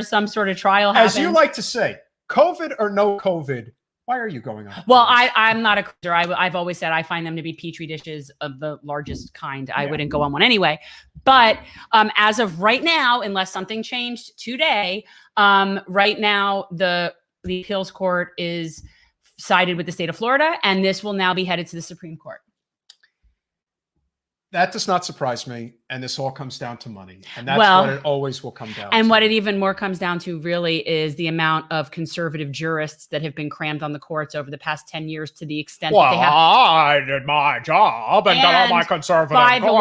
some sort of trial happens. As you like to say, COVID or no COVID, why are you going on? Well, I'm not a cruiser. I've always said I find them to be petri dishes of the largest kind. I wouldn't go on one anyway. But as of right now, unless something changed today, right now the appeals court is sided with the state of Florida, and this will now be headed to the Supreme Court. That does not surprise me, and this all comes down to money, and that's what it always will come down to. And what it even more comes down to really is the amount of conservative jurists that have been crammed on the courts over the past 10 years to the extent that they have. I did my job and got all my conservative. By the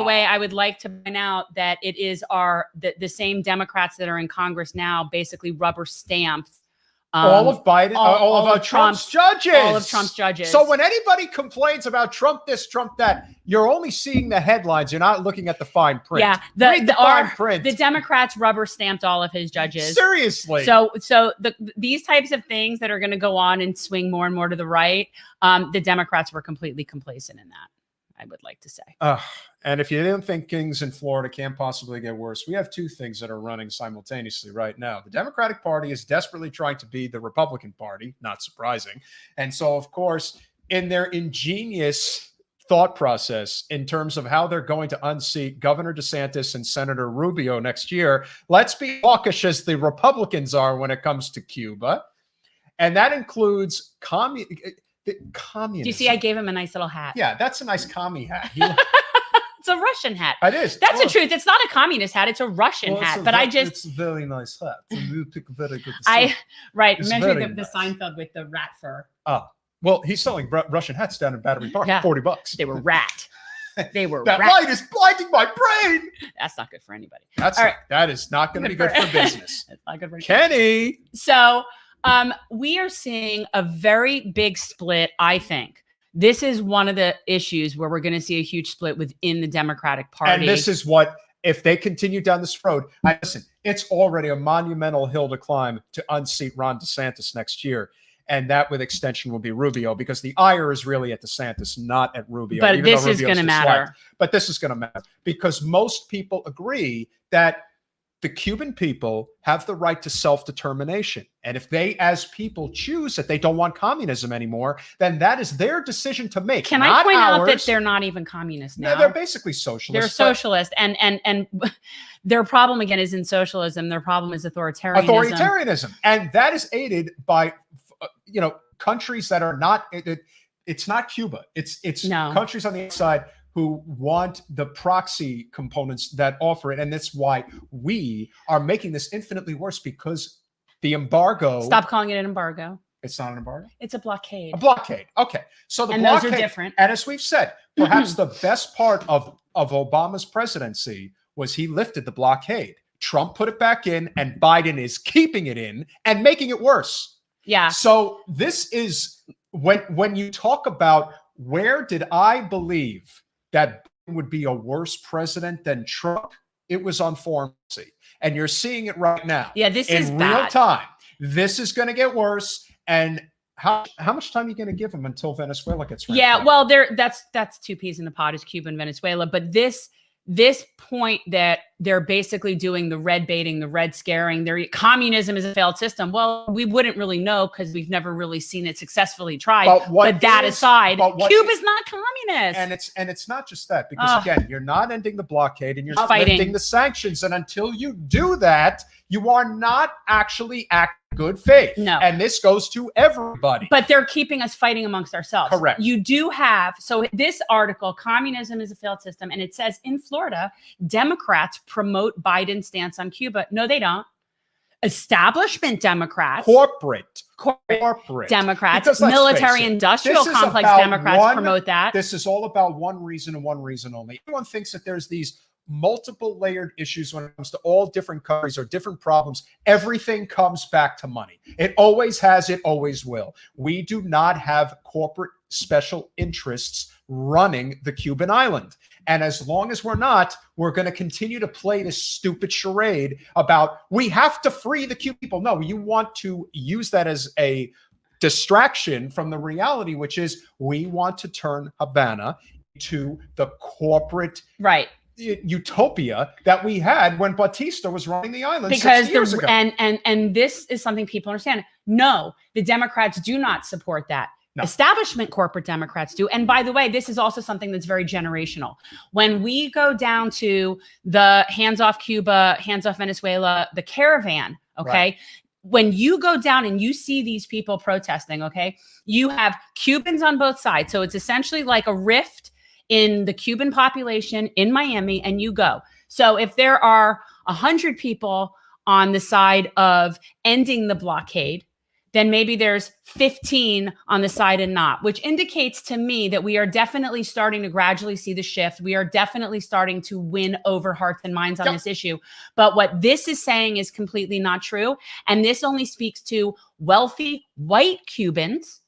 way, I would like to point out that it is the same Democrats that are in Congress now basically rubber stamped all of Biden, all of Trump's judges. All of Trump's judges. So when anybody complains about Trump this, Trump that, you're only seeing the headlines. You're not looking at the fine print. Yeah, the fine print. The Democrats rubber stamped all of his judges. Seriously. So these types of things that are going to go on and swing more and more to the right, the Democrats were completely complacent in that, I would like to say. And if you didn't think things in Florida can't possibly get worse, we have two things that are running simultaneously right now. The Democratic Party is desperately trying to be the Republican Party, not surprising. And so, of course, in their ingenious thought process in terms of how they're going to unseat Governor DeSantis and Senator Rubio next year, let's be hawkish as the Republicans are when it comes to Cuba. And that includes communism. Do you see, I gave him a nice little hat. Yeah, that's a nice commie hat. It's a Russian hat. It is. That's the truth. It's not a communist hat. It's a Russian hat. But it's a very nice hat. You pick a very good. Remember the Seinfeld with the rat fur. Oh, well, he's selling Russian hats down in Battery Park. Yeah. $40. They were rat. They were. That light is blinding my brain. That's not good for anybody. That is not going to be good for business. It's not good for Kenny. So, we are seeing a very big split, I think. This is one of the issues where we're going to see a huge split within the Democratic Party. And this is what, if they continue down this road, listen, it's already a monumental hill to climb to unseat Ron DeSantis next year. And that with extension will be Rubio, because the ire is really at DeSantis, not at Rubio. But this is going to matter. But this is going to matter because most people agree that the Cuban people have the right to self-determination. And if they, as people, choose that they don't want communism anymore, then that is their decision to make. Can I point out that they're not even communists now? No, they're basically socialists. They're socialist, and their problem again isn't socialism. Their problem is authoritarianism. Authoritarianism, and that is aided by, countries that are not. It's not Cuba. It's No. countries on the outside who want the proxy components that offer it. And that's why we are making this infinitely worse, because the embargo. Stop calling it an embargo. It's not an embargo. It's a blockade. A blockade. Okay. So the And blockade, those are different. And as we've said, perhaps the best part of Obama's presidency was he lifted the blockade. Trump put it back in, and Biden is keeping it in and making it worse. Yeah. So this is when you talk about where did I believe that Biden would be a worse president than Trump, it was on foreign policy. And you're seeing it right now. Yeah, this is in bad. real time. This is going to get worse. And how much time are you going to give them until Venezuela gets ramped Yeah, up? well, that's two peas in the pod, is Cuba and Venezuela. But this point that they're basically doing the red baiting, the red scaring, communism is a failed system. Well, we wouldn't really know because we've never really seen it successfully tried. But that aside, Cuba's not communist. And it's not just that, because again, you're not ending the blockade and you're not Fighting. lifting the sanctions. And until you do that, you are not actually acting good faith. No. And this goes to everybody. But they're keeping us fighting amongst ourselves. Correct. You do have, so this article, communism is a failed system, and it says in Florida, Democrats promote Biden's stance on Cuba. No, they don't. Establishment Democrats, corporate Democrats, Because let's military face it, industrial this is complex about Democrats promote that. This is all about one reason and one reason only. Everyone thinks that there's these multiple layered issues when it comes to all different countries or different problems. Everything comes back to money. It always has, it always will. We do not have corporate special interests running the Cuban island. And as long as we're not, we're going to continue to play this stupid charade about we have to free the Cuban people. No, you want to use that as a distraction from the reality, which is we want to turn Havana into the corporate utopia that we had when Batista was running the island 6 years ago. And this is something people understand. No, the Democrats do not support that. No. Establishment corporate Democrats do. And by the way, this is also something that's very generational. When we go down to the hands off Cuba, hands off Venezuela, the caravan, okay? Right. When you go down and you see these people protesting, okay, you have Cubans on both sides. So it's essentially like a rift in the Cuban population in Miami, and you go. So if there are 100 people on the side of ending the blockade, then maybe there's 15 on the side and not, which indicates to me that we are definitely starting to gradually see the shift. We are definitely starting to win over hearts and minds on this issue. But what this is saying is completely not true. And this only speaks to wealthy white Cubans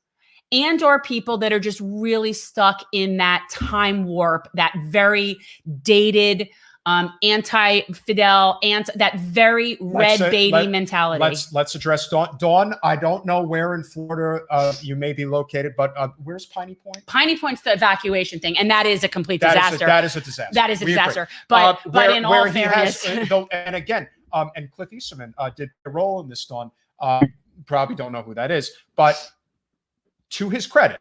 and or people that are just really stuck in that time warp, that very dated, anti-Fidel, that very red baity mentality. Let's address Dawn. Dawn, I don't know where in Florida you may be located, but where's Piney Point? Piney Point's the evacuation thing, and that is a complete disaster. That is a disaster. That is a disaster. But in all fairness, and again, and Cliff Easterman did a role in this, Dawn. Probably don't know who that is, but to his credit,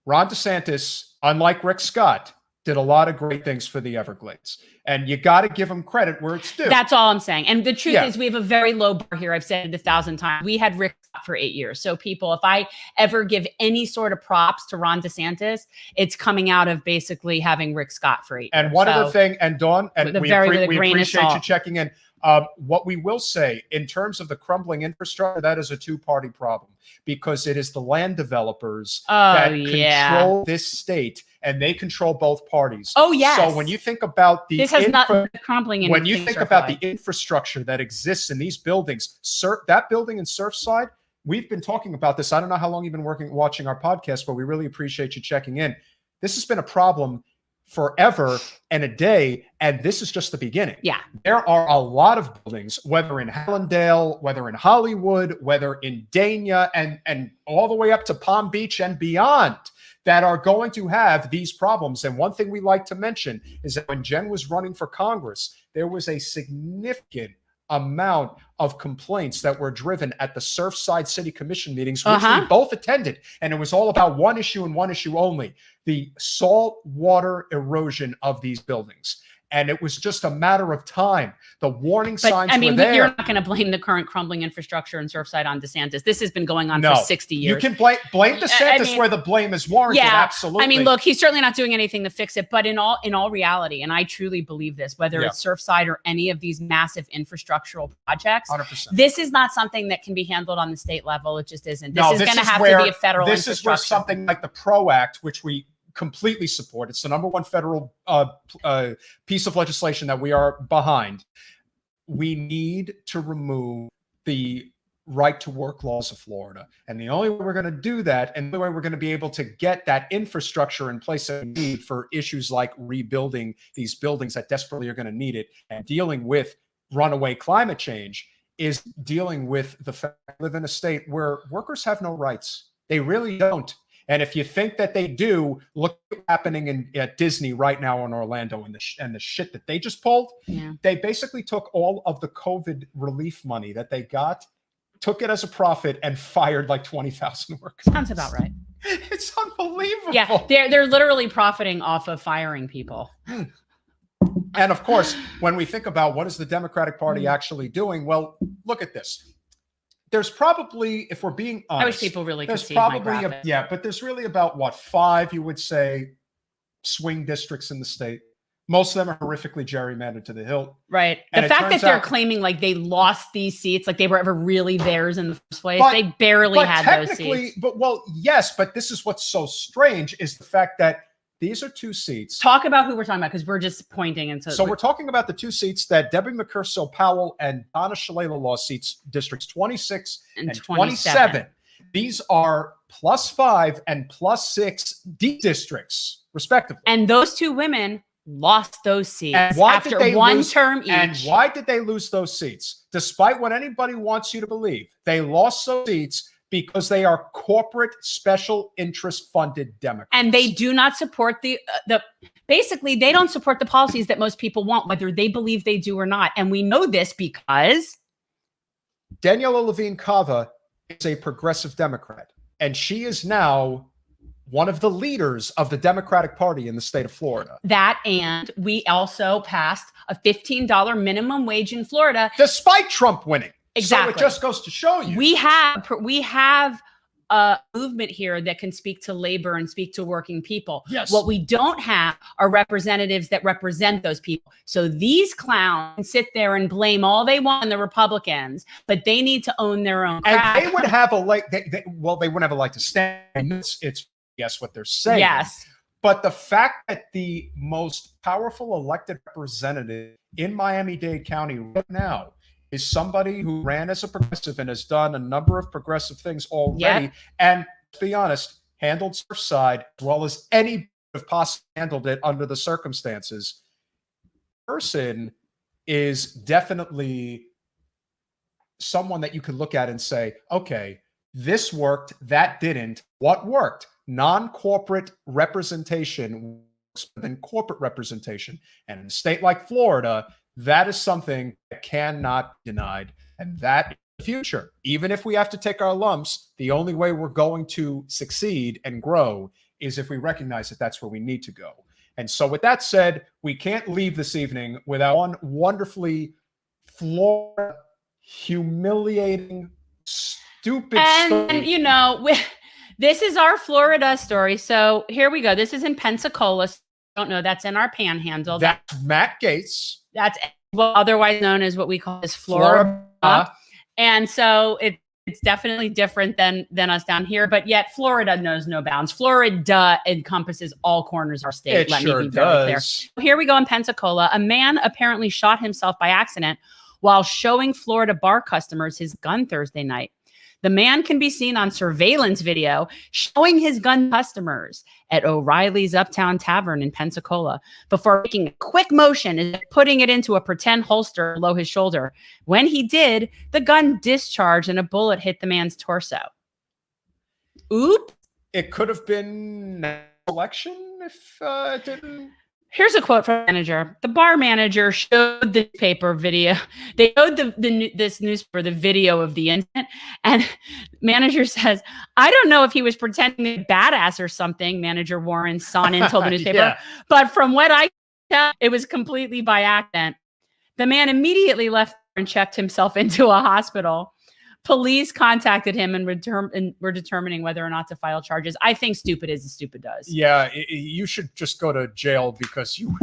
Ron DeSantis, unlike Rick Scott, did a lot of great things for the Everglades. And you got to give him credit where it's due. That's all I'm saying. And the truth is we have a very low bar here. I've said it 1,000 times. We had Rick Scott for 8 years. So people, if I ever give any sort of props to Ron DeSantis, it's coming out of basically having Rick Scott for 8 years. And one other thing, and Dawn, and we appreciate you checking in. What we will say in terms of the crumbling infrastructure, that is a two-party problem, because it is the land developers that control this state, and they control both parties. Oh, yes. So when you think about the crumbling, when you think about the infrastructure that exists in these buildings, that building in Surfside, we've been talking about this. I don't know how long you've been watching our podcast, but we really appreciate you checking in. This has been a problem forever and a day, and this is just the beginning. Yeah. There are a lot of buildings, whether in Hallandale, whether in Hollywood, whether in Dania, and all the way up to Palm Beach and beyond, that are going to have these problems. And one thing we like to mention is that when Jen was running for Congress, there was a significant amount of complaints that were driven at the Surfside City Commission meetings, which we both attended. And it was all about one issue and one issue only: the salt water erosion of these buildings. And it was just a matter of time. The warning signs were there. You're not going to blame the current crumbling infrastructure in Surfside on DeSantis. This has been going on for 60 years. You can blame DeSantis where the blame is warranted. Yeah, absolutely. I mean, look, he's certainly not doing anything to fix it. But in all reality, and I truly believe this, whether it's Surfside or any of these massive infrastructural projects, 100%. This is not something that can be handled on the state level. It just isn't. This is going to have to be a federal This is where infrastructure. something like the PRO Act, which we completely support. It's the #1 federal piece of legislation that we are behind. We need to remove the right to work laws of Florida. And the only way we're going to do that, and the only way we're going to be able to get that infrastructure in place that we need for issues like rebuilding these buildings that desperately are going to need it and dealing with runaway climate change, is dealing with the fact that we live in a state where workers have no rights. They really don't. And if you think that they do, look what's happening at Disney right now in Orlando and the shit that they just pulled. Yeah. They basically took all of the COVID relief money that they got, took it as a profit, and fired like 20,000 workers. Sounds about right. It's unbelievable. Yeah, they're literally profiting off of firing people. And of course, when we think about what is the Democratic Party actually doing, well, look at this. There's probably, if we're being honest, I wish people really could there's see my probably graphic. but there's really about 5, you would say, swing districts in the state. Most of them are horrifically gerrymandered to the hilt. Right. And The it fact that turns they're out- claiming like they lost these seats, like they were ever really theirs in the first place. But- They barely had those technically, seats. yes, but this is what's so strange is the fact that these are 2 seats. Talk about who we're talking about, because we're just pointing. And So we're talking about the 2 seats that Debbie McCurso Powell and Donna Shalala lost, seats districts 26 and 27. These are +5 and +6 deep districts, respectively. And those 2 women lost those seats And why after did they one lose, term each. And why did they lose those seats? Despite what anybody wants you to believe, they lost those seats because they are corporate special interest funded Democrats. And they do not support basically, they don't support the policies that most people want, whether they believe they do or not. And we know this because Daniela Levine Cava is a progressive Democrat, and she is now one of the leaders of the Democratic Party in the state of Florida. and we also passed a $15 minimum wage in Florida. Despite Trump winning. Exactly. So it just goes to show you. We have a movement here that can speak to labor and speak to working people. Yes. What we don't have are representatives that represent those people. So these clowns can sit there and blame all they want on the Republicans, but they need to own their own crap. And they would have a leg. They wouldn't have a leg to stand. It's guess what they're saying. Yes. But the fact that the most powerful elected representative in Miami-Dade County right now is somebody who ran as a progressive and has done a number of progressive things already. Yep. And to be honest, handled Surfside as well as any have possibly handled it under the circumstances. Person is definitely someone that you could look at and say, okay, this worked, that didn't. What worked? Non-corporate representation works better than corporate representation. And in a state like Florida, that is something that cannot be denied. And that in the future, even if we have to take our lumps, the only way we're going to succeed and grow is if we recognize that that's where we need to go. And so with that said, we can't leave this evening without one wonderfully Florida humiliating, stupid story. And, you know, this is our Florida story. So here we go. This is in Pensacola. I don't know. That's in our panhandle. That's Matt Gaetz. That's otherwise known as what we call as Florida. And so it's definitely different than us down here. But yet Florida knows no bounds. Florida encompasses all corners of our state. It sure does. Here we go in Pensacola. A man apparently shot himself by accident while showing Florida bar customers his gun Thursday night. The man can be seen on surveillance video showing his gun customers at O'Reilly's Uptown Tavern in Pensacola before making a quick motion and putting it into a pretend holster below his shoulder. When he did, the gun discharged and a bullet hit the man's torso. Oop. It could have been an election if it didn't Here's a quote from the manager. The bar manager showed the newspaper video. They showed this newspaper the video of the incident, and manager says, "I don't know if he was pretending to be badass or something." Manager Warren Sonnen told the newspaper, Yeah. but from what I can tell, it was completely by accident. The man immediately left and checked himself into a hospital. Police contacted him and were determining whether or not to file charges. I think stupid is as stupid does. Yeah, you should just go to jail because you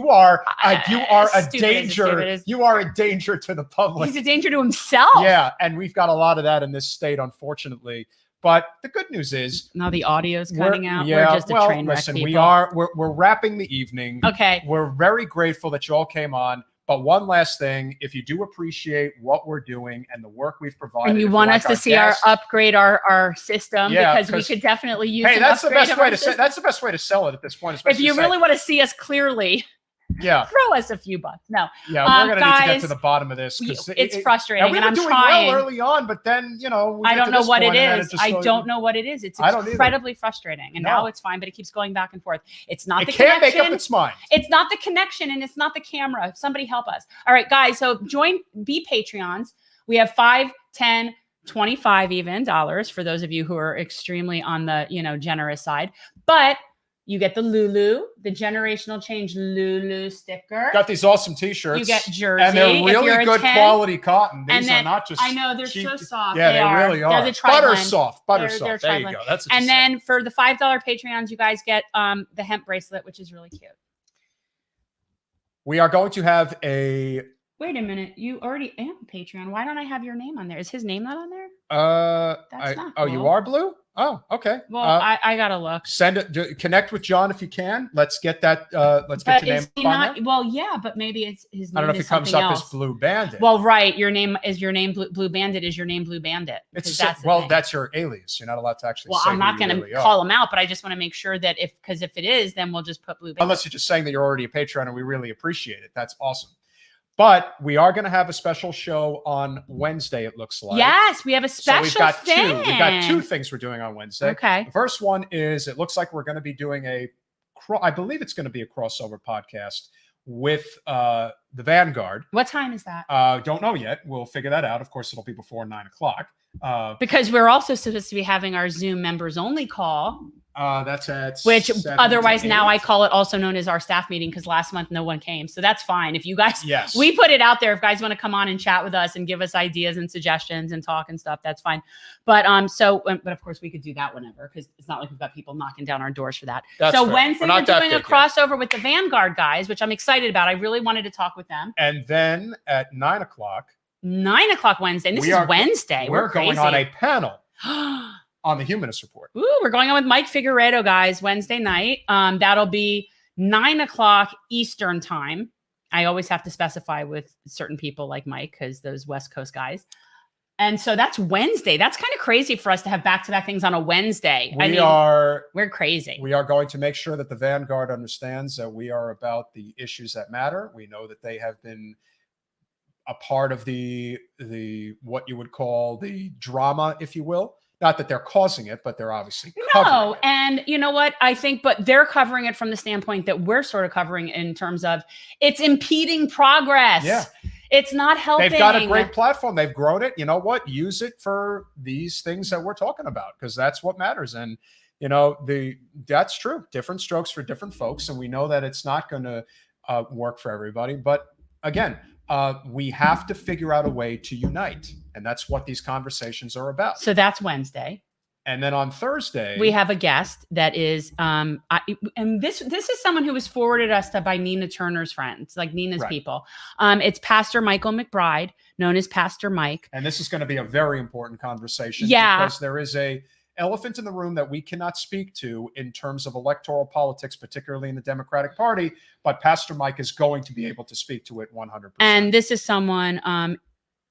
are a danger. You are a danger to the public. He's a danger to himself. Yeah, and we've got a lot of that in this state, unfortunately. But the good news is now the audio's cutting out. Yeah, we're just a train wreck, listen, people. we're wrapping the evening. Okay. We're very grateful that you all came on. But one last thing, if you do appreciate what we're doing and the work we've provided, and you want us to see our upgrade our system, because we could definitely use. Hey, that's the best way to say. That's the best way to sell it at this point. If you really want to see us clearly, yeah, throw us a few bucks. No, yeah, we're gonna need to get to the bottom of this because it's frustrating, and I'm doing trying well early on, but then I don't know what it is. I don't know what it is. It's incredibly frustrating, and now it's fine, but it keeps going back and forth. It's not the connection. It can't make up its mind. It's not the connection, and it's not the camera. Somebody help us. All right, guys. So be Patreons. We have 5, 10, 25 even dollars for those of you who are extremely on the generous side, but you get the Lulu, the generational change Lulu sticker. Got these awesome T-shirts. You get jersey, and they're really good quality cotton. These are not just. I know they're cheap. so soft. Yeah, they really are. They're the butter soft. They're there you go. That's. And then for the $5 Patreons, you guys get the hemp bracelet, which is really cute. We are going to have a. Wait a minute. You already have a Patreon. Why don't I have your name on there? Is his name not on there? That's not cool. Oh, you are Blue? Oh, okay. Well, I gotta look. Send it. Connect with John if you can. Let's get that. Let's get your name on there. Well, yeah, but maybe it's his name. I don't know if it comes up as Blue Bandit. Well, right. Your name Blue Bandit. Is your name Blue Bandit? That's your alias. You're not allowed to actually. Well, say I'm not going to call him out, but I just want to make sure that if it is, then we'll just put Blue Bandit. Unless you're just saying that you're already a Patreon and we really appreciate it. That's awesome. But we are going to have a special show on Wednesday, it looks like. Yes, we have a special thing. We've got two things we're doing on Wednesday. Okay. The first one is it looks like we're going to be doing I believe it's going to be a crossover podcast with the Vanguard. What time is that? Don't know yet. We'll figure that out. Of course, it'll be before 9 o'clock. Because we're also supposed to be having our Zoom members only call. That's at which otherwise now I call it also known as our staff meeting because last month no one came. So that's fine. If you guys, we put it out there. If guys want to come on and chat with us and give us ideas and suggestions and talk and stuff, that's fine. But but of course we could do that whenever because it's not like we've got people knocking down our doors for that. That's so fair. Wednesday we're doing a crossover with the Vanguard guys, which I'm excited about. I really wanted to talk with them. And then at 9 o'clock. 9 o'clock Wednesday. And this is Wednesday. We're going on a panel. On the Humanist Report. Ooh, we're going on with Mike Figueredo, guys, Wednesday night. That'll be 9 o'clock Eastern time. I always have to specify with certain people like Mike because those West Coast guys. And so that's Wednesday. That's kind of crazy for us to have back-to-back things on a Wednesday. We're crazy. We are going to make sure that the Vanguard understands that we are about the issues that matter. We know that they have been a part of the what you would call the drama, if you will. Not that they're causing it, but they're obviously covering it. And you know what? I think, but they're covering it from the standpoint that we're sort of covering in terms of it's impeding progress. Yeah. It's not helping. They've got a great platform. They've grown it. You know what? Use it for these things that we're talking about because that's what matters. And, that's true. Different strokes for different folks. And we know that it's not going to work for everybody. But again, we have to figure out a way to unite. And that's what these conversations are about. So that's Wednesday. And then on Thursday, we have a guest that is, and this is someone who was forwarded us to by Nina Turner's friends, like Nina's people. It's Pastor Michael McBride, known as Pastor Mike. And this is going to be a very important conversation. Yeah. Because there is a elephant in the room that we cannot speak to in terms of electoral politics, particularly in the Democratic Party. But Pastor Mike is going to be able to speak to it 100%. And this is someone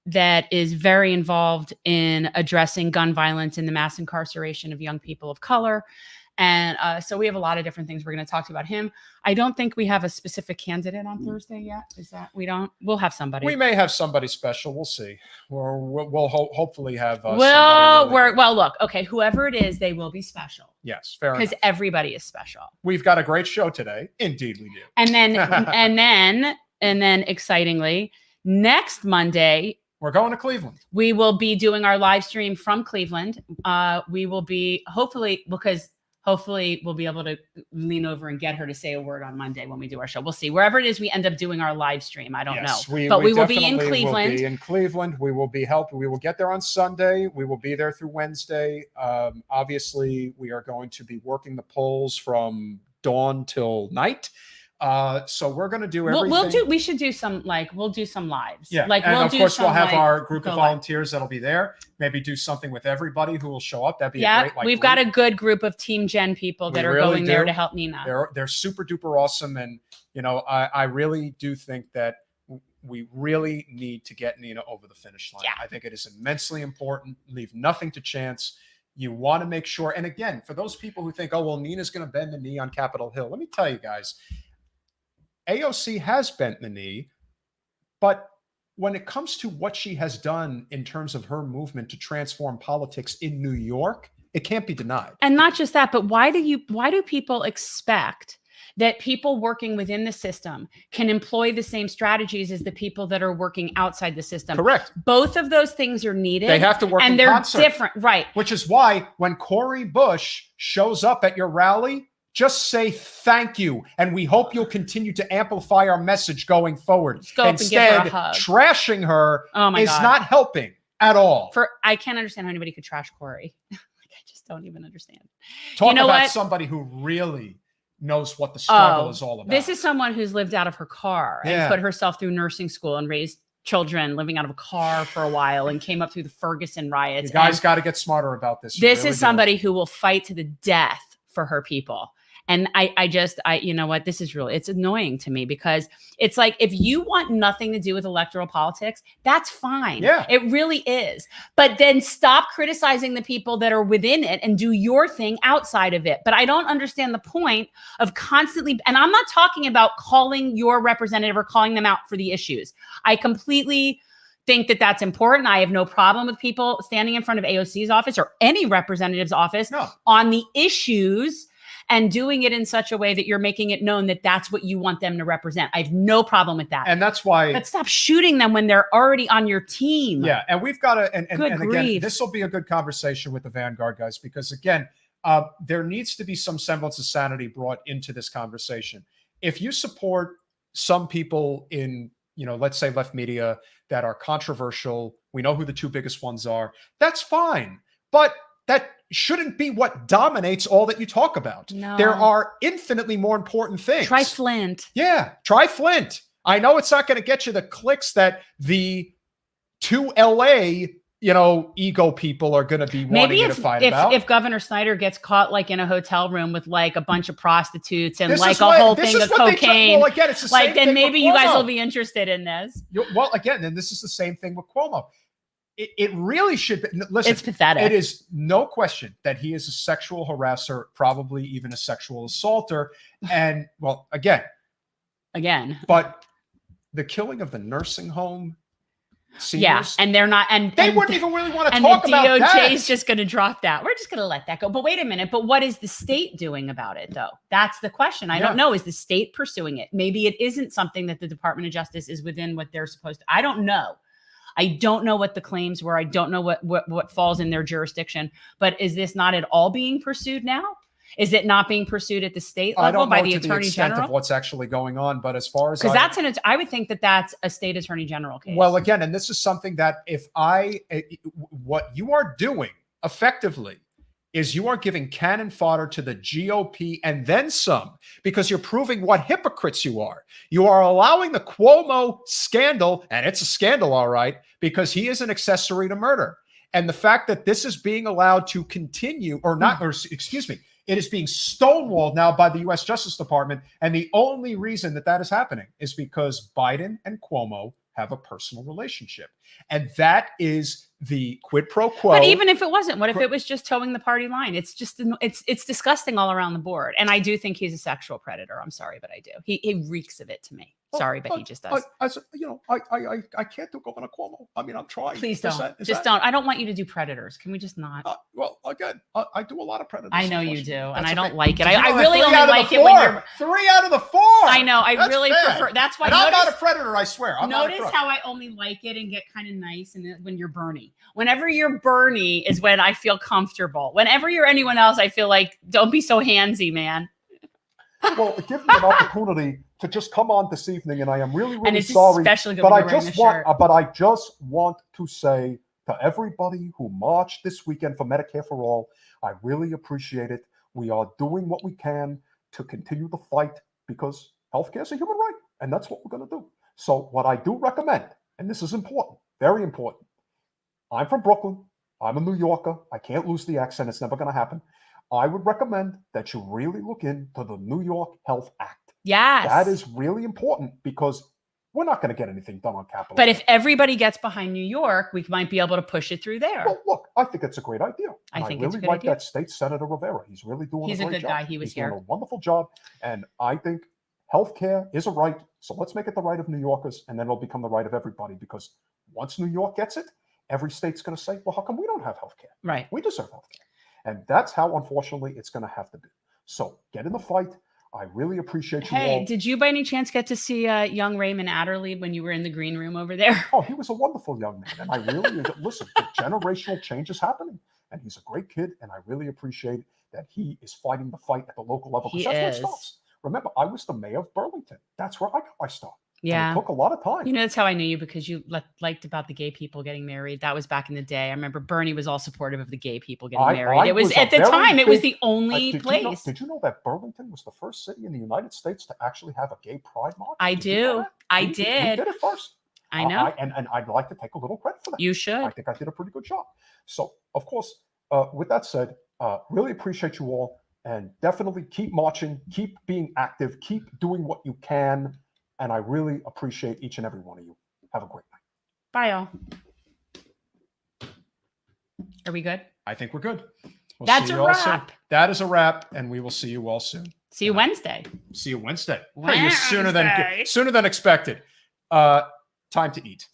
that is very involved in addressing gun violence and the mass incarceration of young people of color. And so we have a lot of different things we're going to talk to about him. I don't think we have a specific candidate on Thursday yet. Is that we don't? We'll have somebody. We may have somebody special. We'll see. We'll hopefully have. Well, really well, look, okay, whoever it is, they will be special. Yes, fair enough. Because everybody is special. We've got a great show today. Indeed, we do. And then, excitingly, next Monday, we're going to Cleveland. we will be doing our live stream from Cleveland. We will be hopefully we'll be able to lean over and get her to say a word on Monday when we do our show. We'll see. Wherever it is we end up doing our live stream, I don't know. But we will be in Cleveland. Will be in Cleveland. We will be helping. We will get there on Sunday. We will be there through Wednesday. Obviously, we are going to be working the polls from dawn till night. So we're going to do everything. We should do some we'll do some lives. Yeah. Like and we'll of do course some, we'll have like, our group of go volunteers that'll be there. Maybe do something with everybody who will show up. That'd be a Yeah, great, we've got a good group of Team Gen people that We are really going there do. to help Nina. They're super duper awesome. And, I really do think that we really need to get Nina over the finish line. Yeah. I think it is immensely important. Leave nothing to chance. You want to make sure. And again, for those people who think, oh, well, Nina's going to bend the knee on Capitol Hill. Let me tell you guys, AOC has bent the knee, but when it comes to what she has done in terms of her movement to transform politics in New York, it can't be denied. And not just that, but why do people expect that people working within the system can employ the same strategies as the people that are working outside the system? Correct. Both of those things are needed. They have to work and in they're concert. different, right? Which is why when Cori Bush shows up at your rally, just say thank you. And we hope you'll continue to amplify our message going forward. Just go up and give her a Instead, hug. trashing her Oh my is God. not helping at all. I can't understand how anybody could trash Corey. I just don't even understand. Talk know about what? somebody who really knows what the struggle is all about. This is someone who's lived out of her car and Yeah. put herself through nursing school and raised children living out of a car for a while and came up through the Ferguson riots. You guys And got to get smarter about this. You this really is do. somebody who will fight to the death for her people. And you know what? This is it's annoying to me because it's like, if you want nothing to do with electoral politics, that's fine. Yeah. It really is. But then stop criticizing the people that are within it and do your thing outside of it. But I don't understand the point of constantly, and I'm not talking about calling your representative or calling them out for the issues. I completely think that that's important. I have no problem with people standing in front of AOC's office or any representative's office No. on the issues and doing it in such a way that you're making it known that that's what you want them to represent. I have no problem with that. And that's why. But stop shooting them when they're already on your team. Yeah, and we've got to, and Good again, grief. this will be a good conversation with the Vanguard guys because again, there needs to be some semblance of sanity brought into this conversation. If you support some people in, let's say left media that are controversial, we know who the two biggest ones are. That's fine, but that shouldn't be what dominates all that you talk about. No. There are infinitely more important things. Try Flint. Yeah, try Flint. I know it's not going to get you the clicks that the two LA, ego people are going to be wanting you to fight about. If Governor Snyder gets caught in a hotel room with a bunch of prostitutes and This a is whole this thing is of what they try- cocaine, well, again, it's the same then thing maybe with you guys Cuomo. will be interested in this. Well, again, and this is the same thing with Cuomo. It really should be. Listen, It's pathetic. It is no question that he is a sexual harasser, probably even a sexual assaulter. And well, again, but the killing of the nursing home seniors, and they're not, and they and, wouldn't even really want to and talk the about that. DOJ is just going to drop that. We're just going to let that go. But wait a minute. But what is the state doing about it, though? That's the question. I don't know. Is the state pursuing it? Maybe it isn't something that the Department of Justice is within what they're supposed to. I don't know. I don't know what the claims were. I don't know what falls in their jurisdiction. But is this not at all being pursued now? Is it not being pursued at the state level by the Attorney General? Of what's actually going on, but as far as because I would think that that's a state Attorney General case. Well, again, and this is something that what you are doing effectively is you are giving cannon fodder to the GOP and then some, because you're proving what hypocrites you are. You are allowing the Cuomo scandal, and it's a scandal, all right, because he is an accessory to murder. And the fact that this is being allowed to continue it is being stonewalled now by the U.S. Justice Department. And the only reason that is happening is because Biden and Cuomo have a personal relationship. And that is the quid pro quo. But even if it wasn't, what if it was just towing the party line? It's just it's disgusting all around the board. And I do think he's a sexual predator. I'm sorry, but I do. He reeks of it to me. Sorry, but he just does. I can't do Governor Cuomo. I mean, I'm trying. Please don't. Don't. I don't want you to do predators. Can we just not? Well, again, I do a lot of predators. I know you do, and That's I don't okay. like it. Did you know I that really 3 only out of like the it when 4? you're. 3 out of the 4. I know. I That's really bad. prefer. That's why. And I'm not a predator. I swear. I'm not a Notice crook. how I only like it and get kind of nice, and when you're Bernie. Whenever you're Bernie is when I feel comfortable. Whenever you're anyone else, I feel like don't be so handsy, man. Well, give me an opportunity to just come on this evening, and I am really, And really it's sorry. especially good But when I you're wearing just a want, shirt. but I just want to say to everybody who marched this weekend for Medicare for All, I really appreciate it. We are doing what we can to continue the fight because healthcare is a human right, and that's what we're going to do. So, what I do recommend, and this is important, very important. I'm from Brooklyn. I'm a New Yorker. I can't lose the accent. It's never going to happen. I would recommend that you really look into the New York Health Act. Yes. That is really important because we're not going to get anything done on Capitol. But if everybody gets behind New York, we might be able to push it through there. Well, look, I think it's a great idea. I And think I it's a really good like idea. that State Senator Rivera. He's really doing He's a a great good job. guy. He was He's here. doing a wonderful job. And I think healthcare is a right. So let's make it the right of New Yorkers, and then it'll become the right of everybody. Because once New York gets it, every state's going to say, well, how come we don't have healthcare? Right. We deserve healthcare. And that's how, unfortunately, it's going to have to be. So get in the fight. I really appreciate you Hey, all. did you by any chance get to see young Raymond Adderley when you were in the green room over there? Oh, he was a wonderful young man. And I really, listen, the generational change is happening. And he's a great kid. And I really appreciate that he is fighting the fight at the local level. He Because that's where is. it starts. Remember, I was the mayor of Burlington. That's where I got my start. And Yeah. it took a lot of time. You know, that's how I knew you, because you liked about the gay people getting married. That was back in the day. I remember Bernie was all supportive of the gay people getting married. I It was was a at the very time, it was big- the only place. Did you know that Burlington was the first city in the United States to actually have a gay pride march? I Did you know do. that? I We did. did it first. I know. And I'd like to take a little credit for that. You I should. think I did a pretty good job. So, of course, with that said, really appreciate you all, and definitely keep marching, keep being active, keep doing what you can, and I really appreciate each and every one of you. Have a great night. Bye, y'all. Are we good? I think we're good. We'll That's see a you all soon. wrap. That is a wrap, and we will see you all soon. See you Wednesday. See you Wednesday. Hey, you're sooner than expected. Time to eat.